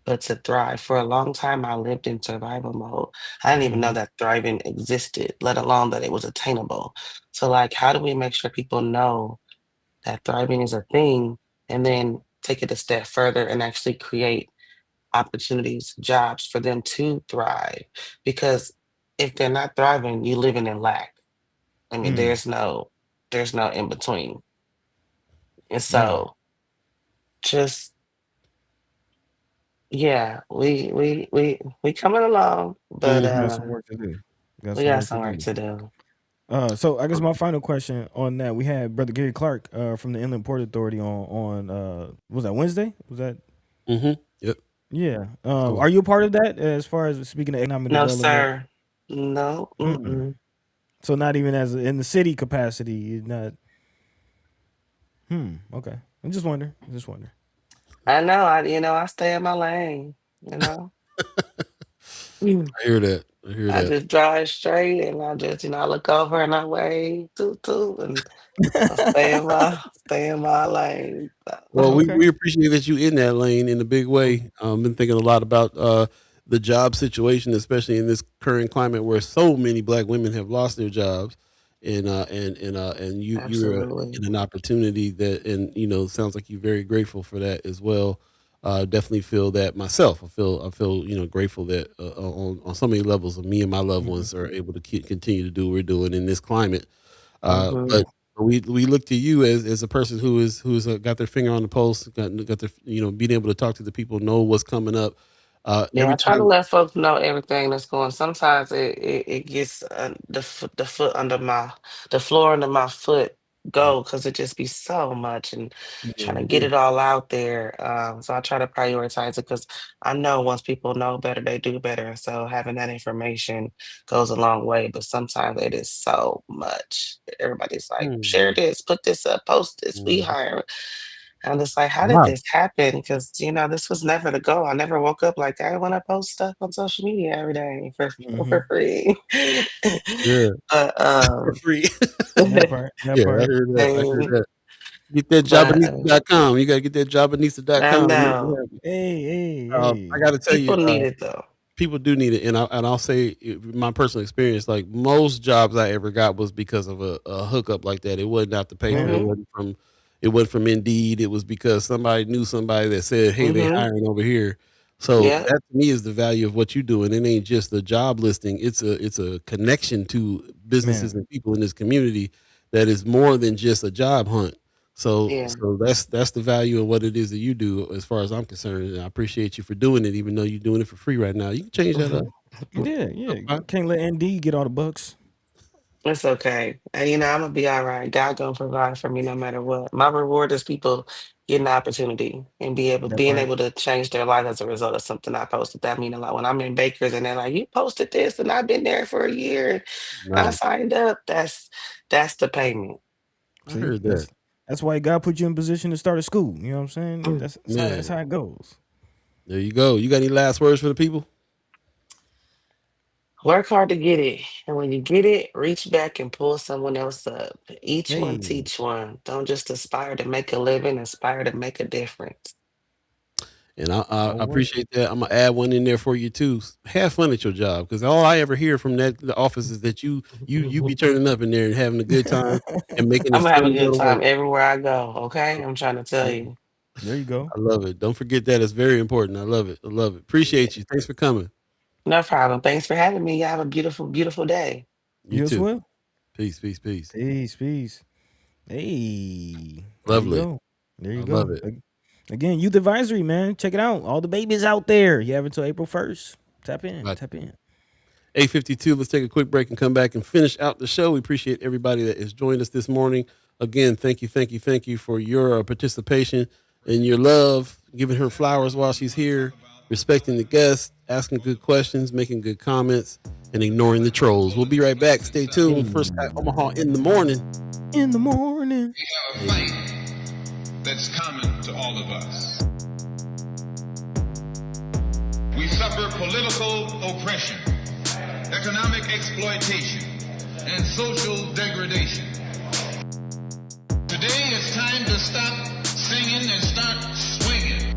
but to thrive? For a long time, I lived in survival mode. I didn't even know Mm-hmm. that thriving existed, let alone that it was attainable. So, like, how do we make sure people know that thriving is a thing, and then take it a step further and actually create opportunities, jobs for them to thrive? Because if they're not thriving, you living in lack. I mean, Mm. there's no in between. And Man, so just yeah, we coming along, but Mhm. got some work to do. Got we some got work to some work do. to do. So I guess my final question on that, we had Brother Gary Clark from the Inland Port Authority on was that Wednesday? Was that Yep. yeah? So, Are you a part of that as far as speaking of economic No, development? sir. No. Hmm. Mm-mm. So not even as in the city capacity, you're not. Okay. I'm just wondering. Just wondering. I know. I stay in my lane. You know. Mm. I hear that. I hear I that. just drive straight, and I just I look over and I wave toot toot, and I stay in my lane. Well, we, Okay. we appreciate that you in that lane in a big way. Been thinking a lot about the job situation, especially in this current climate where so many Black women have lost their jobs, and you're Absolutely. in an opportunity that, and sounds like you're very grateful for that as well. Definitely feel that myself. I feel grateful that on so many levels of me and my loved Mhm. ones are able to continue to do what we're doing in this climate. Hmm. But we look to you as a person who's got their finger on the pulse, got their being able to talk to the people, know what's coming up. Yeah, Every I try to time, let folks know everything that's going. Sometimes it gets the foot under my the floor under my foot go because it just be so much and trying to get yeah, it all out there. So I try to prioritize it because I know once people know better, they do better. So having that information goes a long way. But sometimes it is so much. Everybody's like, share mm, this, put this up, post this, we mm, hire. I'm just like, how did wow, this happen? Because this was never the goal. I never woke up like I want to post stuff on social media every day for Mhm. free. yeah, but for free. That part. That Yeah, I part. heard that. I heard and, that. Get that but jobanista.com. You got to get that I jobanista.com. Make it know happen. Hey, hey, I hey. got to tell people you, need it though. people do need it, and I'll say my personal experience. Like most jobs I ever got was because of a hookup like that. It wasn't out the paper. It Man. Hmm. wasn't from. It wasn't from Indeed. It was because somebody knew somebody that said, "Hey, they Hmm. hiring over here." So Yeah. that to me is the value of what you do, and it ain't just a job listing. It's a connection to businesses Man. and people in this community that is more than just a job hunt. So Yeah. so that's the value of what it is that you do, as far as I'm concerned. And I appreciate you for doing it, even though you're doing it for free right now. You can change that up. Hmm. Yeah, yeah. Can't let ND get all the bucks. It's okay. And I'm gonna be all right. God gonna provide for me no matter what. My reward is people getting the opportunity and That being part. able to change their life as a result of something I posted. That mean a lot. When I'm in bakers and they're like, "You posted this and I've been there for a year and I Nice. signed up." That's the payment. I See, heard that. that's why God put you in position to start a school. You know what I'm saying? Mm. That's how Man, it goes. there you go. You got any last words for the people? Work hard to get it. And when you get it, reach back and pull someone else up. Each one Hey, teach one. Don't just aspire to make a living, aspire to make a difference. And I all right. appreciate that. I'm gonna add one in there for you too. Have fun at your job, because all I ever hear from the office is that you be turning up in there and having a good time and making it I'm gonna have fun a to go good to work. time everywhere I go. Okay, I'm trying to tell Hey, you. there you go. I love it. Don't forget that. It's very important. I love it. I love it. Appreciate you. Thanks for coming. No problem. Thanks for having me. You have a beautiful, beautiful day. You You as too. well. Peace. Peace. Peace. Peace, peace. Hey, there you Lovely. go. There I you love go. it. Again, youth advisory, man. Check it out. All the babies out there. You have until April 1st. Tap in. Right. Tap in. 8:52. Let's take a quick break and come back and finish out the show. We appreciate everybody that has joined us this morning. Again, thank you for your participation and your love, giving her flowers while she's here, respecting the guests, asking good questions, making good comments, and ignoring the trolls. We'll be right back. Stay Hey, tuned. First at Omaha in the morning. in the morning. We have a fight that's common to all of us. We suffer political oppression, economic exploitation, and social degradation. Today it's time to stop singing and start swinging.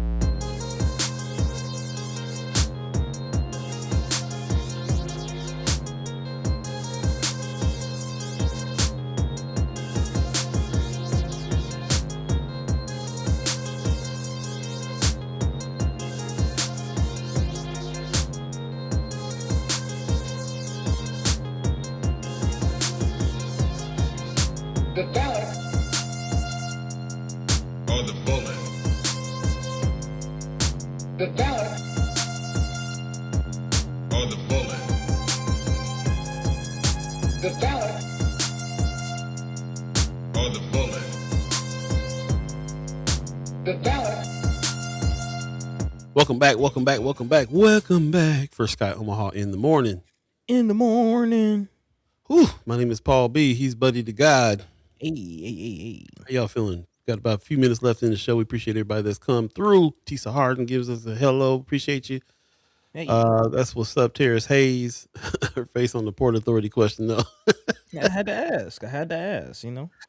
The ballot or the bullet. The ballot or the bullet. The ballot The ballot. Welcome back. Welcome back. Welcome back. Welcome back for Sky Omaha in the morning. In the morning. Whew, my name is Paul B. He's Buddy the God. Hey. How y'all feeling? Got about a few minutes left in the show. We appreciate everybody that's come through. Tisa Harden gives us a hello. Appreciate you. Hey. That's what's up, Terrace Hayes. Her face on the Port Authority question, though. I had to ask,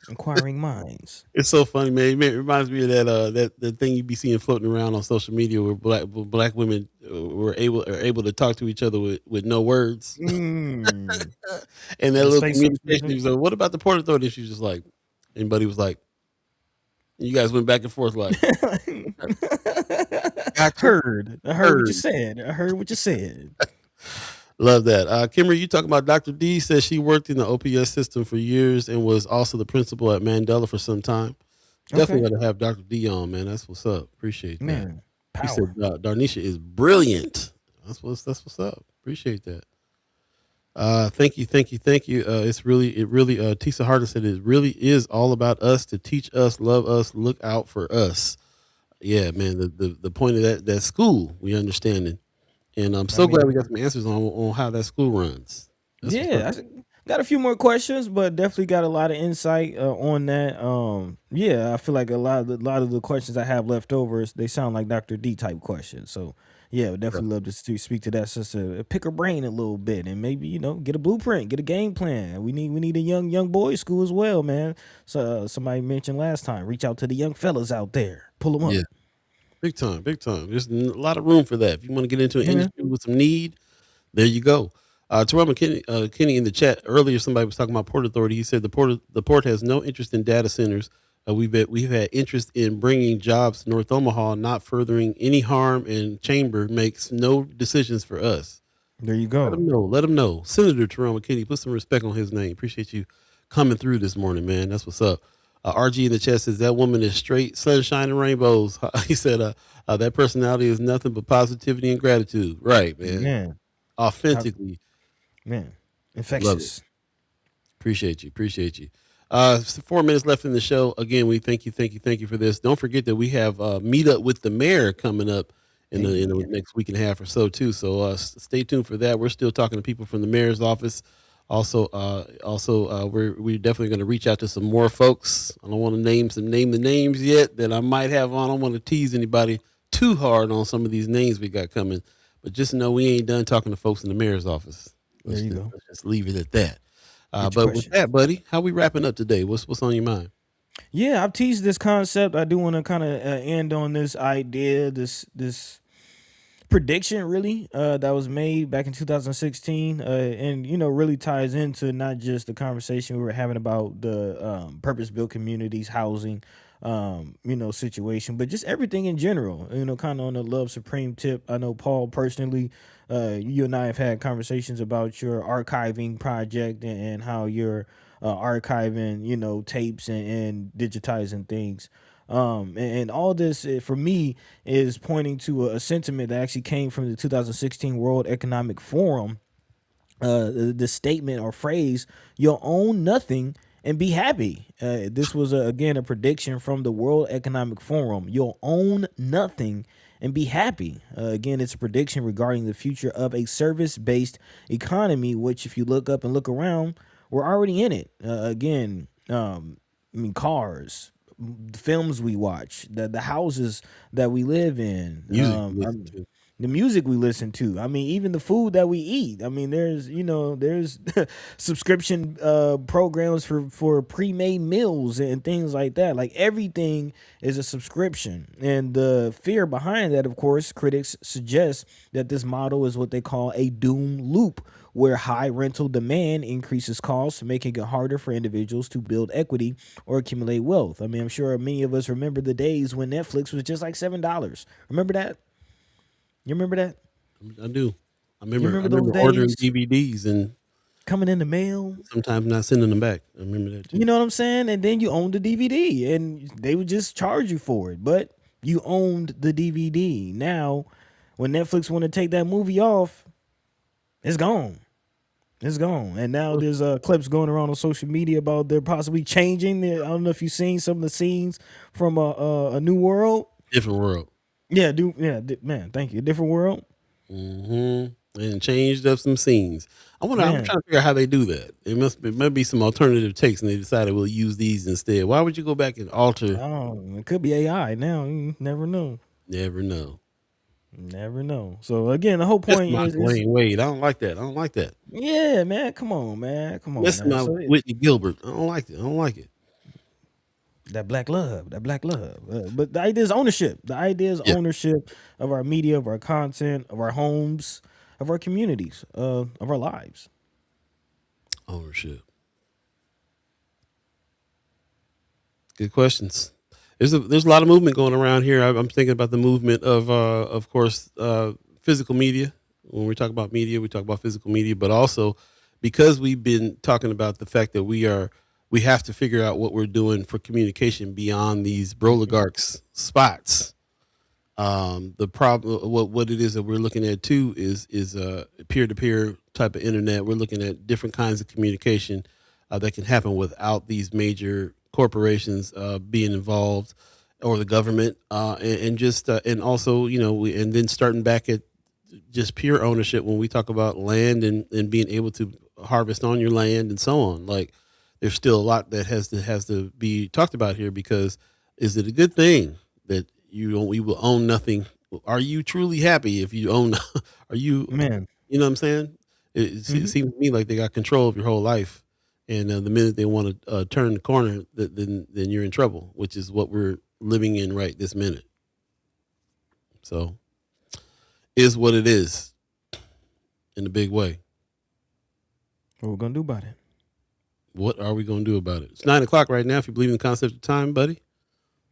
inquiring minds. It's so funny, man. It reminds me of that thing you be seeing floating around on social media where black women are able to talk to each other with no words. Mm. And that The little space communication, station. he was like, what about the Port Authority? She was just like, and Buddy was like, you guys went back and forth like, gotcha. I heard what you said. Love that. Kimber, you talking about Dr. D says she worked in the OPS system for years and was also the principal at Mandela for some time. Definitely got to have Dr. D on, man. That's what's up. Appreciate that. Man, He said power. Darnisha is brilliant. That's what's up. Appreciate that. Thank you. It really Tisa Harden said it really is all about us, to teach us, love us, look out for us. Yeah, man. The point of that school, we understand it. And I'm so glad we got some answers on how that school runs. That's what's up. I got a few more questions, but definitely got a lot of insight on that. I feel like a lot of the questions I have left over, they sound like Dr. D type questions. So yeah, would definitely love to speak to that sister, pick her brain a little bit, and maybe get a blueprint, get a game plan. We need a young boys school as well, man. So somebody mentioned last time, reach out to the young fellas out there, pull them up. Yeah. Big time. There's a lot of room for that. If you want to get into an industry with some need, there you go. Terrell Kenny in the chat earlier, somebody was talking about Port Authority. He said the port has no interest in data centers. We've had interest in bringing jobs to North Omaha, not furthering any harm, and Chamber makes no decisions for us. There you go. Let him know. Senator Terrell McKinney, put some respect on his name. Appreciate you coming through this morning, man. That's what's up. RG in the chat says that woman is straight sunshine and rainbows. He said that personality is nothing but positivity and gratitude. Right, man. Man, Authentically. man, infectious. Appreciate you. 4 minutes left in the show. Again, we thank you for this. Don't forget that we have meet up with the mayor coming up in the next week and a half or so too. So stay tuned for that. We're still talking to people from the mayor's office. Also, we're definitely going to reach out to some more folks. I don't want to name the names yet that I might have on. I don't want to tease anybody too hard on some of these names we got coming, but just know we ain't done talking to folks in the mayor's office. There you go. Let's just leave it at that. But with that, buddy, how we wrapping up today? What's on your mind? Yeah, I've teased this concept. I do want to kind of end on this idea, this prediction really that was made back in 2016 and really ties into not just the conversation we were having about the purpose-built communities, housing, situation, but just everything in general, kind of on the Love Supreme tip. I know, Paul, personally, you and I have had conversations about your archiving project and how you're archiving, tapes and digitizing things. And all this for me is pointing to a sentiment that actually came from the 2016 World Economic Forum. The statement or phrase, "You'll own nothing and be happy." This was again a prediction from the World Economic Forum. You'll own nothing and be happy. Again, it's a prediction regarding the future of a service-based economy, which, if you look up and look around, we're already in it. Cars, the films we watch, the houses that we live in, the music we listen to. I mean, even the food that we eat. I mean, there's subscription programs for pre-made meals and things like that. Like, everything is a subscription. And the fear behind that, of course, critics suggest that this model is what they call a doom loop, where high rental demand increases costs, making it harder for individuals to build equity or accumulate wealth. I mean, I'm sure many of us remember the days when Netflix was just like $7. Remember that? You remember that? I do. I remember those ordering days? DVDs and Coming in the mail. sometimes not sending them back. I remember that too. You know what I'm saying? And then you owned the DVD and they would just charge you for it. But you owned the DVD. Now, when Netflix want to take that movie off, it's gone. It's gone. And now there's clips going around on social media about they're possibly changing. I don't know if you've seen some of the scenes from a New World. Different world. Yeah, man. Thank you. Different World, And changed up some scenes. I'm man. trying to figure out how they do that. It might be some alternative takes, and they decided we'll use these instead. Why would you go back and alter? Oh, it could be AI now. You never know. Never know. Never know. So again, the whole That's point my is Dwayne Wade. I don't like that. I don't like that. yeah, man. Come on, man. Come on, That's man. my So Whitney Gilbert. I don't like it. I don't like it. that black love, but the idea is ownership. The idea is Yeah, ownership of our media, of our content, of our homes, of our communities, of our lives. ownership. Good questions. There's a lot of movement going around here. I'm thinking about the movement of course, physical media. When we talk about media, we talk about physical media, but also because we've been talking about the fact that we have to figure out what we're doing for communication beyond these oligarchs spots. The problem, what it is that we're looking at too, is peer to peer type of internet. We're looking at different kinds of communication that can happen without these major corporations being involved, or the government, and just and also, and then starting back at just pure ownership when we talk about land, and being able to harvest on your land and so on. Like, there's still a lot that has to be talked about here, because is it a good thing that we will own nothing? Are you truly happy if you own? Are you? Man. You know what I'm saying? It Hmm. seems to me like they got control of your whole life, and the minute they want to turn the corner, then you're in trouble, which is what we're living in right this minute. So, is what it is in a big way. What we're gonna do about it? What are we going to do about it? It's 9 o'clock right now. If you believe in the concept of time, buddy,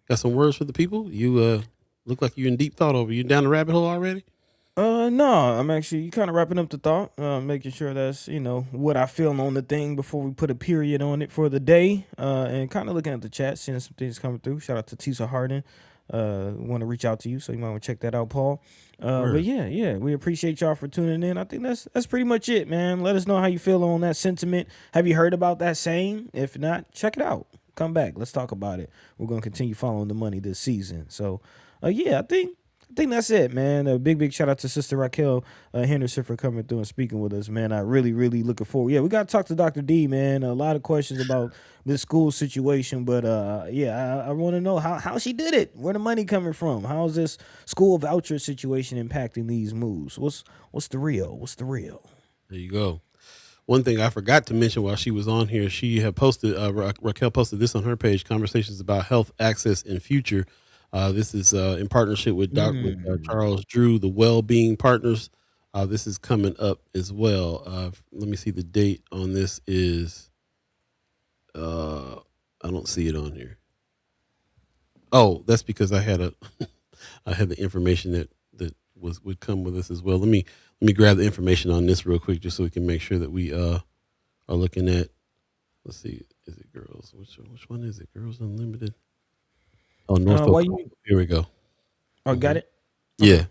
got some words for the people. You look like you're in deep thought over. You down the rabbit hole already? No, I'm actually kind of wrapping up the thought, making sure that's what I feel on the thing before we put a period on it for the day, and kind of looking at the chat, seeing some things coming through. Shout out to Tisa Harden. Want to reach out to you, so you might want to check that out, Paul. But Word. yeah, we appreciate y'all for tuning in. I think that's pretty much it, man. Let us know how you feel on that sentiment. Have you heard about that saying? If not, check it out. Come back. Let's talk about it. We're gonna continue following the money this season. So, yeah, I think that's it, man. A big shout out to Sister Racquel Henderson for coming through and speaking with us, man. I really looking forward. Yeah, we got to talk to Dr. D, man. A lot of questions about this school situation, but yeah, I want to know how she did it. Where the money coming from? How is this school voucher situation impacting these moves? What's the real? What's the real? There you go. One thing I forgot to mention while she was on here, she had posted, Raquel posted this on her page, conversations about health access and future. This is in partnership with Mm. Charles Drew, the Well-Being Partners. This is coming up as well. Let me see, the date on this is, I don't see it on here. Oh, that's because I had I had the information that would come with this as well. Let me grab the information on this real quick, just so we can make sure that we are looking at. Let's see, is it girls? Which one is it? Girls Unlimited. Oh, North Why Oklahoma. you? Here we go. Oh, got hmm it. Okay.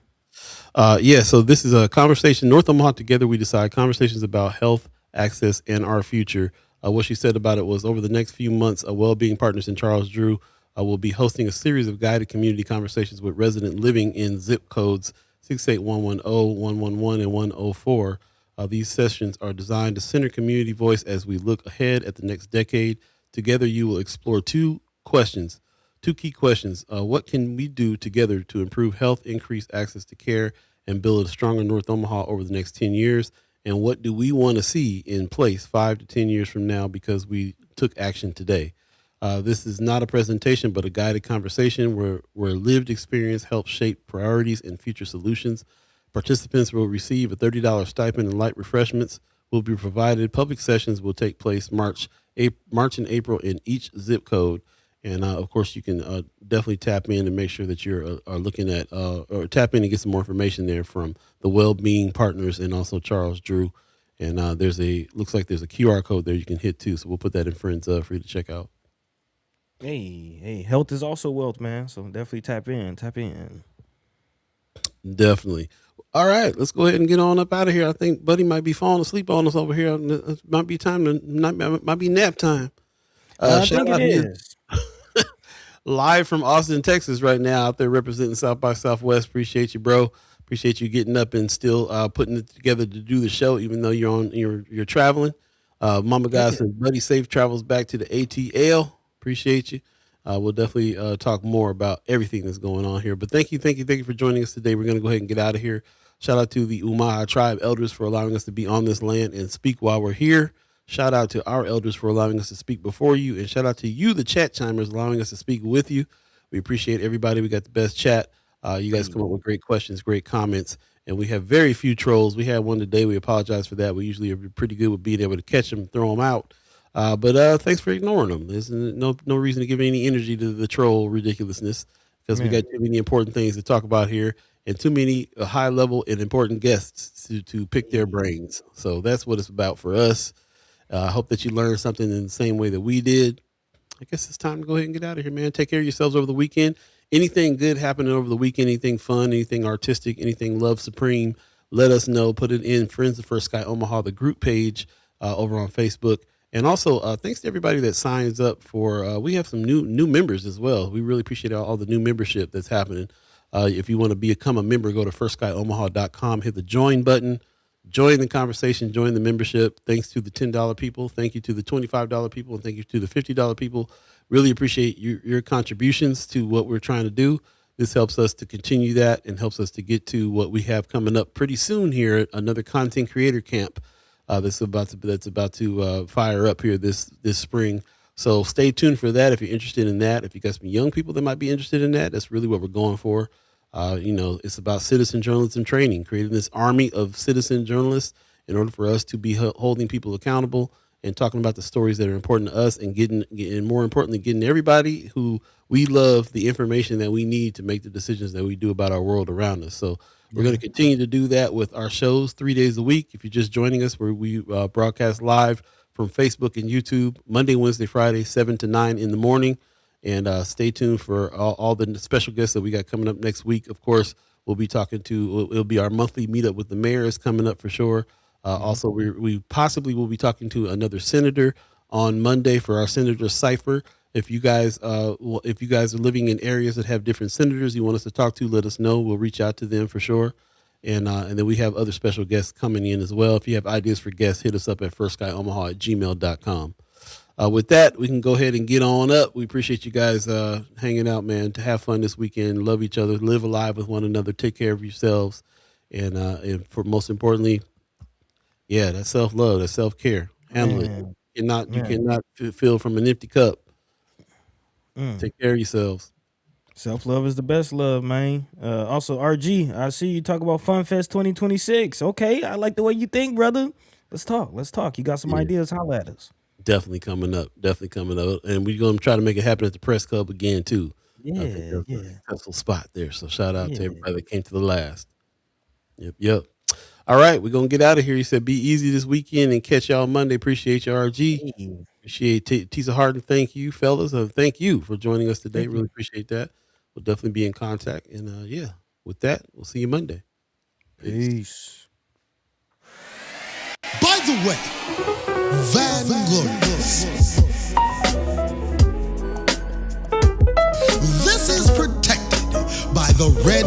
Yeah. Yeah, so this is a conversation. North Omaha Together We Decide, conversations about health, access, and our future. What she said about it was, over the next few months, Well-Being Partners and Charles Drew will be hosting a series of guided community conversations with residents living in zip codes 68110, 111, and 104. These sessions are designed to center community voice as we look ahead at the next decade. Together, you will explore two key questions. What can we do together to improve health, increase access to care, and build a stronger North Omaha over the next 10 years? And what do we want to see in place 5 to 10 years from now, because we took action today? This is not a presentation, but a guided conversation where lived experience helps shape priorities and future solutions. Participants will receive a $30 stipend, and light refreshments will be provided. Public sessions will take place March and April in each zip code. And of course, you can definitely tap in and make sure that you're are looking at, or tap in and get some more information there from the Well-Being Partners and also Charles Drew. And looks like there's a QR code there you can hit too. So we'll put that in friends for you to check out. Hey, health is also wealth, man. So definitely tap in. Definitely. All right, let's go ahead and get on up out of here. I think Buddy might be falling asleep on us over here. It might be time to might be nap time. I Shout think it out here is. live from Austin, Texas, right now, out there representing South by Southwest. Appreciate you, bro. Appreciate you getting up and still putting it together to do the show, even though you're traveling. Mama Yeah. guy says, "Buddy, safe travels back to the ATL." Appreciate you. We'll definitely talk more about everything that's going on here. But thank you for joining us today. We're going to go ahead and get out of here. Shout out to the Omaha tribe elders for allowing us to be on this land and speak while we're here. Shout out to our elders for allowing us to speak before you. And shout out to you, the chat chimers, allowing us to speak with you. We appreciate everybody. We got the best chat. You guys come up with great questions, great comments. And we have very few trolls. We had one today. We apologize for that. We usually are pretty good with being able to catch them, throw them out. But thanks for ignoring them. There's no reason to give any energy to the troll ridiculousness because we got too many important things to talk about here and too many high level and important guests to pick their brains. So that's what it's about for us. I hope that you learned something in the same way that we did. I guess it's time to go ahead and get out of here, man. Take care of yourselves over the weekend. Anything good happening over the weekend, anything fun, anything artistic, anything love supreme, let us know. Put it in Friends of First Sky Omaha, the group page over on Facebook. And also, thanks to everybody that signs up for, we have some new members as well. We really appreciate all the new membership that's happening. If you want to become a member, go to firstsky.omaha.com, hit the join button, join the conversation, join the membership. Thanks to the $10 people. Thank you to the $25 people. And thank you to the $50 people. Really appreciate your contributions to what we're trying to do. This helps us to continue that and helps us to get to what we have coming up pretty soon here, another content creator camp. That's about to fire up here this spring. So stay tuned for that if you're interested in that. If you got some young people that might be interested in that, that's really what we're going for. It's about citizen journalism training, creating this army of citizen journalists in order for us to be holding people accountable and talking about the stories that are important to us and more importantly, getting everybody who we love the information that we need to make the decisions that we do about our world around us. So we're going to continue to do that with our shows 3 days a week. If you're just joining us, where we broadcast live from Facebook and YouTube Monday, Wednesday, Friday, 7 to 9 in the morning. And stay tuned for all the special guests that we got coming up next week. Of course, we'll be talking it'll be our monthly meetup with the mayors coming up for sure. Also, we possibly will be talking to another senator on Monday for our senator cipher. If you guys are living in areas that have different senators you want us to talk to, let us know. We'll reach out to them for sure. And then we have other special guests coming in as well. If you have ideas for guests, hit us up at firstsky.omaha@gmail.com. With that, we can go ahead and get on up. We appreciate you guys hanging out, man. To have fun this weekend, love each other, live alive with one another, take care of yourselves, and for most importantly, that self-love, that self-care. Handle it. You cannot fill from an empty cup. Take care of yourselves. Self-love is the best love, man. Also, RG, I see you talk about Fun Fest 2026. Okay, I like the way you think, brother. Let's talk. You got some ideas? Holla at us. Definitely coming up. And we're going to try to make it happen at the Press Club again, too. Yeah. A successful spot there. So shout out to everybody that came to the last. Yep. All right, we're going to get out of here. You said be easy this weekend and catch y'all Monday. Appreciate you, RG. Appreciate Tisa Harden. Thank you, fellas. Thank you for joining us today. Really appreciate that. We'll definitely be in contact. And with that, we'll see you Monday. Peace. By the way, Vanglorious. This is protected by the Red